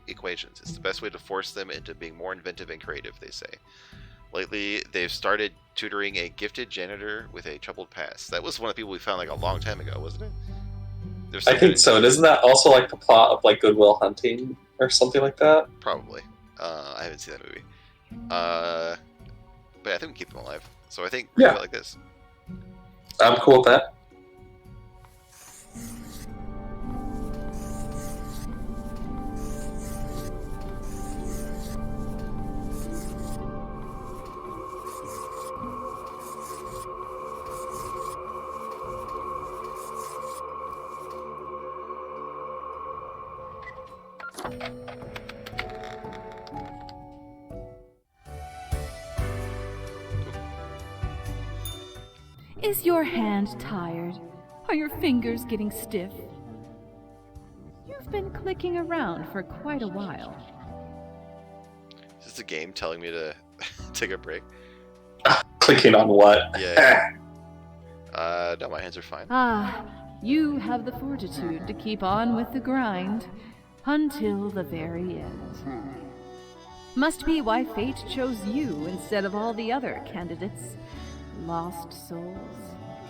equations. It's the best way to force them into being more inventive and creative, they say. Lately, they've started tutoring a gifted janitor with a troubled past. That was one of the people we found like a long time ago, wasn't it? I think so. And isn't that also like the plot of like Good Will Hunting or something like that? Probably. I haven't seen that movie. But I think we keep them alive. So I think we're like this. I'm cool with that. Is your hand tired? Are your fingers getting stiff? You've been clicking around for quite a while. Is this a game telling me to take a break? Clicking on what? Yeah. No, my hands are fine. You have the fortitude to keep on with the grind until the very end. Must be why fate chose you instead of all the other candidates. Lost souls.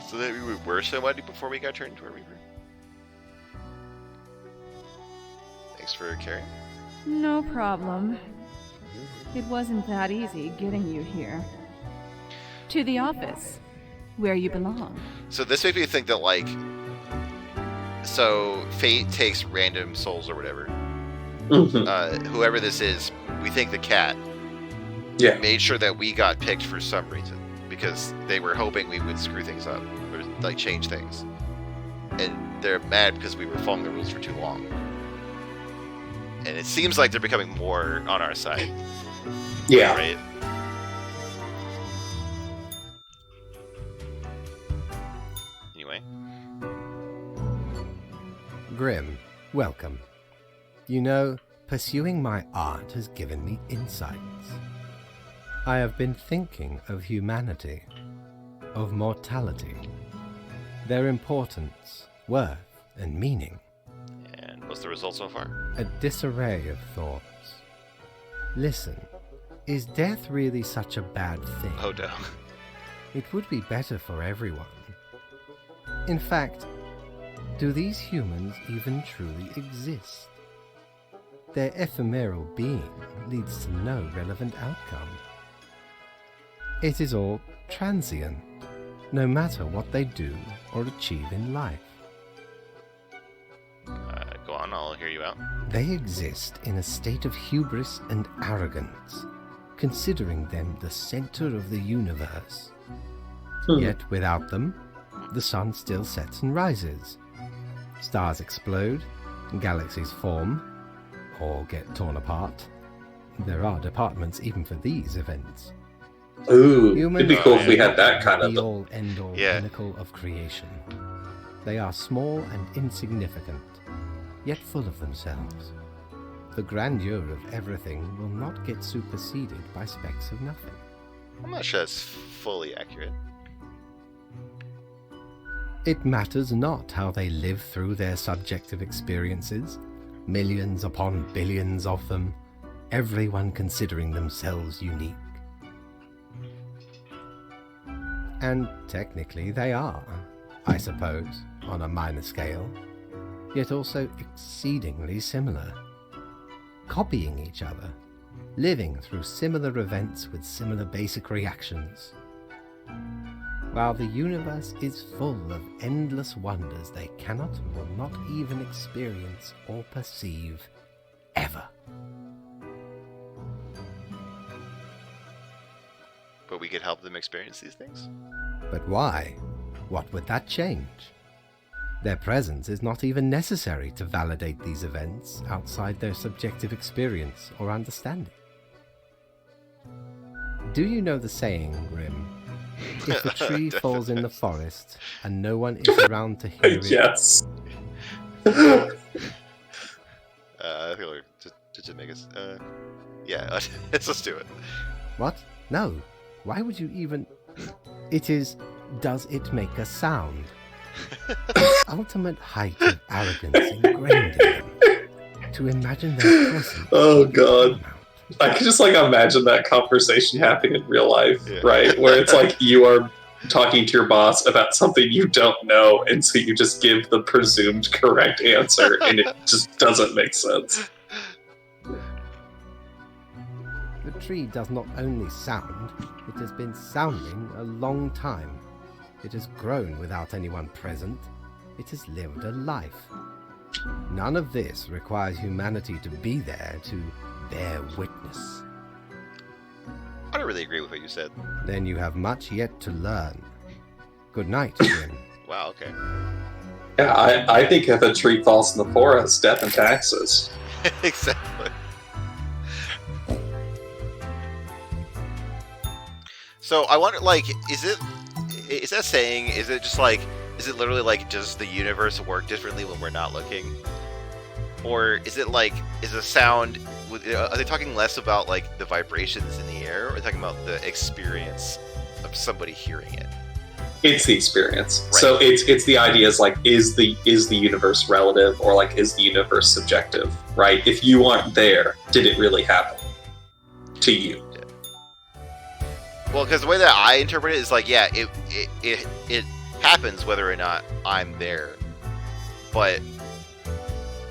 So that we were somebody before we got turned into a Reaper? Thanks for caring. No problem. It wasn't that easy getting you here. To the office, where you belong. So this makes me think that, like, so fate takes random souls or whatever. Whoever this is, we think the cat made sure that we got picked for some reason. Because they were hoping we would screw things up, or like change things. And they're mad because we were following the rules for too long. And it seems like they're becoming more on our side. Yeah. Right? Anyway. Grim, welcome. You know, pursuing my art has given me insights. I have been thinking of humanity. of mortality, their importance, worth, and meaning. And what's the result so far? A disarray of thoughts. Listen, is death really such a bad thing? Oh no. It would be better for everyone. In fact, do these humans even truly exist? Their ephemeral being leads to no relevant outcome. It is all transient, no matter what they do or achieve in life. Go on, I'll hear you out. They exist in a state of hubris and arrogance, considering them the center of the universe. Yet without them, the sun still sets and rises. Stars explode, galaxies form, or get torn apart. There are departments even for these events. Ooh, Humans it'd be cool if we are had that kind the of... be-all, end-all Yeah. pinnacle of creation. They are small and insignificant, yet full of themselves. The grandeur of everything will not get superseded by specks of nothing. I'm not sure that's fully accurate. It matters not how they live through their subjective experiences, millions upon billions of them, everyone considering themselves unique. And technically they are, I suppose, on a minor scale, yet also exceedingly similar. Copying each other, living through similar events with similar basic reactions. While the universe is full of endless wonders they cannot and will not even experience or perceive, ever. But we could help them experience these things? But why? What would that change? Their presence is not even necessary to validate these events outside their subjective experience or understanding. Do you know the saying, Grim? If a tree falls in the forest and no one is around to hear it, Yes. I feel like to make us. Yeah, let's do it. What? No. Why would you even... It is, does it make a sound? Ultimate height of arrogance ingrained in them. To imagine their presence... Oh, God. I can just, imagine that conversation happening in real life, Yeah. right? Where it's you are talking to your boss about something you don't know, and so you just give the presumed correct answer, and it just doesn't make sense. The tree does not only sound, it has been sounding a long time. It has grown without anyone present. It has lived a life. None of this requires humanity to be there to bear witness. I don't really agree with what you said. Then you have much yet to learn. Good night, Grim. Wow, okay. Yeah, I think if a tree falls in the forest, death and taxes. Exactly. So I wonder, is that saying, is it just is it literally does the universe work differently when we're not looking? Or is it is a sound, are they talking less about the vibrations in the air, or are they talking about the experience of somebody hearing it? It's the experience. Right. So it's the idea is is the universe relative, or is the universe subjective, right? If you aren't there, did it really happen to you? Well, because the way that I interpret it is it happens whether or not I'm there, but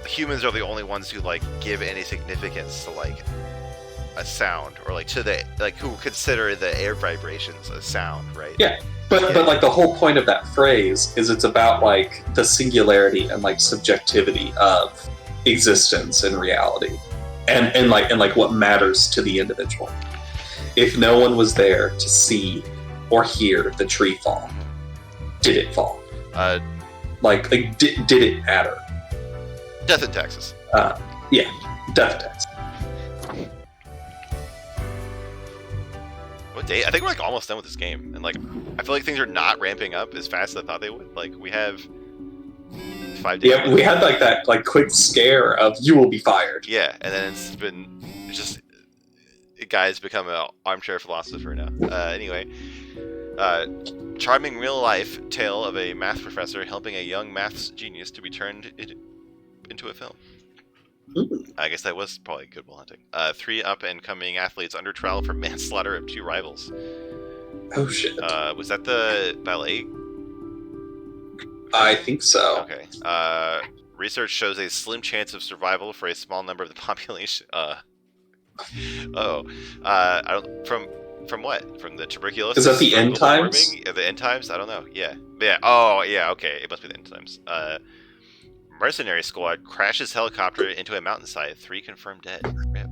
humans are the only ones who give any significance to a sound, or to the who consider the air vibrations a sound, right? Yeah. But the whole point of that phrase is it's about the singularity and subjectivity of existence and reality, and what matters to the individual. If no one was there to see or hear the tree fall, did it fall? Did it matter? Death and taxes. Yeah, death and taxes. What day? I think we're almost done with this game, and I feel like things are not ramping up as fast as I thought they would. We have 5 days. Yeah, we had that quick scare of you will be fired. Yeah, and then it's just guy's become an armchair philosopher now. Anyway, charming real-life tale of a math professor helping a young maths genius to be turned into a film. I guess that was probably Good Will Hunting. 3 up-and-coming athletes under trial for manslaughter of 2 rivals. Oh shit. Was that the ballet? I think so. Okay. Research shows a slim chance of survival for a small number of the population. From what? From the tuberculosis? Is that the end global times? warming? The end times? I don't know. Yeah. Yeah. Oh, yeah. Okay. It must be the end times. Mercenary squad crashes helicopter into a mountainside. 3 confirmed dead. Rip.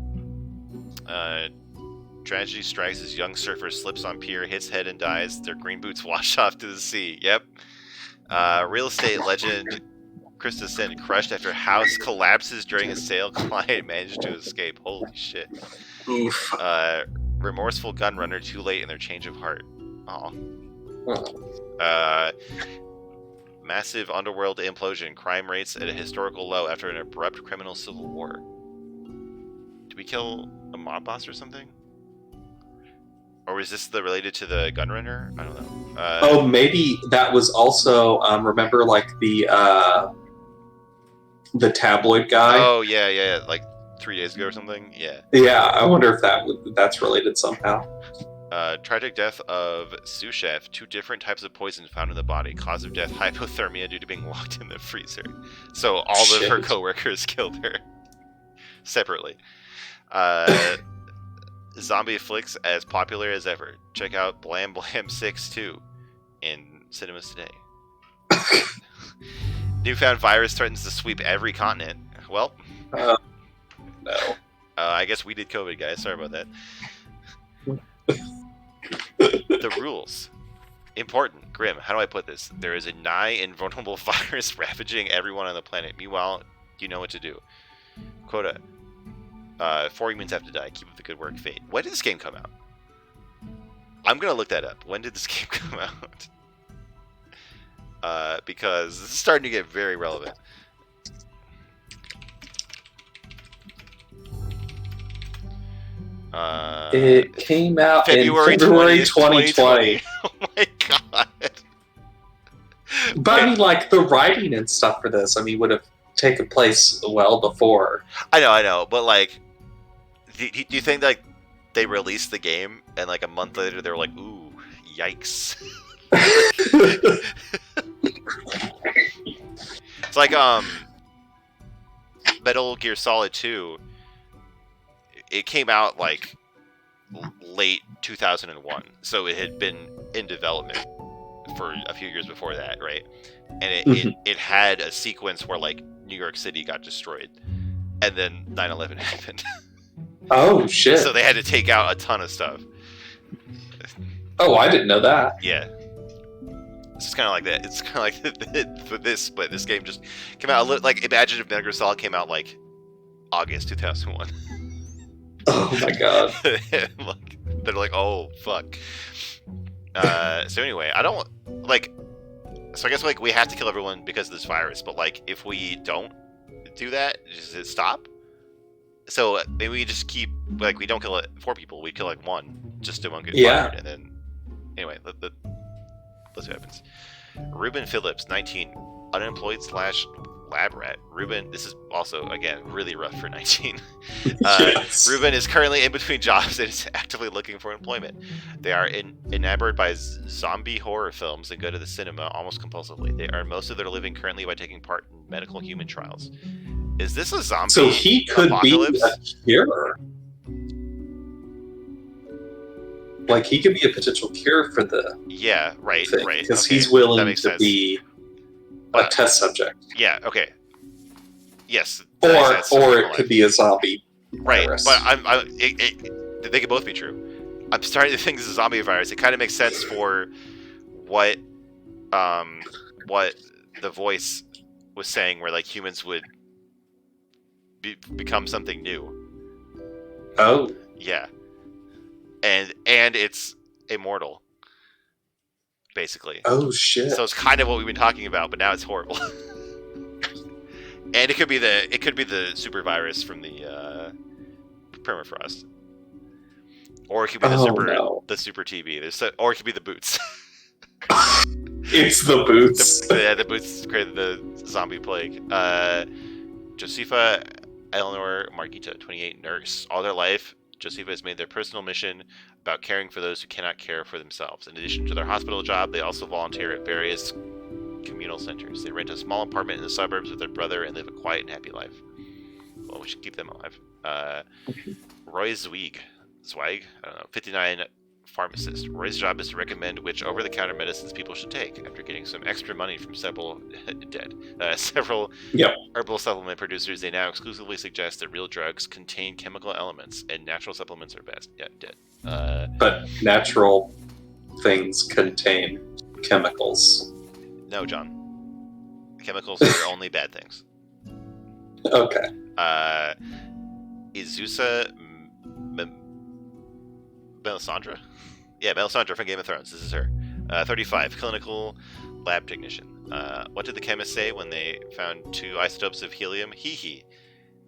Tragedy strikes as young surfer slips on pier, hits head and dies. Their green boots wash off to the sea. Yep. Real estate legend Krista Sen crushed after house collapses during a sale. Client managed to escape. Holy shit. Oof. Remorseful gun runner too late in their change of heart. Aw. Massive underworld implosion. Crime rates at a historical low after an abrupt criminal civil war. Did we kill a mob boss or something? Or was this related to the gun runner? I don't know. Maybe that was also remember like the tabloid guy. Oh yeah, like 3 days ago or something. Yeah. Yeah, I wonder if that's related somehow. Tragic death of sous chef. 2 different types of poison found in the body. Cause of death: hypothermia due to being locked in the freezer. So all of her coworkers killed her separately. Zombie flicks as popular as ever. Check out Blam Blam 6 2 in cinemas today. Newfound virus threatens to sweep every continent. Well, no. I guess we did COVID, guys. Sorry about that. The rules. Important. Grim, how do I put this? There is a nigh invulnerable virus ravaging everyone on the planet. Meanwhile, you know what to do. Quota. 4 humans have to die. Keep up the good work, Fate. When did this game come out? I'm gonna look that up. When did this game come out? Because this is starting to get very relevant. It came out February in February 2020. Oh my god. But I mean, like, the writing and stuff for this, I mean, would have taken place well before. I know, but like, do you think like they released the game and like a month later they were like, ooh, yikes. It's like Metal Gear Solid 2. It came out like late 2001, so it had been in development for a few years before that, right? And it had a sequence where like New York City got destroyed, and then 9/11 happened. Oh shit! So they had to take out a ton of stuff. Oh, I didn't know that. Yeah. It's kind of like that. It's kind of like for this, but this game just came out a little, like, imagine if Metal Gear Solid came out like August 2001. Oh my god. Like, they're like, oh fuck. So anyway, I don't like. So I guess like we have to kill everyone because of this virus, but like if we don't do that, does it stop? So maybe we just keep like we don't kill 4 people, we kill like 1 just so one gets fired, and then anyway, let's see what happens. Ruben Phillips, 19, unemployed / lab rat. Ruben, this is also, again, really rough for 19. Yes. Ruben is currently in between jobs and is actively looking for employment. They are enamored by zombie horror films and go to the cinema almost compulsively. They earn most of their living currently by taking part in medical human trials. Is this a zombie So he could apocalypse? be a cure. Like, he could be a potential cure for the Yeah, right. because Okay, he's that willing makes to sense. be a test subject. Yeah, okay. Yes. Or it could be a zombie Right, virus. but they could both be true. I'm starting to think this is a zombie virus. It kind of makes sense for what the voice was saying, where like humans would become something new. Oh. Yeah, and it's immortal, basically. Oh shit. So it's kind of what we've been talking about, but now it's horrible. And it could be the super virus from the permafrost, or it could be the super TB. Or it could be the boots. It's the boots. The boots created the zombie plague. Josefa Eleanor Margita, 28, nurse. All their life, Josefa has made their personal mission about caring for those who cannot care for themselves. In addition to their hospital job, they also volunteer at various communal centers. They rent a small apartment in the suburbs with their brother and live a quiet and happy life. Well, we should keep them alive. Roy Zweig, I don't know, 59, pharmacist. Roy's job is to recommend which over-the-counter medicines people should take. After getting some extra money from several herbal supplement producers, they now exclusively suggest that real drugs contain chemical elements and natural supplements are best. Yeah, dead. But natural things contain chemicals. No, John. Chemicals are only bad things. Okay. Izusa Melisandre? Yeah, Melisandre from Game of Thrones. This is her. 35, clinical lab technician. What did the chemists say when they found 2 isotopes of helium? Hee.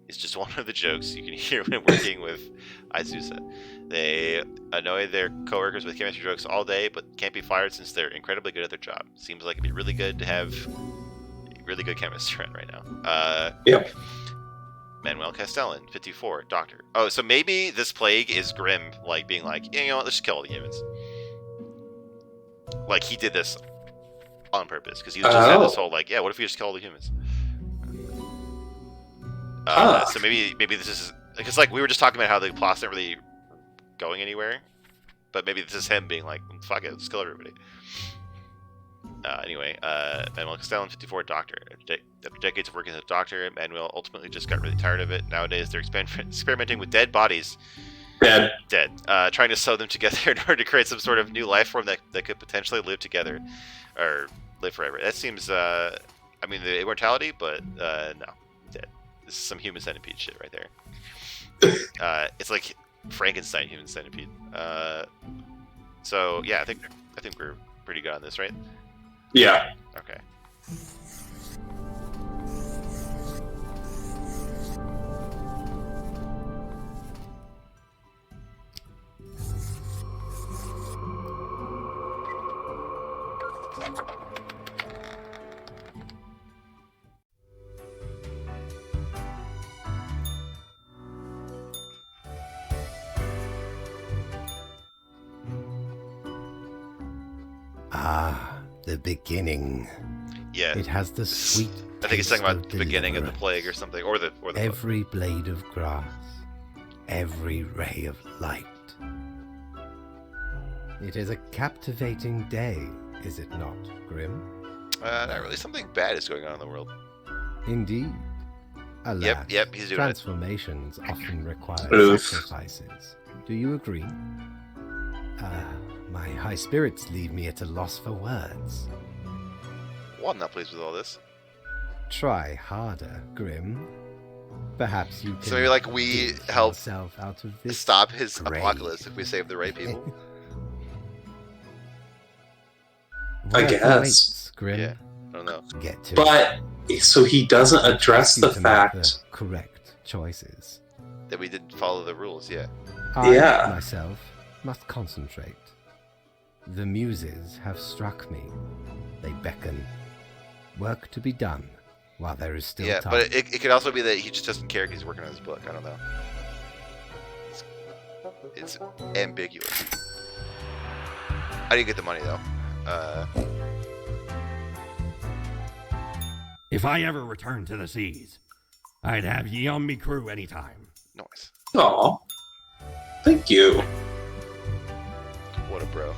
It's just one of the jokes you can hear when working with Izusa. They annoy their coworkers with chemistry jokes all day, but can't be fired since they're incredibly good at their job. Seems like it'd be really good to have really good chemists around right now. Yep. Manuel Castellan, 54, doctor. Oh, so maybe this plague is Grimm, like, being like, yeah, you know what, let's just kill all the humans. Like, he did this on purpose, because he just had this whole, like, yeah, what if we just kill all the humans? So maybe this is... Because, like, we were just talking about how the plot's not really going anywhere, but maybe this is him being like, fuck it, let's kill everybody. Anyway, Manuel Castellan, 54, doctor. After decades of working as a doctor, Manuel ultimately just got really tired of it. Nowadays, they're experimenting with dead bodies. Dead. Trying to sew them together in order to create some sort of new life form that could potentially live together or live forever. That seems, I mean, the immortality, but no, dead. This is some human centipede shit right there. It's like Frankenstein human centipede. So yeah, I think we're pretty good on this, right? Yeah. Okay. Ah, the beginning. Yeah. It has the sweet. I think it's talking about the beginning of the deliverance. plague or something, or the Every blade of grass, every ray of light. It is a captivating day, is it not, Grimm? not really. Something bad is going on in the world. Indeed. Alas, Yep, he's doing it. transformations often require Oof. sacrifices. Do you agree? My high spirits leave me at a loss for words. Well, I'm not pleased with all this. Try harder, Grimm. Perhaps you can. So maybe, like, we dig help yourself out of this Stop his grave. apocalypse if we save the right people. I Work guess. awaits, Grimm. Yeah, I don't know. Get to it. But so he doesn't address You the to make fact. the correct choices. That we didn't follow the rules, yeah. Yeah. I myself must concentrate. The muses have struck me. They beckon. Work to be done while there is still Yeah, time. but it could also be that he just doesn't care because he's working on his book. I don't know. It's ambiguous. How do you get the money, though? If I ever return to the seas, I'd have ye on me crew anytime. Nice. Aw. Thank you. What a bro.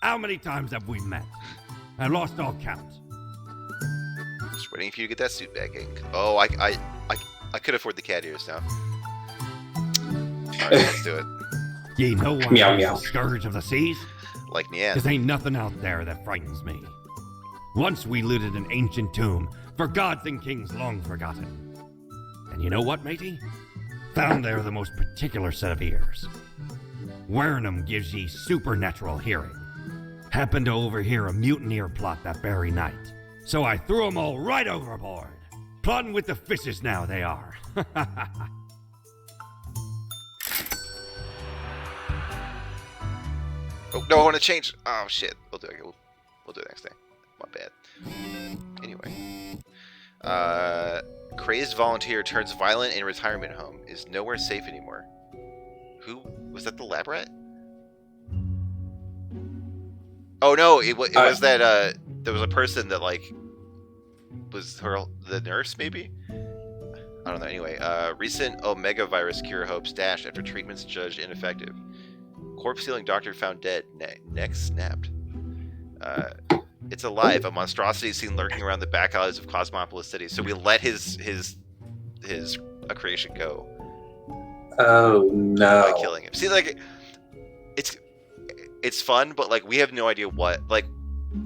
How many times have we met? I lost all count. Just waiting for you to get that suit back, Hank. Oh, I could afford the cat ears now. Alright, let's do it. Ye know why Meow, I'm meow. the scourge of the seas? Like Nian. Cause ain't nothing out there that frightens me. Once we looted an ancient tomb for gods and kings long forgotten. And you know what, matey? Found there the most particular set of ears. Wearing 'em gives ye supernatural hearing. Happened to overhear a mutineer plot that very night, so I threw 'em all right overboard. Plotting with the fishes now, they are. Oh, no, I want to change. Oh, shit. We'll do it. We'll do it next day. My bad. Anyway. Crazed volunteer turns violent in retirement home. Is nowhere safe anymore. Who? Was that the lab rat? Oh, no. It was that, there was a person that, like, was the nurse, maybe? I don't know. Anyway, recent Omega virus cure hopes dashed after treatments judged ineffective. Corpse-stealing doctor found dead. Neck snapped. It's alive. A monstrosity seen lurking around the back alleys of Cosmopolis City. So we let his creation go. Oh no! By killing him. See, like, it's fun, but like we have no idea what. Like,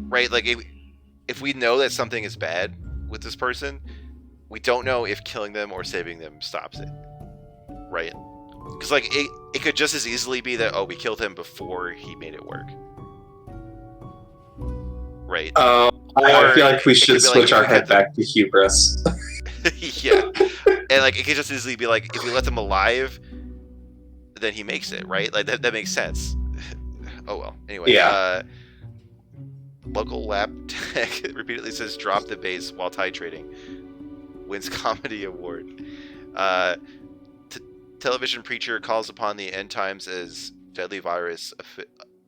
right? Like, if we know that something is bad with this person, we don't know if killing them or saving them stops it. Right? Because like it could just as easily be that we killed him before he made it work. Right. I feel like we should switch our head back to hubris. Yeah. And like it could just easily be like if we let them alive, then he makes it, right? Like that makes sense. Oh well. Anyway, yeah. Local lab tech repeatedly says drop the base while titrating. Wins comedy award. Television preacher calls upon the end times as deadly virus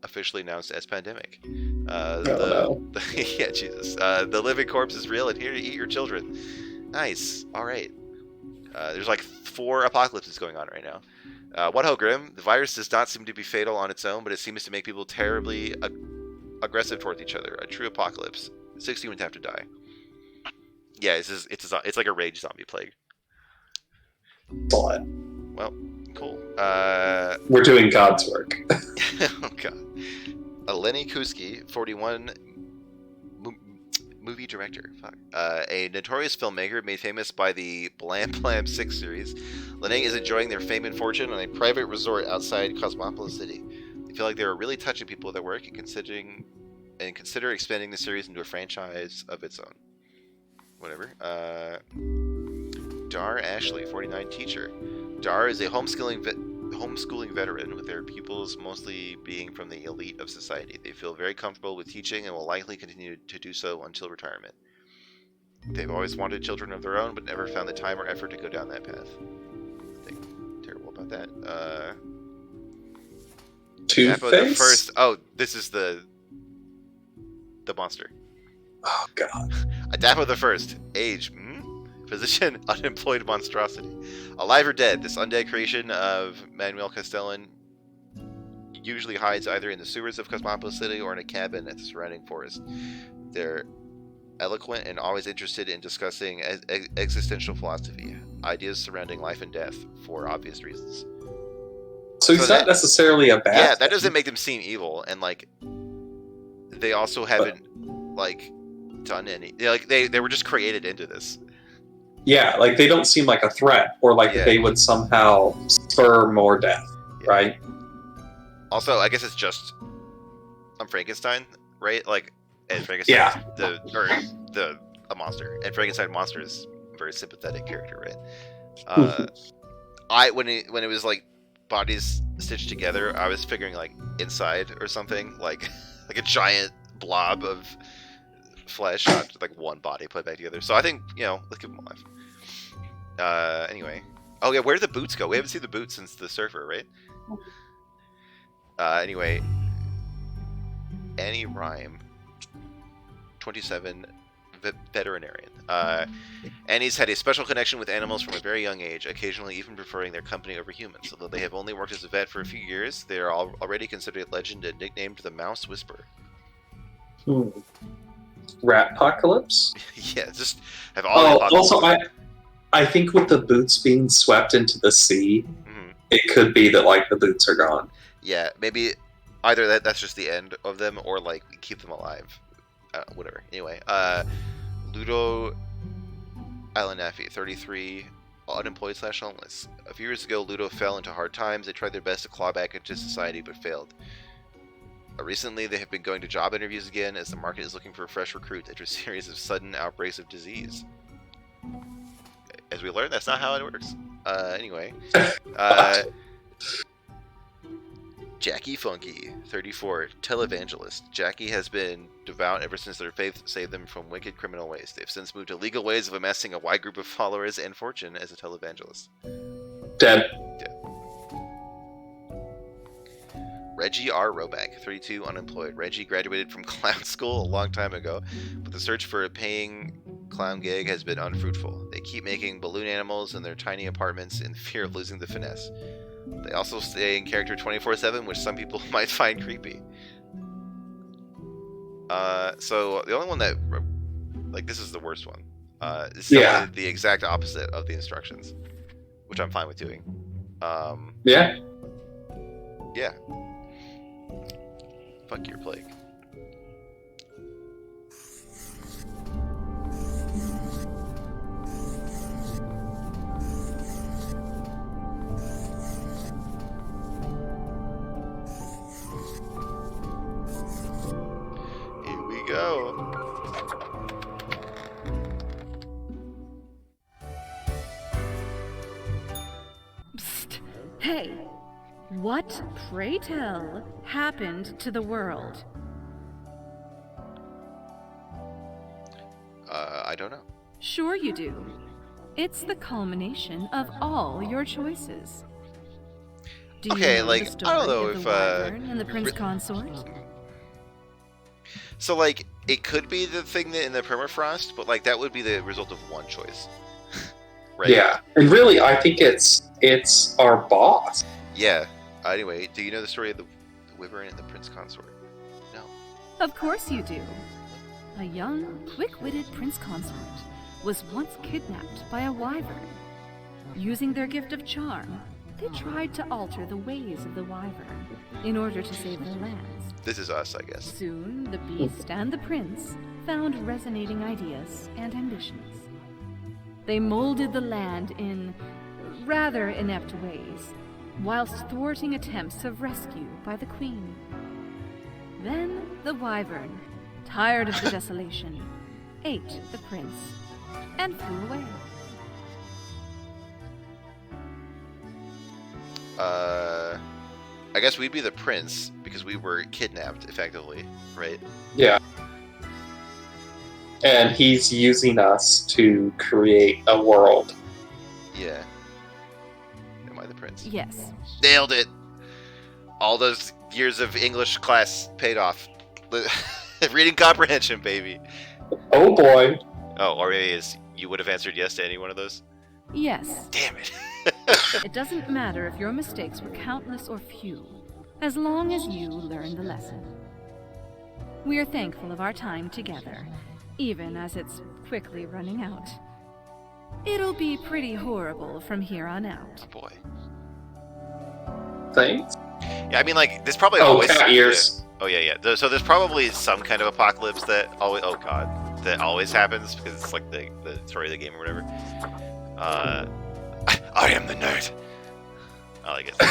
officially announced as pandemic. Yeah, Jesus. The living corpse is real and here to eat your children. Nice. All right. There's like 4 apocalypses going on right now. What ho, Grim? The virus does not seem to be fatal on its own, but it seems to make people terribly aggressive towards each other. A true apocalypse. 6 humans have to die. Yeah, it's like a rage zombie plague. Well, cool. We're doing God's work. Oh god. Lenny Kuski, 41, movie director. Fuck. A notorious filmmaker made famous by the Blam Blam 6 series. Lenny is enjoying their fame and fortune on a private resort outside Cosmopolis City. They feel like they were really touching people at their work and consider expanding the series into a franchise of its own. Whatever. Dar Ashley, 49, teacher. Dar is a homeschooling veteran, with their pupils mostly being from the elite of society. They feel very comfortable with teaching and will likely continue to do so until retirement. They've always wanted children of their own, but never found the time or effort to go down that path. Nothing terrible about that. Two-Face? This is the monster. Oh god. Adapo the First. Age. Position, unemployed monstrosity. Alive or dead, this undead creation of Manuel Castellan usually hides either in the sewers of Cosmopolis City or in a cabin at the surrounding forest. They're eloquent and always interested in discussing existential philosophy, ideas surrounding life and death, for obvious reasons. So he's not necessarily a bad Yeah, thing. that doesn't make them seem evil, and like they also haven't like done any. Like they were just created into this. Yeah, like they don't seem like a threat, or like they would somehow spur more death, right? Also, I guess it's just Frankenstein, right? Like, and Frankenstein, a monster, and Frankenstein monster is a very sympathetic character, right? When it was like bodies stitched together, I was figuring like inside or something, like a giant blob of flesh, not just like one body put back together. So I think let's keep them alive. Anyway, oh yeah, where did the boots go? We haven't seen the boots since the surfer, right? Anyway, Annie Rhyme, 27, veterinarian. Annie's had a special connection with animals from a very young age, occasionally even preferring their company over humans. Although they have only worked as a vet for a few years, they are already considered a legend and nicknamed the Mouse Whisperer. Rat apocalypse? Yeah, just have all the also, I think with the boots being swept into the sea, it could be that like the boots are gone. Yeah, maybe either that's just the end of them, or like keep them alive. Whatever. Anyway, Ludo Alanafi, 33, unemployed / homeless. A few years ago, Ludo fell into hard times. They tried their best to claw back into society, but failed. Recently, they have been going to job interviews again, as the market is looking for fresh recruits after a series of sudden outbreaks of disease. as we learned, that's not how it works. Anyway, Jackie Funky, 34, televangelist. Jackie has been devout ever since their faith saved them from wicked criminal ways. They've since moved to legal ways of amassing a wide group of followers and fortune as a televangelist. Dead. Reggie R. Roback, 32, unemployed. Reggie graduated from clown school a long time ago, but the search for a paying clown gig has been unfruitful. They keep making balloon animals in their tiny apartments in fear of losing the finesse. They also stay in character 24/7, which some people might find creepy. So the only one that, like, this is the worst one. Is the exact opposite of the instructions, which I'm fine with doing. Yeah. Yeah. Fuck your plague. Here we go. Psst. Hey, what, pray tell, happened to the world? I don't know. Sure you do. It's the culmination of all your choices. Do Okay, you know like, the story I don't know of if, the Wyvern and the Prince Consort? So, like, it could be the thing that in the permafrost, but, like, that would be the result of one choice. Right? Yeah, and really, I think it's our boss. Yeah. Anyway, do you know the story of the Wyvern and the Prince Consort? No. Of course you do. A young, quick-witted Prince Consort was once kidnapped by a Wyvern. Using their gift of charm, they tried to alter the ways of the Wyvern in order to save their lands. This is us, I guess. Soon, the Beast and the Prince found resonating ideas and ambitions. They molded the land in rather inept ways, whilst thwarting attempts of rescue by the Queen. Then the Wyvern, tired of the desolation, ate the Prince and flew away. I guess we'd be the Prince because we were kidnapped, effectively, right? Yeah. And he's using us to create a world. Yeah. Am I the Prince? Yes. Nailed it! All those years of English class paid off. Reading comprehension, baby. Oh boy. Oh, or maybe you would have answered yes to any one of those? Yes. Damn it. It doesn't matter if your mistakes were countless or few, as long as you learn the lesson. We are thankful of our time together, even as it's quickly running out. It'll be pretty horrible from here on out. Oh boy. Thanks. Yeah, I mean, like, there's probably Oh, always... cat ears. Oh, yeah. So there's probably some kind of apocalypse that always... Oh, God. That always happens because it's, like, the story of the game or whatever. I am the nerd. I like it.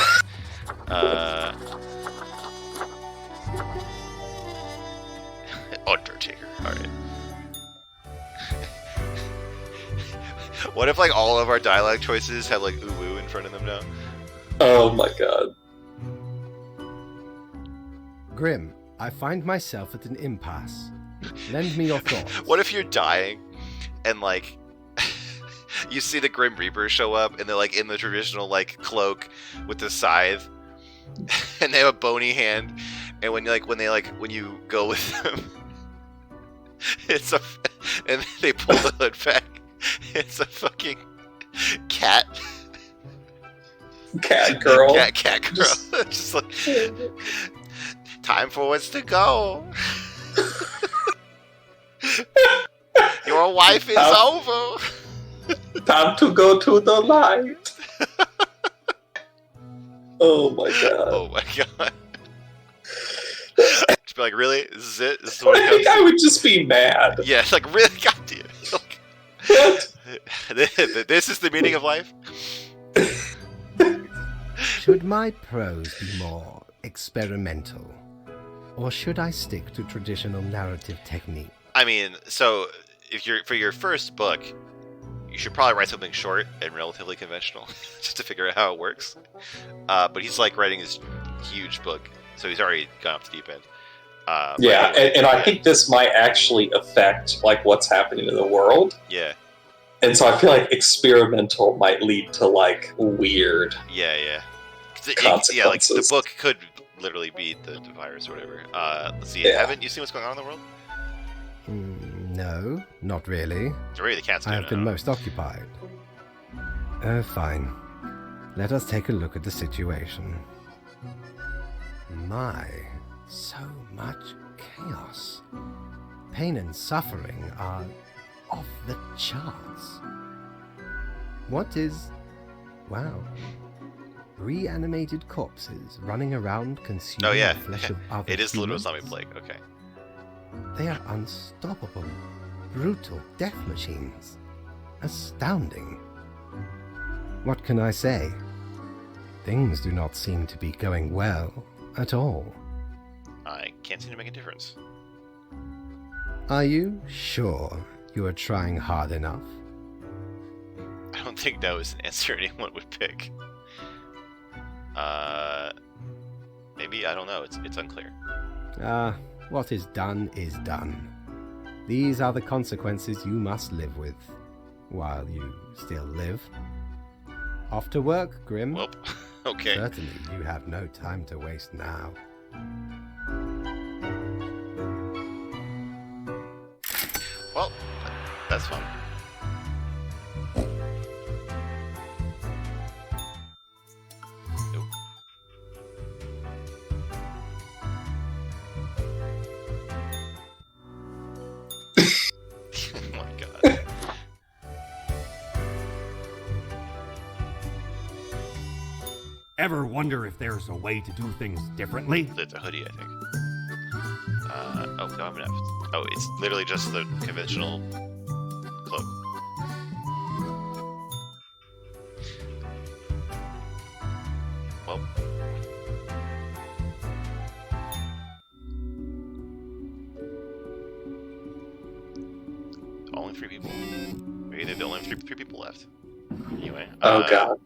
Undertaker. Alright. What if, like, all of our dialogue choices have, like, ooh-woo in front of them now? Oh my god. Grim, I find myself at an impasse. Lend me your thoughts. What if you're dying and, like, you see the Grim Reaper show up and they're, like, in the traditional, like, cloak with the scythe and they have a bony hand, and when you go with them, and they pull the hood back, it's a fucking cat girl. cat girl. Just like, time for us to go. Your wife is over. Time to go to the light. Oh my god. Oh my god. Just be like, really? This is it? This is what I it think comes I would just be mad. to? Yeah, it's like, really? God damn. Like, What? this is the meaning of life? Should my prose be more experimental? Or should I stick to traditional narrative technique? I mean, so if you're for your first book, you should probably write something short and relatively conventional just to figure out how it works. But he's like writing this huge book, so he's already gone off the deep end. Yeah, and I think this might actually affect like what's happening in the world. Yeah. And so I feel like experimental might lead to like weird. Yeah. Yeah, like consequences. the book could literally be the virus or whatever. Let's see. Yeah. Haven't you seen what's going on in the world? No, not really. Really, the cat's I doing have been it. most occupied. Fine. Let us take a look at the situation. My, so much chaos. Pain and suffering are off the charts. What is... wow. Reanimated corpses running around consuming Oh yeah, the flesh of other it is the Little humans? Zombie Plague. Okay. They are unstoppable, brutal death machines. Astounding. What can I say? Things do not seem to be going well at all. I can't seem to make a difference. Are you sure you are trying hard enough? I don't think no is an answer anyone would pick. Maybe, I don't know. It's unclear. What is done is done. These are the consequences you must live with, while you still live. Off to work, Grim. Well, okay. Certainly you have no time to waste now. Well, that's fun. Nope. Oh my god. Ever wonder if there's a way to do things differently? It's a hoodie, I think. Oh, no, I'm enough. Oh, it's literally just the conventional cloak. Well. Only 3 people. Maybe there's only three people left. Anyway. Oh god.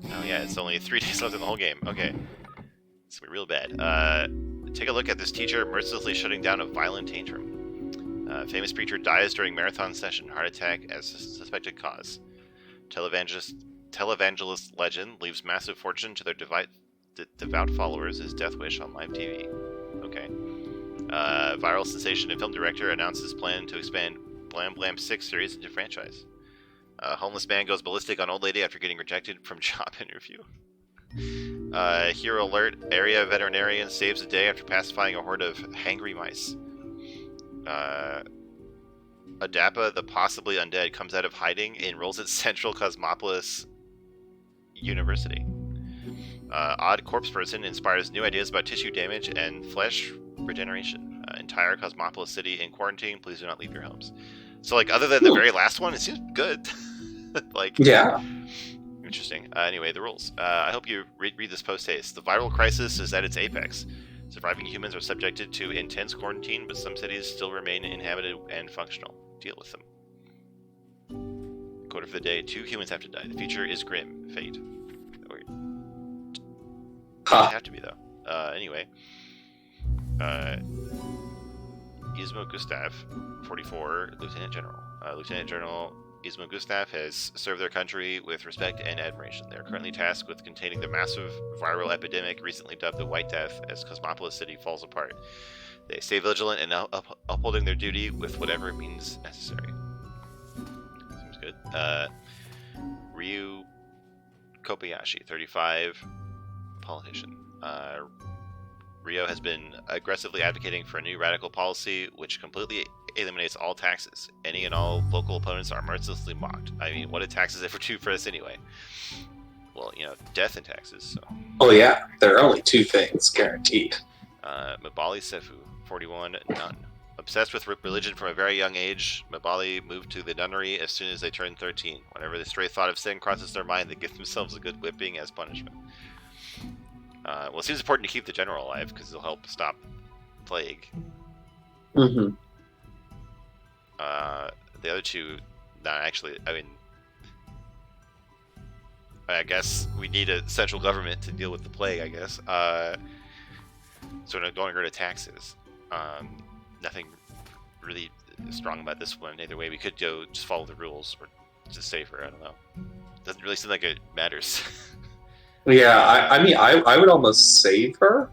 Oh yeah, it's only 3 days left in the whole game. Okay. It's gonna be real bad. Take a look at this teacher mercilessly shutting down a violent tantrum. Famous preacher dies during marathon session. Heart attack as suspected cause. Televangelist legend leaves massive fortune to their devout followers as death wish on live TV. Okay. Viral sensation and film director announces plan to expand Blam Blam 6 series into franchise. Homeless man goes ballistic on old lady after getting rejected from job interview. Hero alert, area veterinarian saves a day after pacifying a horde of hangry mice. Adapa, the possibly undead, comes out of hiding and enrolls at Central Cosmopolis University. Odd corpse person inspires new ideas about tissue damage and flesh regeneration. Entire Cosmopolis city in quarantine, please do not leave your homes. So, like, other than the very last one, it seems good. Like, yeah. Interesting. Anyway, the rules. I hope you read this post-haste. The viral crisis is at its apex. Surviving humans are subjected to intense quarantine, but some cities still remain inhabited and functional. Deal with them. Quote for the day: 2 humans have to die. The future is grim. Fate. Weird. Doesn't have to be, though. Anyway. Ismo Gustav, 44, Lieutenant General. Lieutenant General Ismo Gustav has served their country with respect and admiration. They are currently tasked with containing the massive viral epidemic recently dubbed the White Death as Cosmopolis City falls apart. They stay vigilant and upholding their duty with whatever means necessary. Seems good. Ryu Kobayashi, 35, politician. Rio has been aggressively advocating for a new radical policy which completely eliminates all taxes. Any and all local opponents are mercilessly mocked. I mean, what did taxes ever do for us anyway? Well, you know, death and taxes, so. Oh yeah, there are only 2 things guaranteed. Mabali Sefu, 41, nun. Obsessed with religion from a very young age, Mabali moved to the nunnery as soon as they turned 13. Whenever the stray thought of sin crosses their mind, they give themselves a good whipping as punishment. Well, it seems important to keep the general alive because it'll help stop plague. Mm-hmm. The other 2 not actually. I mean, I guess we need a central government to deal with the plague. I guess. So we're going to go to taxes. Nothing really strong about this one. Either way, we could go just follow the rules or just safer. I don't know. Doesn't really seem like it matters. Yeah, I mean, I would almost save her.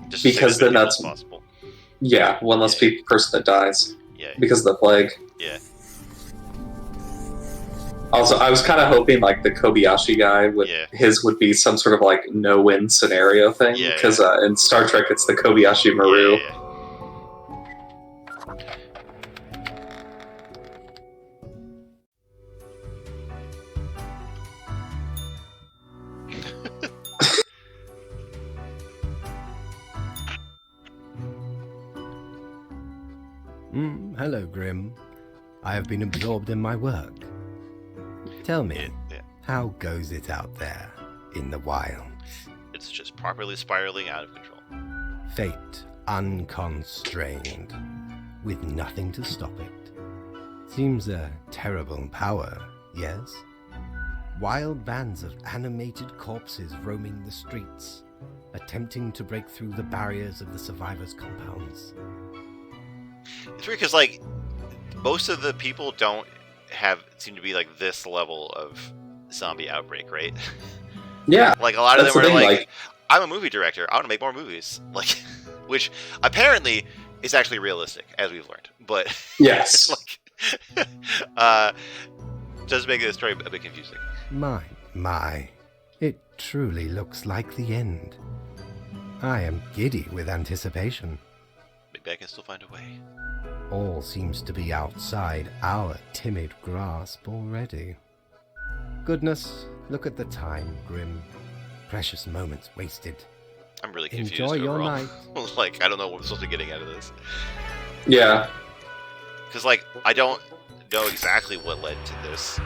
Just because then that's possible. Yeah, one less person that dies. Yeah. Because of the plague. Yeah. Also, I was kind of hoping like the Kobayashi guy his would be some sort of like no-win scenario thing. Yeah, because in Star Trek it's the Kobayashi Maru. Yeah. Hello, Grim. I have been absorbed in my work. Tell me, how goes it out there in the wilds? It's just properly spiraling out of control. Fate unconstrained, with nothing to stop it. Seems a terrible power, yes? Wild bands of animated corpses roaming the streets, attempting to break through the barriers of the survivors' compounds. It's weird because, like, most of the people don't seem to be like this level of zombie outbreak, right? Yeah. Like, a lot of them are thing, like, I'm a movie director, I want to make more movies. Like, which apparently is actually realistic, as we've learned. But, yes. does make the story a bit confusing. My. It truly looks like the end. I am giddy with anticipation. Maybe I can still find a way. All seems to be outside our timid grasp already. Goodness, look at the time, Grim. Precious moments wasted. I'm really confused. Enjoy your overall. night. Like, I don't know what I'm supposed to be getting out of this. Yeah. Because, like, I don't know exactly what led to this.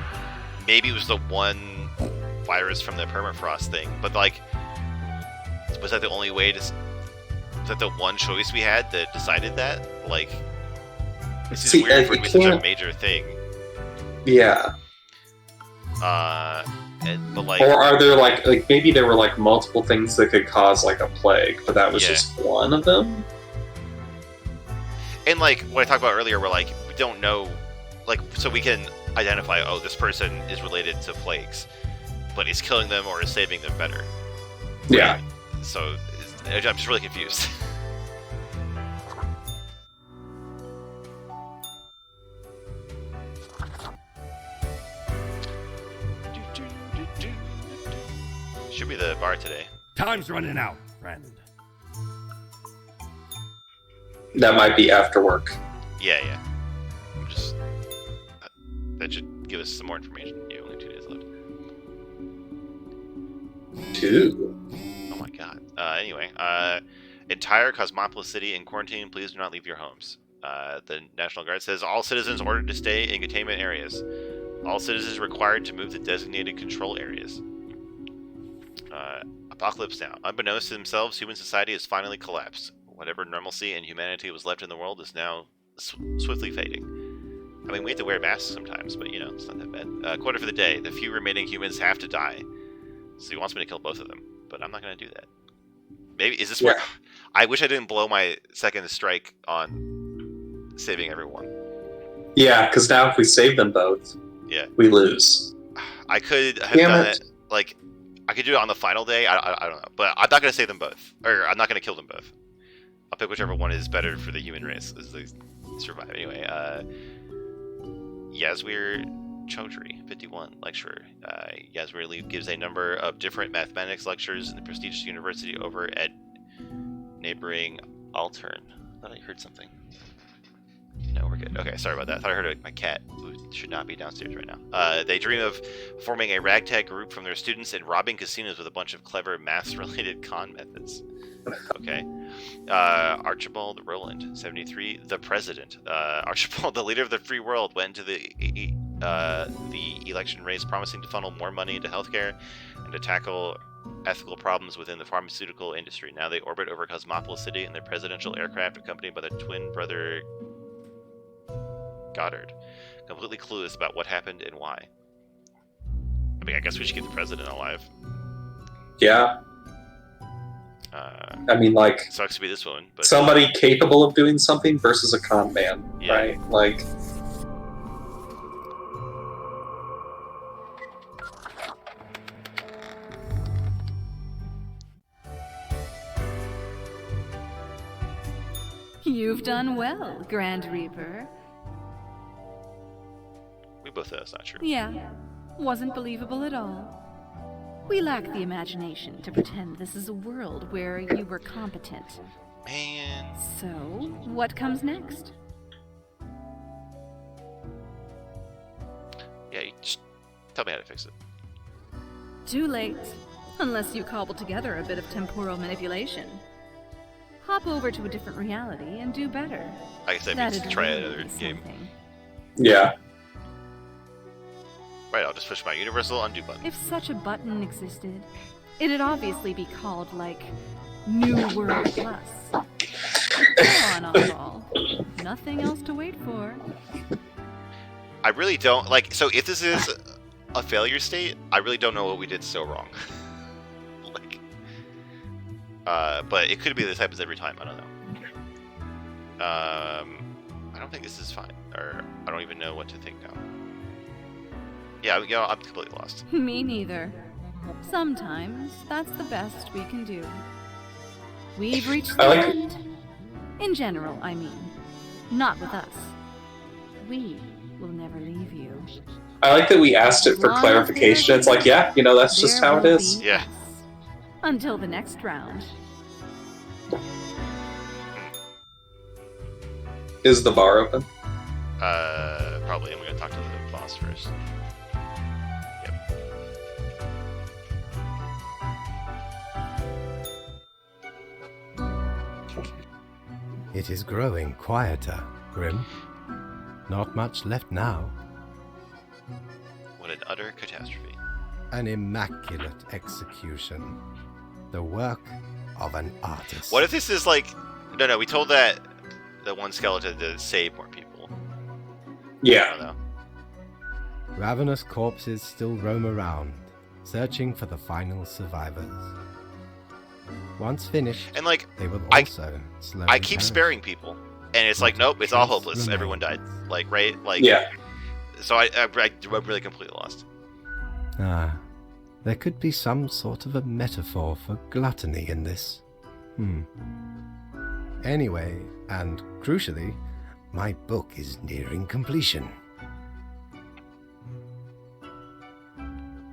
Maybe it was the one virus from the permafrost thing, but, like, was that the only way to... Was that the one choice we had that decided that? Like, this is weird for it to be such a major thing. Yeah. But like, or are there like maybe there were like multiple things that could cause like a plague, but that was just one of them? And like what I talked about earlier, where like we don't know, like, so we can identify, oh, this person is related to plagues, but is killing them or is saving them better? Yeah. So I'm just really confused. Should be the bar today. Time's running out, friend. That might be after work. Yeah. Just that should give us some more information. Yeah, only 2 days left. 2. Oh my god. Anyway, entire Cosmopolis City in quarantine. Please do not leave your homes. The National Guard says all citizens ordered to stay in containment areas. All citizens required to move to designated control areas. Apocalypse Now. Unbeknownst to themselves, human society has finally collapsed. Whatever normalcy and humanity was left in the world is now swiftly fading. I mean, we have to wear masks sometimes, but, you know, it's not that bad. Quota for the day. The few remaining humans have to die. So he wants me to kill both of them, but I'm not going to do that. Maybe, is this where... I wish I didn't blow my second strike on saving everyone. Yeah, because now if we save them both, we lose. I could have done it, like... I could do it on the final day. I don't know, but I'm not going to save them both, or I'm not going to kill them both. I'll pick whichever one is better for the human race as they survive. Anyway, Yaswir Chaudhry, 51, lecturer. Yaswir gives a number of different mathematics lectures in the prestigious university over at neighboring Altern. I thought I heard something. No, we're good. Okay, sorry about that. I thought I heard my cat, who should not be downstairs right now. They dream of forming a ragtag group from their students and robbing casinos with a bunch of clever maths-related con methods. Okay. Archibald Rowland, 73, the president. Archibald, the leader of the free world, went into the election race promising to funnel more money into healthcare and to tackle ethical problems within the pharmaceutical industry. Now they orbit over Cosmopolis City in their presidential aircraft accompanied by their twin brother Goddard. completely clueless about what happened and why. I mean, I guess we should keep the president alive. Yeah. I mean, like, Sucks to be this one, but somebody capable of doing something versus a con man, Yeah. right? Like, You've done well, Grand Reaper. we both know that's not true. Yeah, wasn't believable at all. We lack the imagination to pretend this is a world where you were competent. Man, So, what comes next? yeah, you just tell me how to fix it. Too late, unless you cobble together a bit of temporal manipulation. Hop over to a different reality and do better. I guess that means That'd try really another be game. something. yeah. Right, I'll just push my universal undo button. If such a button existed, it'd obviously be called, like, New World Plus. Go on, Oddball. Nothing else to wait for. I really don't like. So if this is a failure state, I really don't know what we did so wrong. Like, but it could be this happens every time. I don't know. I don't think this is fine, or I don't even know what to think now. Yeah, you know, I'm completely lost. Me neither. Sometimes that's the best we can do. We've reached the I like- end. In general, I mean. Not with us. We will never leave you. I like that we asked it for clarification. It's like, yeah, you know, that's just There how it will is. be Yeah. us. Until the next round. Is the bar open? Probably. I'm gonna talk to the boss first. Yep. It is growing quieter, Grim. Not much left now. What an utter catastrophe. An immaculate execution. The work of an artist. What if this is like? No. We told that the one skeleton to save more people. I Yeah. don't know. Ravenous corpses still roam around, searching for the final survivors. Once finished, And like, they will I- also slowly I keep perish. sparing people, and it's like, nope, it's all hopeless. Everyone died. Like, right? Like, Yeah. So I'm really completely lost. Ah, there could be some sort of a metaphor for gluttony in this. Anyway, and crucially, my book is nearing completion.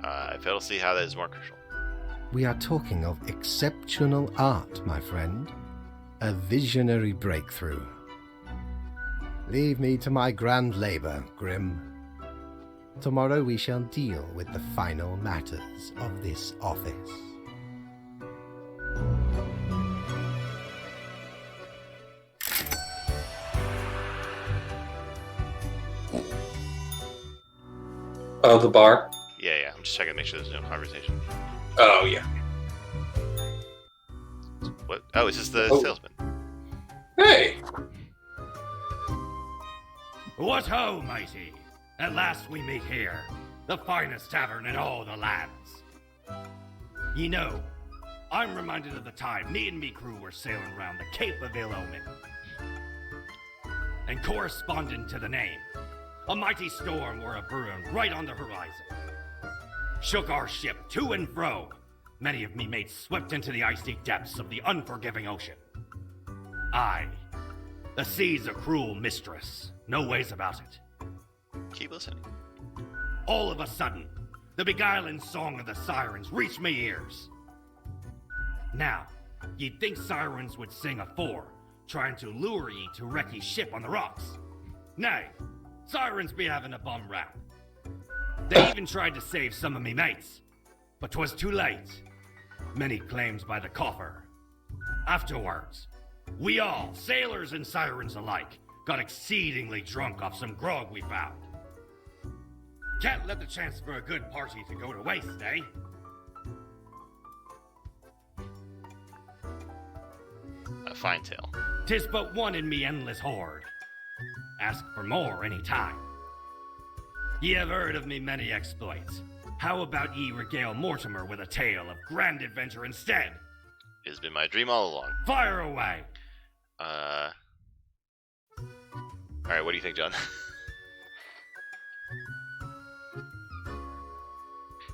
I fail to see how that is more crucial. We are talking of exceptional art, my friend. A visionary breakthrough. Leave me to my grand labor, Grim. Tomorrow we shall deal with the final matters of this office. Oh, the bar? Yeah. I'm just checking to make sure there's no conversation. Oh, yeah. What? Oh, it's just the Oh. salesman. Hey! What ho, mighty! At last we meet here, the finest tavern in all the lands. Ye know, I'm reminded of the time me and me crew were sailing around the Cape of Ill Omen. And corresponding to the name, a mighty storm were a-brewing right on the horizon. Shook our ship to and fro. Many of me mates swept into the icy depths of the unforgiving ocean. Aye, the sea's a cruel mistress, no ways about it. Keep listening. All of a sudden, the beguiling song of the sirens reached me ears. Now, you'd think sirens would sing afore, trying to lure ye to wreck ye ship on the rocks. Nay, sirens be having a bum rap. They even tried to save some of me mates, but 'twas too late. Many claims by the coffer. Afterwards, we all, sailors and sirens alike, got exceedingly drunk off some grog we found. Can't let the chance for a good party to go to waste, eh? A fine tale. 'Tis but one in me endless horde. Ask for more any time. Ye have heard of me many exploits. How about ye regale Mortimer with a tale of grand adventure instead? It has been my dream all along. Fire away! Alright, what do you think, John?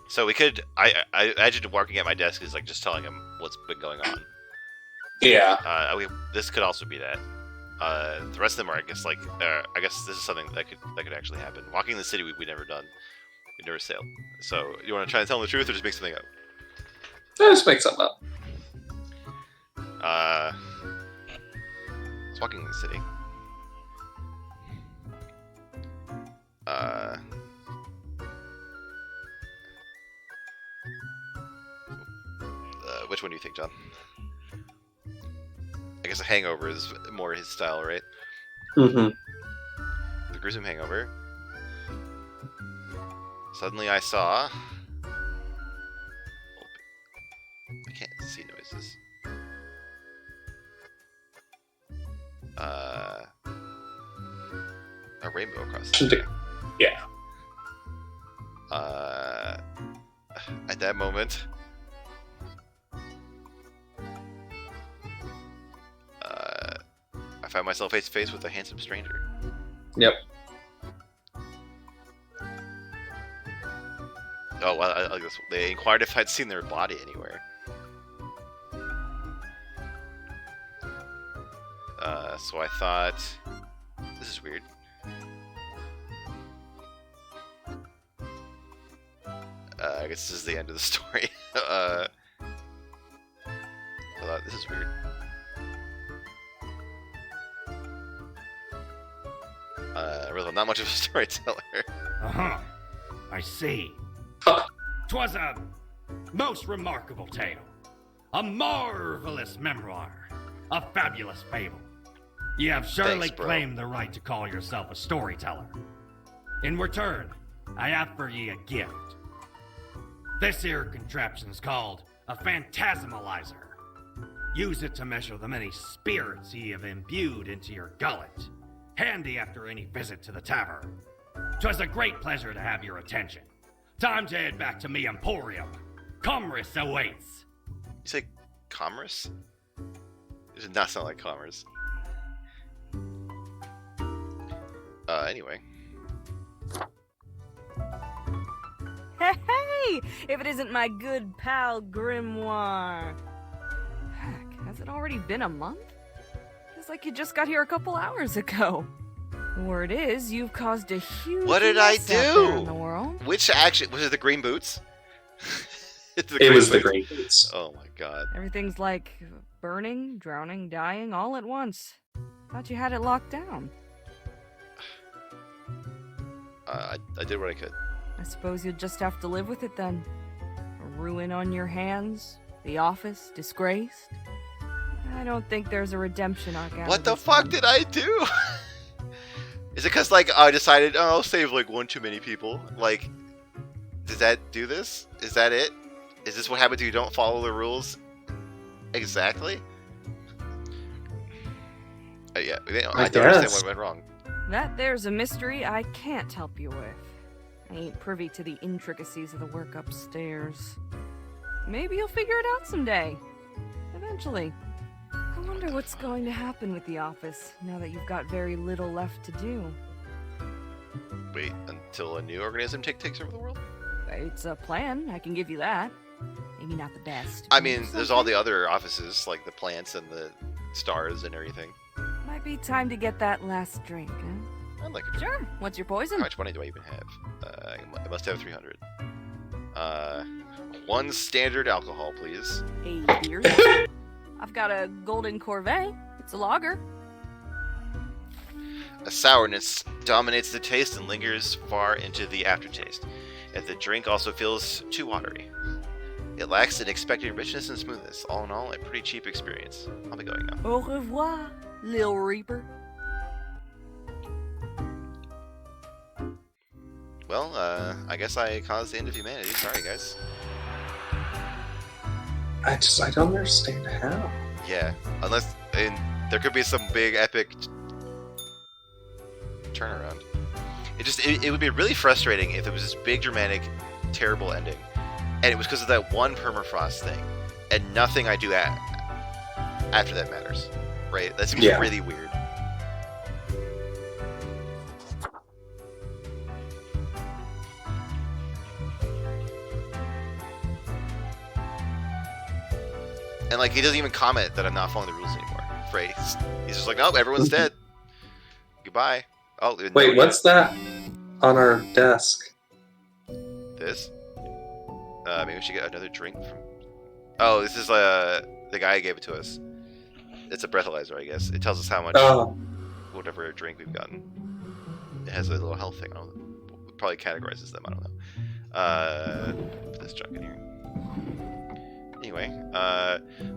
So we could... I imagine walking at my desk is like just telling him what's been going on. Yeah. This could also be that. The rest of them are, I guess, like... I guess this is something that could actually happen. Walking the city, we never done. We never sailed. So, you want to try and tell them the truth, or just make something up? Just make something up. It's walking the city. Which one do you think, John? I guess a hangover is more his style, right? Mm-hmm. The gruesome hangover. Suddenly I saw... I can't see noises. A rainbow across the sky. Yeah. At that moment... I found myself face to face with a handsome stranger. Yep. Oh, well, I guess they inquired if I'd seen their body anywhere. So I thought, this is weird. I guess this is the end of the story. I thought, this is weird. Really, I'm not much of a storyteller. Uh-huh. I see. 'Twas a most remarkable tale. A marvelous memoir. A fabulous fable. Ye have surely Thanks, bro. claimed the right to call yourself a storyteller. In return, I have for ye a gift. This here contraption's called a phantasmalizer. Use it to measure the many spirits ye have imbued into your gullet. Handy after any visit to the tavern. 'Twas a great pleasure to have your attention. Time to head back to me emporium. Commerce awaits. You say commerce? It did not sound like commerce. Anyway. Hey! If it isn't my good pal Grimoire. Heck, has it already been a month? Feels like you just got here a couple hours ago. Word is, you've caused a huge What did I mess out there in do? the world. Which action? Was it the green boots? It was the green boots. Oh my god. Everything's like burning, drowning, dying all at once. Thought you had it locked down. I did what I could. I suppose you'll just have to live with it then. A ruin on your hands, the office disgraced. I don't think there's a redemption arc out What of the this fuck one. did I do? Is it because, like, I decided, oh, I'll save, like, one too many people? Like, does that do this? Is that it? Is this what happens if you don't follow the rules exactly? Yeah, I don't understand what went wrong. That there's a mystery I can't help you with. I ain't privy to the intricacies of the work upstairs. Maybe you'll figure it out someday. Eventually. I wonder what's going to happen with the office, now that you've got very little left to do. Wait until a new organism takes over the world? It's a plan, I can give you that. Maybe not the best. I but mean, there's all the other offices, like the plants and the stars and everything. Might be time to get that last drink, huh? I'd like a drink. Sure. What's your poison? How much money do I even have? I must have 300. One standard alcohol, please. A beer. I've got a golden Corvette. It's a lager. A sourness dominates the taste and lingers far into the aftertaste. If the drink also feels too watery. It lacks an expected richness and smoothness. All in all, a pretty cheap experience. I'll be going now. Au revoir, Lil Reaper. Well, I guess I caused the end of humanity. Sorry, guys. I don't understand how. Yeah, unless there could be some big epic turnaround. It would be really frustrating if it was this big, dramatic, terrible ending, and it was because of that one permafrost thing, and nothing I do after that matters, right? That seems really weird. And like, he doesn't even comment that I'm not following the rules anymore, right? He's just like, no, everyone's dead. Goodbye. Oh, wait, what's that on our desk? This? Maybe we should get another drink from... Oh, this is the guy gave it to us. It's a breathalyzer, I guess. It tells us how much whatever drink we've gotten. It has a little health thing. I don't know. It probably categorizes them. I don't know. Put this junk in here. Anyway,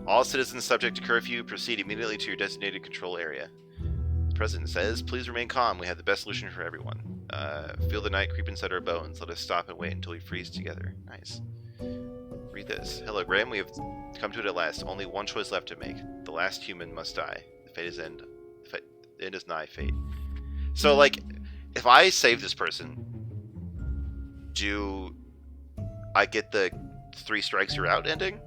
all citizens subject to curfew proceed immediately to your designated control area. The president says, please remain calm. We have the best solution for everyone. Feel the night creep inside our bones. Let us stop and wait until we freeze together. Nice. Read this. Hello, Graham. We have come to it at last. Only one choice left to make. The last human must die. The fate is end. The end is nigh fate. So, like, if I save this person, do I get the 3 strikes you're out ending?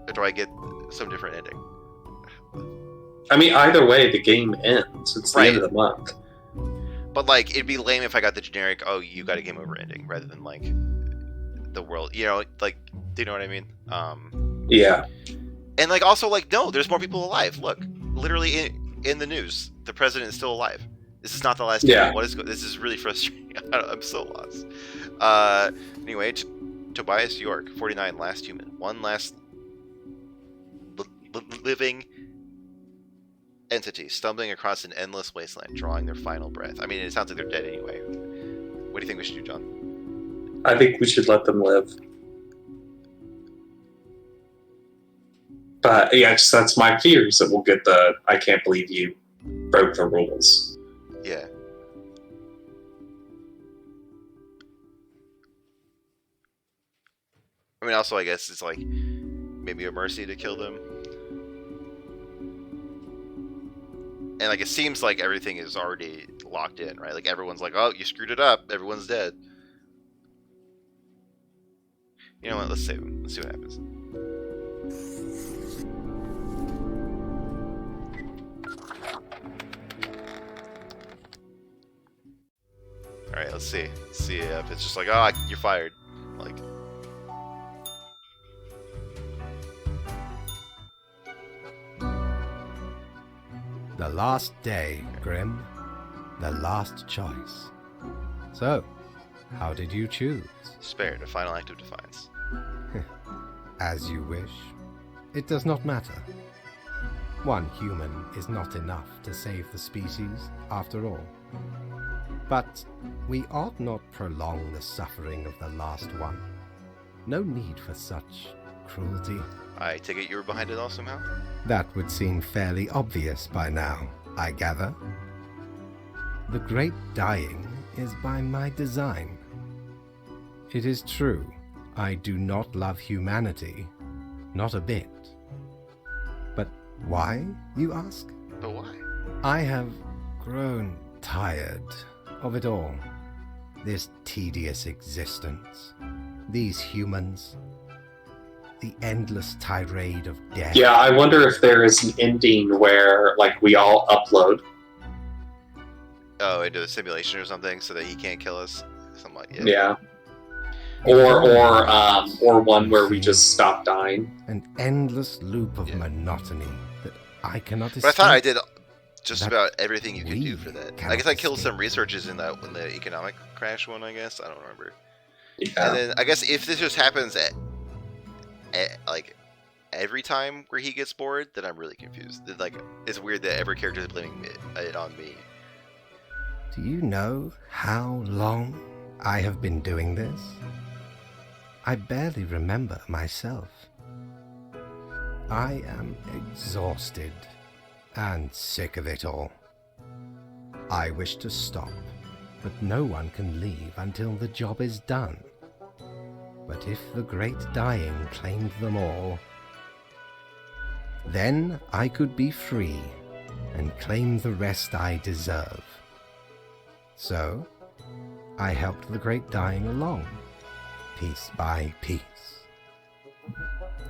Or do I get some different ending? I mean, either way, the game ends. It's the end of the month. But, like, it'd be lame if I got the generic, oh, you got a game over ending, rather than, like, the world, you know, like, do you know what I mean? Yeah. And, like, also, like, no, there's more people alive. Look, literally in the news, the president is still alive. This is not the last game. What is this is really frustrating. I'm so lost. Anyway, Tobias York, 49, last human. One last living entity stumbling across an endless wasteland, drawing their final breath. I mean, it sounds like they're dead anyway. What do you think we should do, John? I think we should let them live. But yeah, that's my fears that we'll get the I can't believe you broke the rules. Yeah. I mean, also, I guess it's like maybe a mercy to kill them. And, like, it seems like everything is already locked in, right? Like, everyone's like, oh, you screwed it up. Everyone's dead. You know what? Let's save him. Let's see what happens. Alright, let's see. Let's see if it's just like, oh, you're fired. Like... The last day, Grim. The last choice. So, how did you choose? Spared, a final act of defiance. As you wish. It does not matter. One human is not enough to save the species, after all. But we ought not prolong the suffering of the last one. No need for such cruelty. I take it you were behind it all somehow? That would seem fairly obvious by now, I gather. The great dying is by my design. It is true, I do not love humanity, not a bit. But why, you ask? But why? I have grown tired of it all. This tedious existence. These humans. The endless tirade of death. Yeah, I wonder if there is an ending where, like, we all upload. Oh, into the simulation or something, so that he can't kill us. Something like that. Yeah. Or one where we just stop dying. An endless loop of monotony that I cannot escape. But I thought I did just about everything you could do for that. I guess I killed some researchers in the economic crash one, I guess. I don't remember. Yeah. And then I guess if this just happens at like every time where he gets bored, then I'm really confused. Like, it's weird that every character is blaming it on me. Do you know how long I have been doing this? I barely remember myself. I am exhausted and sick of it all. I wish to stop, but no one can leave until the job is done. But if the great dying claimed them all, then I could be free and claim the rest I deserve. So, I helped the great dying along, piece by piece.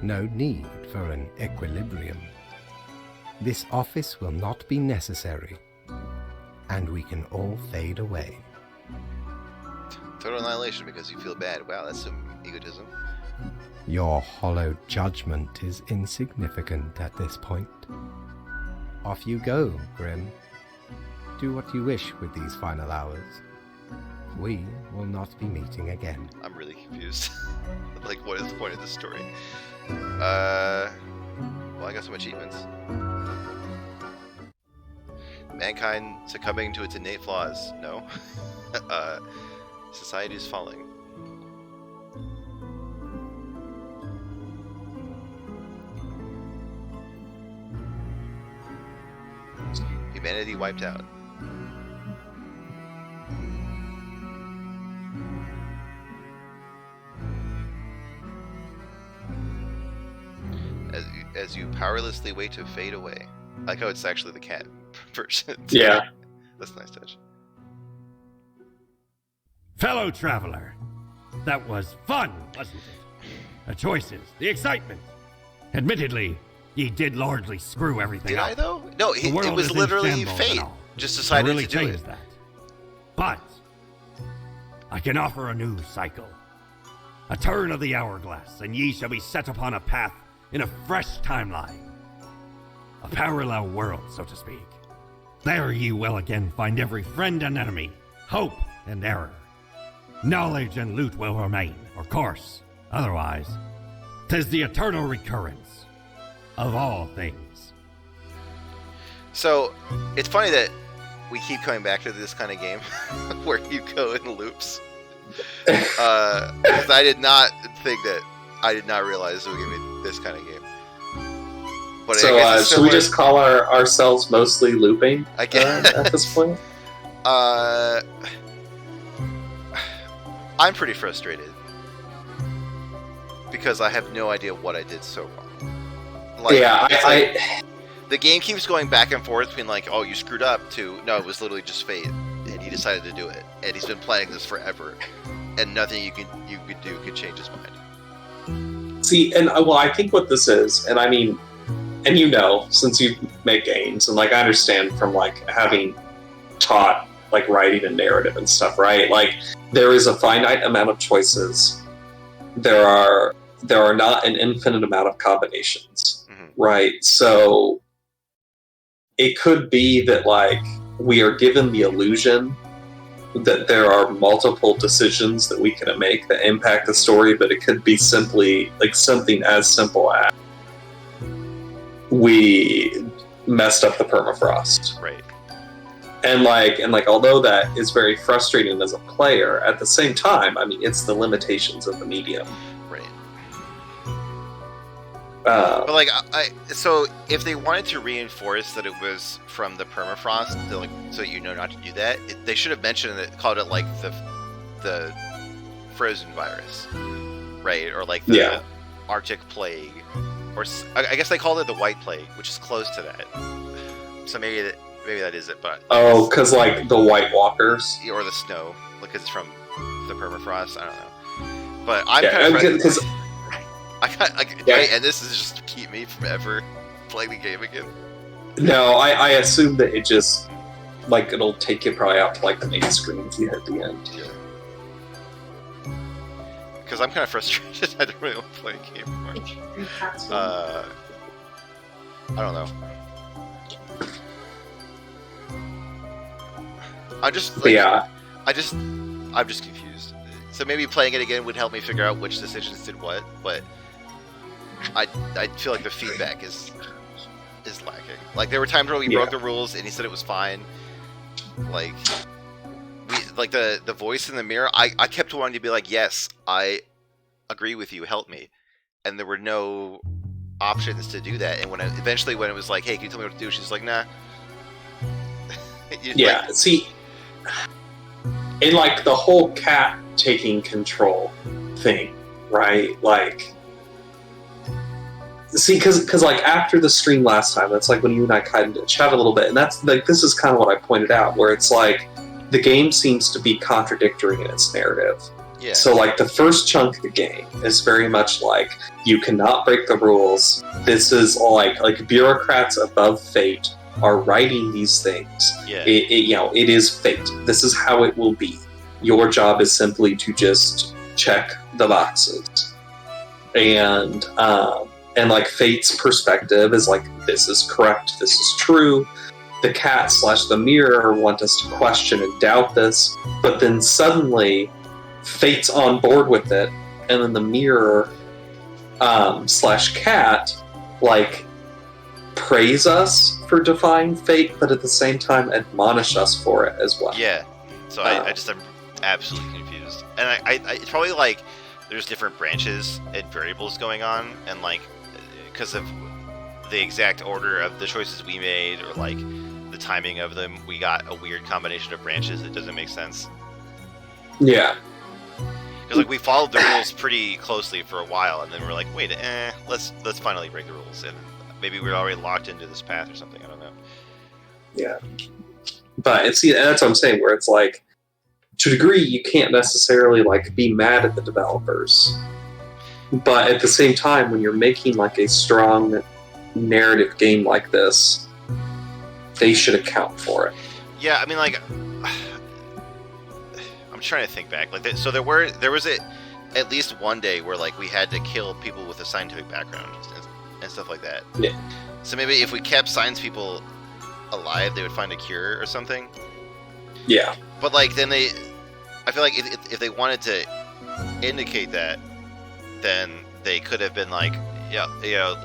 No need for an equilibrium. This office will not be necessary, and we can all fade away. Total annihilation because you feel bad. Wow, that's some egotism. Your hollow judgment is insignificant at this point. Off you go, Grim. Do what you wish with these final hours. We will not be meeting again. I'm really confused. Like, what is the point of this story? Well, I got some achievements. Mankind succumbing to its innate flaws. No. Society is falling. Humanity wiped out. As you powerlessly wait to fade away. I like how it's actually the cat version. Yeah. That's a nice touch. Fellow traveler, that was fun, wasn't it? The choices, the excitement. Admittedly, ye did largely screw everything Did up. I though? No, The it world was is in literally shambles fate. and all. Just I decided really to do changed it. that. But I can offer a new cycle. A turn of the hourglass, and ye shall be set upon a path in a fresh timeline. A parallel world, so to speak. There ye will again find every friend and enemy, hope and error. Knowledge and loot will remain, of course. Otherwise, 'tis the eternal recurrence of all things. So, it's funny that we keep coming back to this kind of game where you go in loops. Because I did not realize it would give me this kind of game. But So, I guess it's should we similar- just call ourselves mostly looping I guess. at this point? I'm pretty frustrated because I have no idea what I did so wrong. Like, Yeah, it's the game keeps going back and forth between like, oh, you screwed up, to no, it was literally just fate, and he decided to do it, and he's been planning this forever, and nothing you could do could change his mind. See, and well, I think what this is, and I mean, and you know, since you make games, and like I understand from like having taught like writing and narrative and stuff, right? Like there is a finite amount of choices. There are not an infinite amount of combinations, right? So it could be that like we are given the illusion that there are multiple decisions that we can make that impact the story, but it could be simply like something as simple as we messed up the permafrost. Right. And like although that is very frustrating as a player, at the same time, I mean, it's the limitations of the medium. Right. But like, so if they wanted to reinforce that it was from the permafrost, like, so you know not to do that, they should have mentioned it, called it like the frozen virus, right? Or like the Arctic plague, or I guess they called it the white plague, which is close to that. So maybe that is it, but because like the White Walkers or the snow, because it's from the permafrost. I don't know, but I'm kind of because right, and this is just to keep me from ever playing the game again. No, I assume that it just like it'll take you probably out to like the main screen if you hit the end. Yeah. Because I'm kind of frustrated. I don't really want to play a game anymore. I don't know. I'm just like, I'm just confused. So maybe playing it again would help me figure out which decisions did what, but I feel like the feedback is lacking. Like there were times where we broke the rules and he said it was fine. Like the voice in the mirror, I kept wanting to be like, yes, I agree with you, help me. And there were no options to do that. And when eventually when it was like, hey, can you tell me what to do? She's like, nah. See, in like the whole cat taking control thing, right? Like, see, because like after the stream last time, that's like when you and I kind of chat a little bit, and that's like this is kind of what I pointed out, where it's like the game seems to be contradictory in its narrative. Yeah. So, like, the first chunk of the game is very much like, you cannot break the rules. This is like bureaucrats above fate are writing these things. Yeah. It is fate. This is how it will be. Your job is simply to just check the boxes. And like, fate's perspective is like, this is correct, this is true. The cat / the mirror want us to question and doubt this, but then suddenly fate's on board with it, and then the mirror / cat like praise us for defying fate, but at the same time admonish us for it as well. Yeah. So I just am absolutely confused, and I it's probably like there's different branches and variables going on, and like because of the exact order of the choices we made, or like the timing of them, we got a weird combination of branches that doesn't make sense. Yeah. Because like we followed the rules pretty closely for a while, and then we're like, wait, let's finally break the rules, and maybe we're already locked into this path or something. I don't know. Yeah. But that's what I'm saying, where it's like, to a degree, you can't necessarily like be mad at the developers, but at the same time, when you're making like a strong narrative game like this, they should account for it. Yeah, I mean, like, I'm trying to think back. Like, so there was at least one day where like we had to kill people with a scientific background and stuff like that. Yeah. So maybe if we kept science people alive, they would find a cure or something. Yeah. But like then I feel like if they wanted to indicate that, then they could have been like,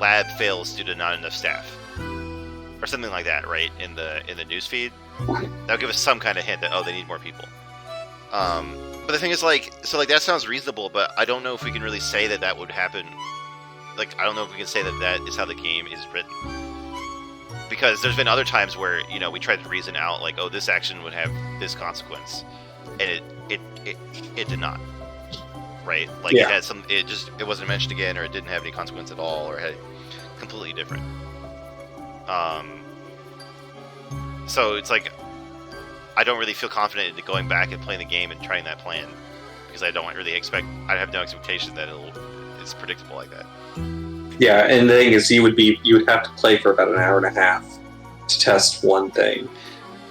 lab fails due to not enough staff, or something like that, right? In the news feed, that would give us some kind of hint that they need more people. But the thing is, like, so like that sounds reasonable, but I don't know if we can really say that would happen. Like, I don't know if we can say that is how the game is written. Because there's been other times where, we tried to reason out, like, this action would have this consequence, and it did not. Right? Like, yeah. it wasn't mentioned again, or it didn't have any consequence at all, or had completely different. So it's like, I don't really feel confident in going back and playing the game and trying that plan, because I have no expectation that it's predictable like that. Yeah, and the thing is, you would have to play for about an hour and a half to test one thing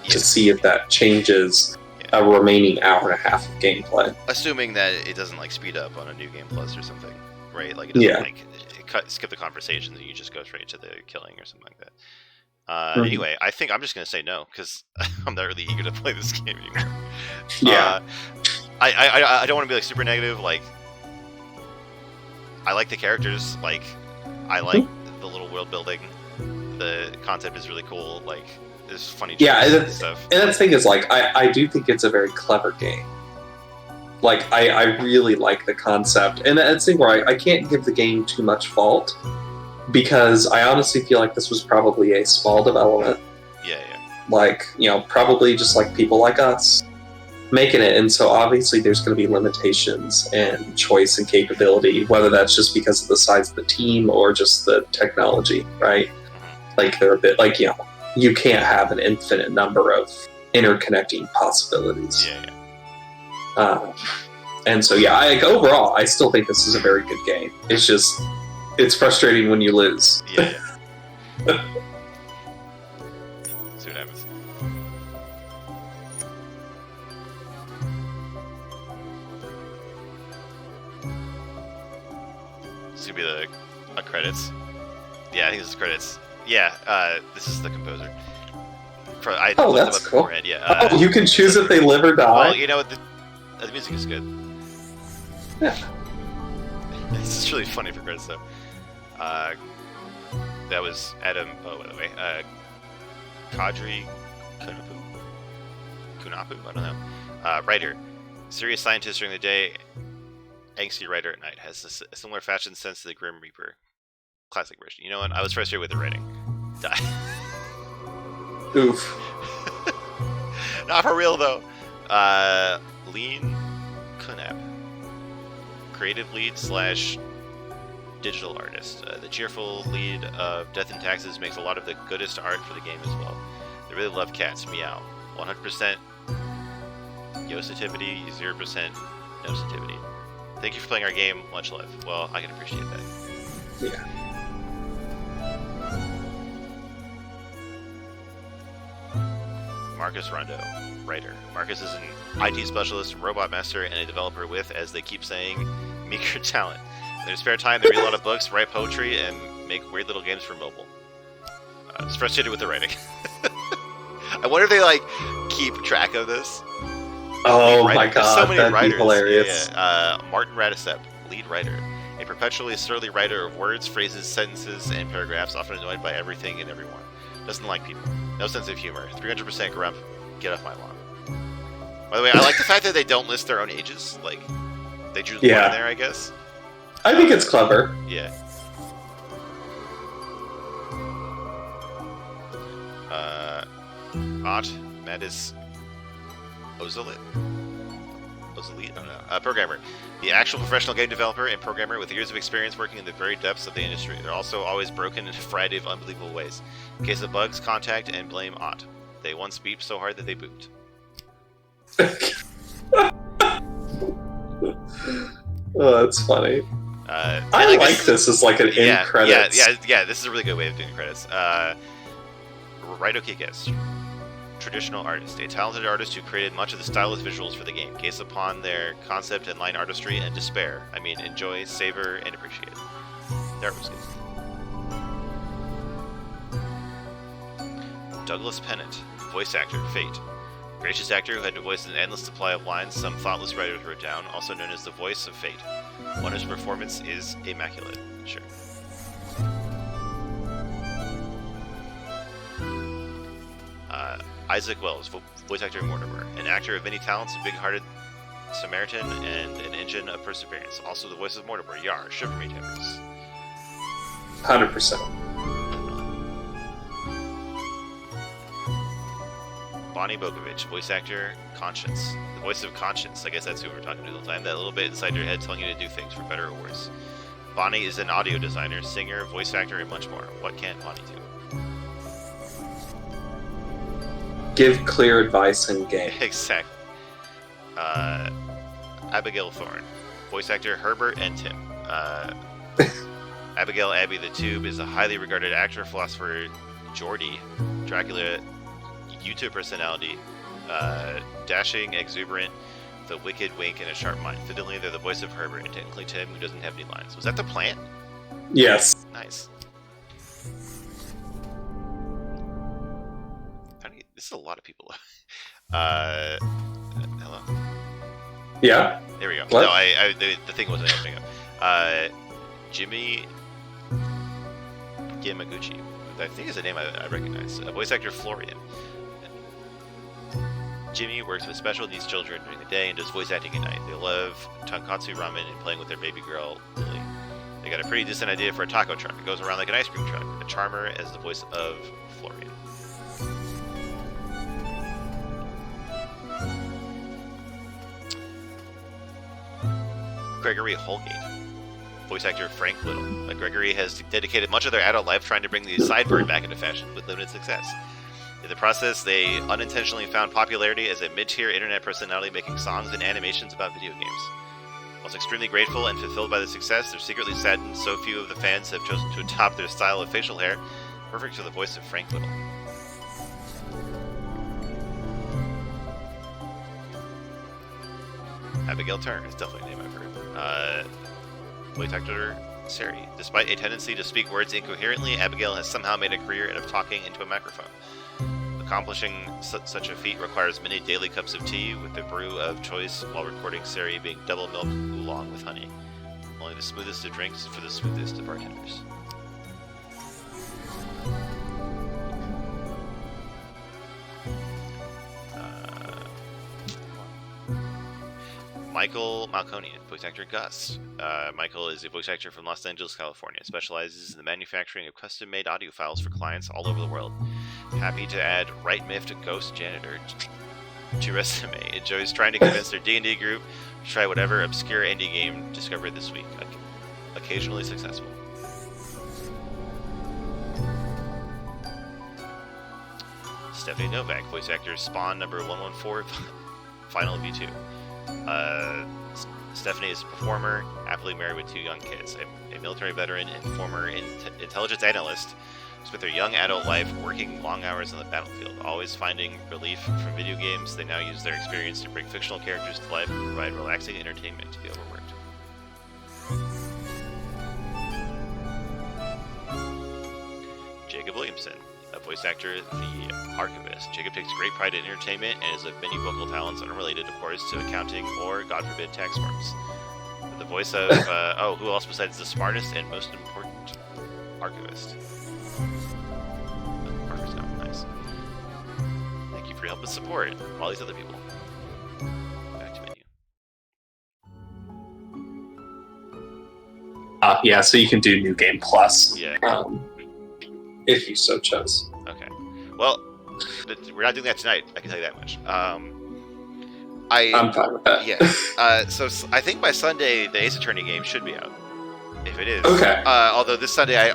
to see if that changes a remaining hour and a half of gameplay. Assuming that it doesn't like speed up on a New Game Plus or something, right? Like it doesn't skip the conversations and you just go straight to the killing or something like that. Anyway, I think I'm just gonna say no, because I'm not really eager to play this game anymore. Yeah. I don't want to be like super negative. Like, I like the characters. Like, I like the little world building. The concept is really cool. Like, there's funny jokes and stuff. And the thing is, like, I do think it's a very clever game. Like, I really like the concept, and that's the thing where I can't give the game too much fault, because I honestly feel like this was probably a small development. Yeah. Like, probably just like people like us making it, and so obviously there's going to be limitations and choice and capability, whether that's just because of the size of the team or just the technology, right? Like, they're a bit like, you can't have an infinite number of interconnecting possibilities. Yeah. And so, overall, I still think this is a very good game. It's just, it's frustrating when you lose. Yeah. See what happens. It's gonna be the credits. Yeah, I think this is credits. Yeah, this is the composer. I looked that's them up cool. beforehand. Yeah. You can choose if they live or die. Well, the music is good. Yeah. This is really funny for credits, though. That was Adam. Oh, by the way, Kadri Kunapu. I don't know. Writer, serious scientist during the day, angsty writer at night. Has a similar fashion sense to the Grim Reaper. Classic version. You know what? I was frustrated with the writing. Die. Oof. Not for real though. Lean Kunab, creative lead / digital artist. The cheerful lead of Death and Taxes makes a lot of the goodest art for the game as well. They really love cats. Meow. 100% Yosativity, 0% Nosativity. Thank you for playing our game. Much love. Well, I can appreciate that. Yeah. Marcus Rondo, writer. Marcus is an IT specialist, robot master, and a developer with, as they keep saying, meager talent. In their spare time, they read a lot of books, write poetry, and make weird little games for mobile. Just frustrated with the writing. I wonder if they like keep track of this. Oh my There's god, so many that'd writers. be hilarious. Martin Radicep, lead writer. A perpetually surly writer of words, phrases, sentences, and paragraphs, often annoyed by everything and everyone. Doesn't like people. No sense of humor. 300% grump. Get off my lawn. By the way, I like the fact that they don't list their own ages. Like, they drew the one in there, I guess. I think it's clever. Yeah. Mattis Ozalit? I don't know. Programmer. The actual professional game developer and programmer with years of experience working in the very depths of the industry. They're also always broken in a variety of unbelievable ways. In case of bugs, contact and blame Ott. They once beeped so hard that they booped. Oh, that's funny. I like this as like an end credits. Yeah, this is a really good way of doing credits. Raito Kikes. Traditional artist, a talented artist who created much of the stylish visuals for the game. Gaze upon their concept and line artistry and despair. I mean, enjoy, savor, and appreciate. The art was good. Douglas Pennant, voice actor, Fate. Gracious actor who had to voice an endless supply of lines some thoughtless writers wrote down, also known as the voice of Fate. One whose performance is immaculate. Sure. Isaac Wells, voice actor of Mortimer, an actor of many talents, a big-hearted Samaritan, and an engine of perseverance. Also the voice of Mortimer, Yar, Shiver Me Timbers. 100%. Bonnie Bogovich, voice actor, Conscience. The voice of Conscience, I guess that's who we're talking to the whole time. That little bit inside your head telling you to do things for better or worse. Bonnie is an audio designer, singer, voice actor, and much more. What can Bonnie do? Give clear advice in game. Exactly. Abigail Thorne, voice actor Herbert and Tim. Abigail Abby the Tube is a highly regarded actor, philosopher, Geordie, Dracula, YouTube personality, dashing, exuberant, the wicked wink, and a sharp mind. Fidelity, they're the voice of Herbert, and technically Tim, who doesn't have any lines. Was that the plant? Yes. Nice. This is a lot of people. Hello? Yeah? There we go. What? No, the thing wasn't opening up. Jimmy Gimaguchi. I think is a name I recognize. Voice actor Florian. Jimmy works with special needs children during the day and does voice acting at night. They love tonkatsu ramen and playing with their baby girl, Lily. They got a pretty decent idea for a taco truck. It goes around like an ice cream truck. A charmer as the voice of Florian. Gregory Holgate, voice actor Frank Little. Gregory has dedicated much of their adult life trying to bring the sideburn back into fashion, with limited success. In the process, they unintentionally found popularity as a mid-tier internet personality making songs and animations about video games. Whilst extremely grateful and fulfilled by the success, they're secretly saddened so few of the fans have chosen to adopt their style of facial hair, perfect for the voice of Frank Little. Abigail Turner is definitely a name I've heard. Voice actor Sari. Despite a tendency to speak words incoherently, Abigail has somehow made a career out of talking into a microphone. Accomplishing such a feat requires many daily cups of tea, with the brew of choice while recording Sari being double milk oolong with honey. Only the smoothest of drinks for the smoothest of bartenders. Michael Malconian, voice actor Gus. Michael is a voice actor from Los Angeles, California. Specializes in the manufacturing of custom-made audio files for clients all over the world. Happy to add Right Miffed Ghost Janitor to resume. Enjoys trying to convince their D&D group to try whatever obscure indie game discovered this week. Occasionally successful. Stephanie Novak, voice actor Spawn number 114. final V2. Stephanie is a performer, happily married with 2 young kids. A military veteran and former intelligence analyst, spent their young adult life working long hours on the battlefield, always finding relief from video games. They now use their experience to bring fictional characters to life and provide relaxing entertainment to the overworked. Jacob Williamson, a voice actor, the Archivist. Jacob takes great pride in entertainment and is of many vocal talents unrelated, of course, to accounting or, God forbid, tax forms. The voice of, who else besides the smartest and most important Archivist? Archivist, oh, nice. Thank you for your help and support. All these other people. Back to menu. Yeah, so you can do New Game Plus. Yeah. If you so chose. Okay. Well, we're not doing that tonight. I can tell you that much. I'm fine with that. Yeah. So I think by Sunday the Ace Attorney game should be out. If it is. Okay. Although this Sunday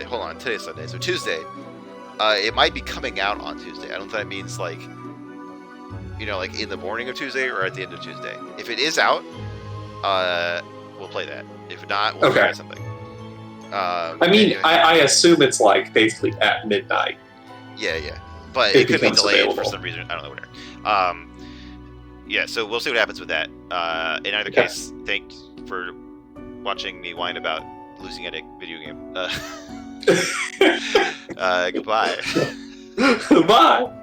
hold on, today's Sunday, so Tuesday. It might be coming out on Tuesday. I don't know if that means like in the morning of Tuesday or at the end of Tuesday. If it is out, we'll play that. If not, we'll try something. I assume it's like basically at midnight. Yeah. But It it could be becomes delayed available. for some reason. I don't know whatever. Yeah, so we'll see what happens with that. In either case, thanks for watching me whine about losing at a video game. Goodbye. Bye.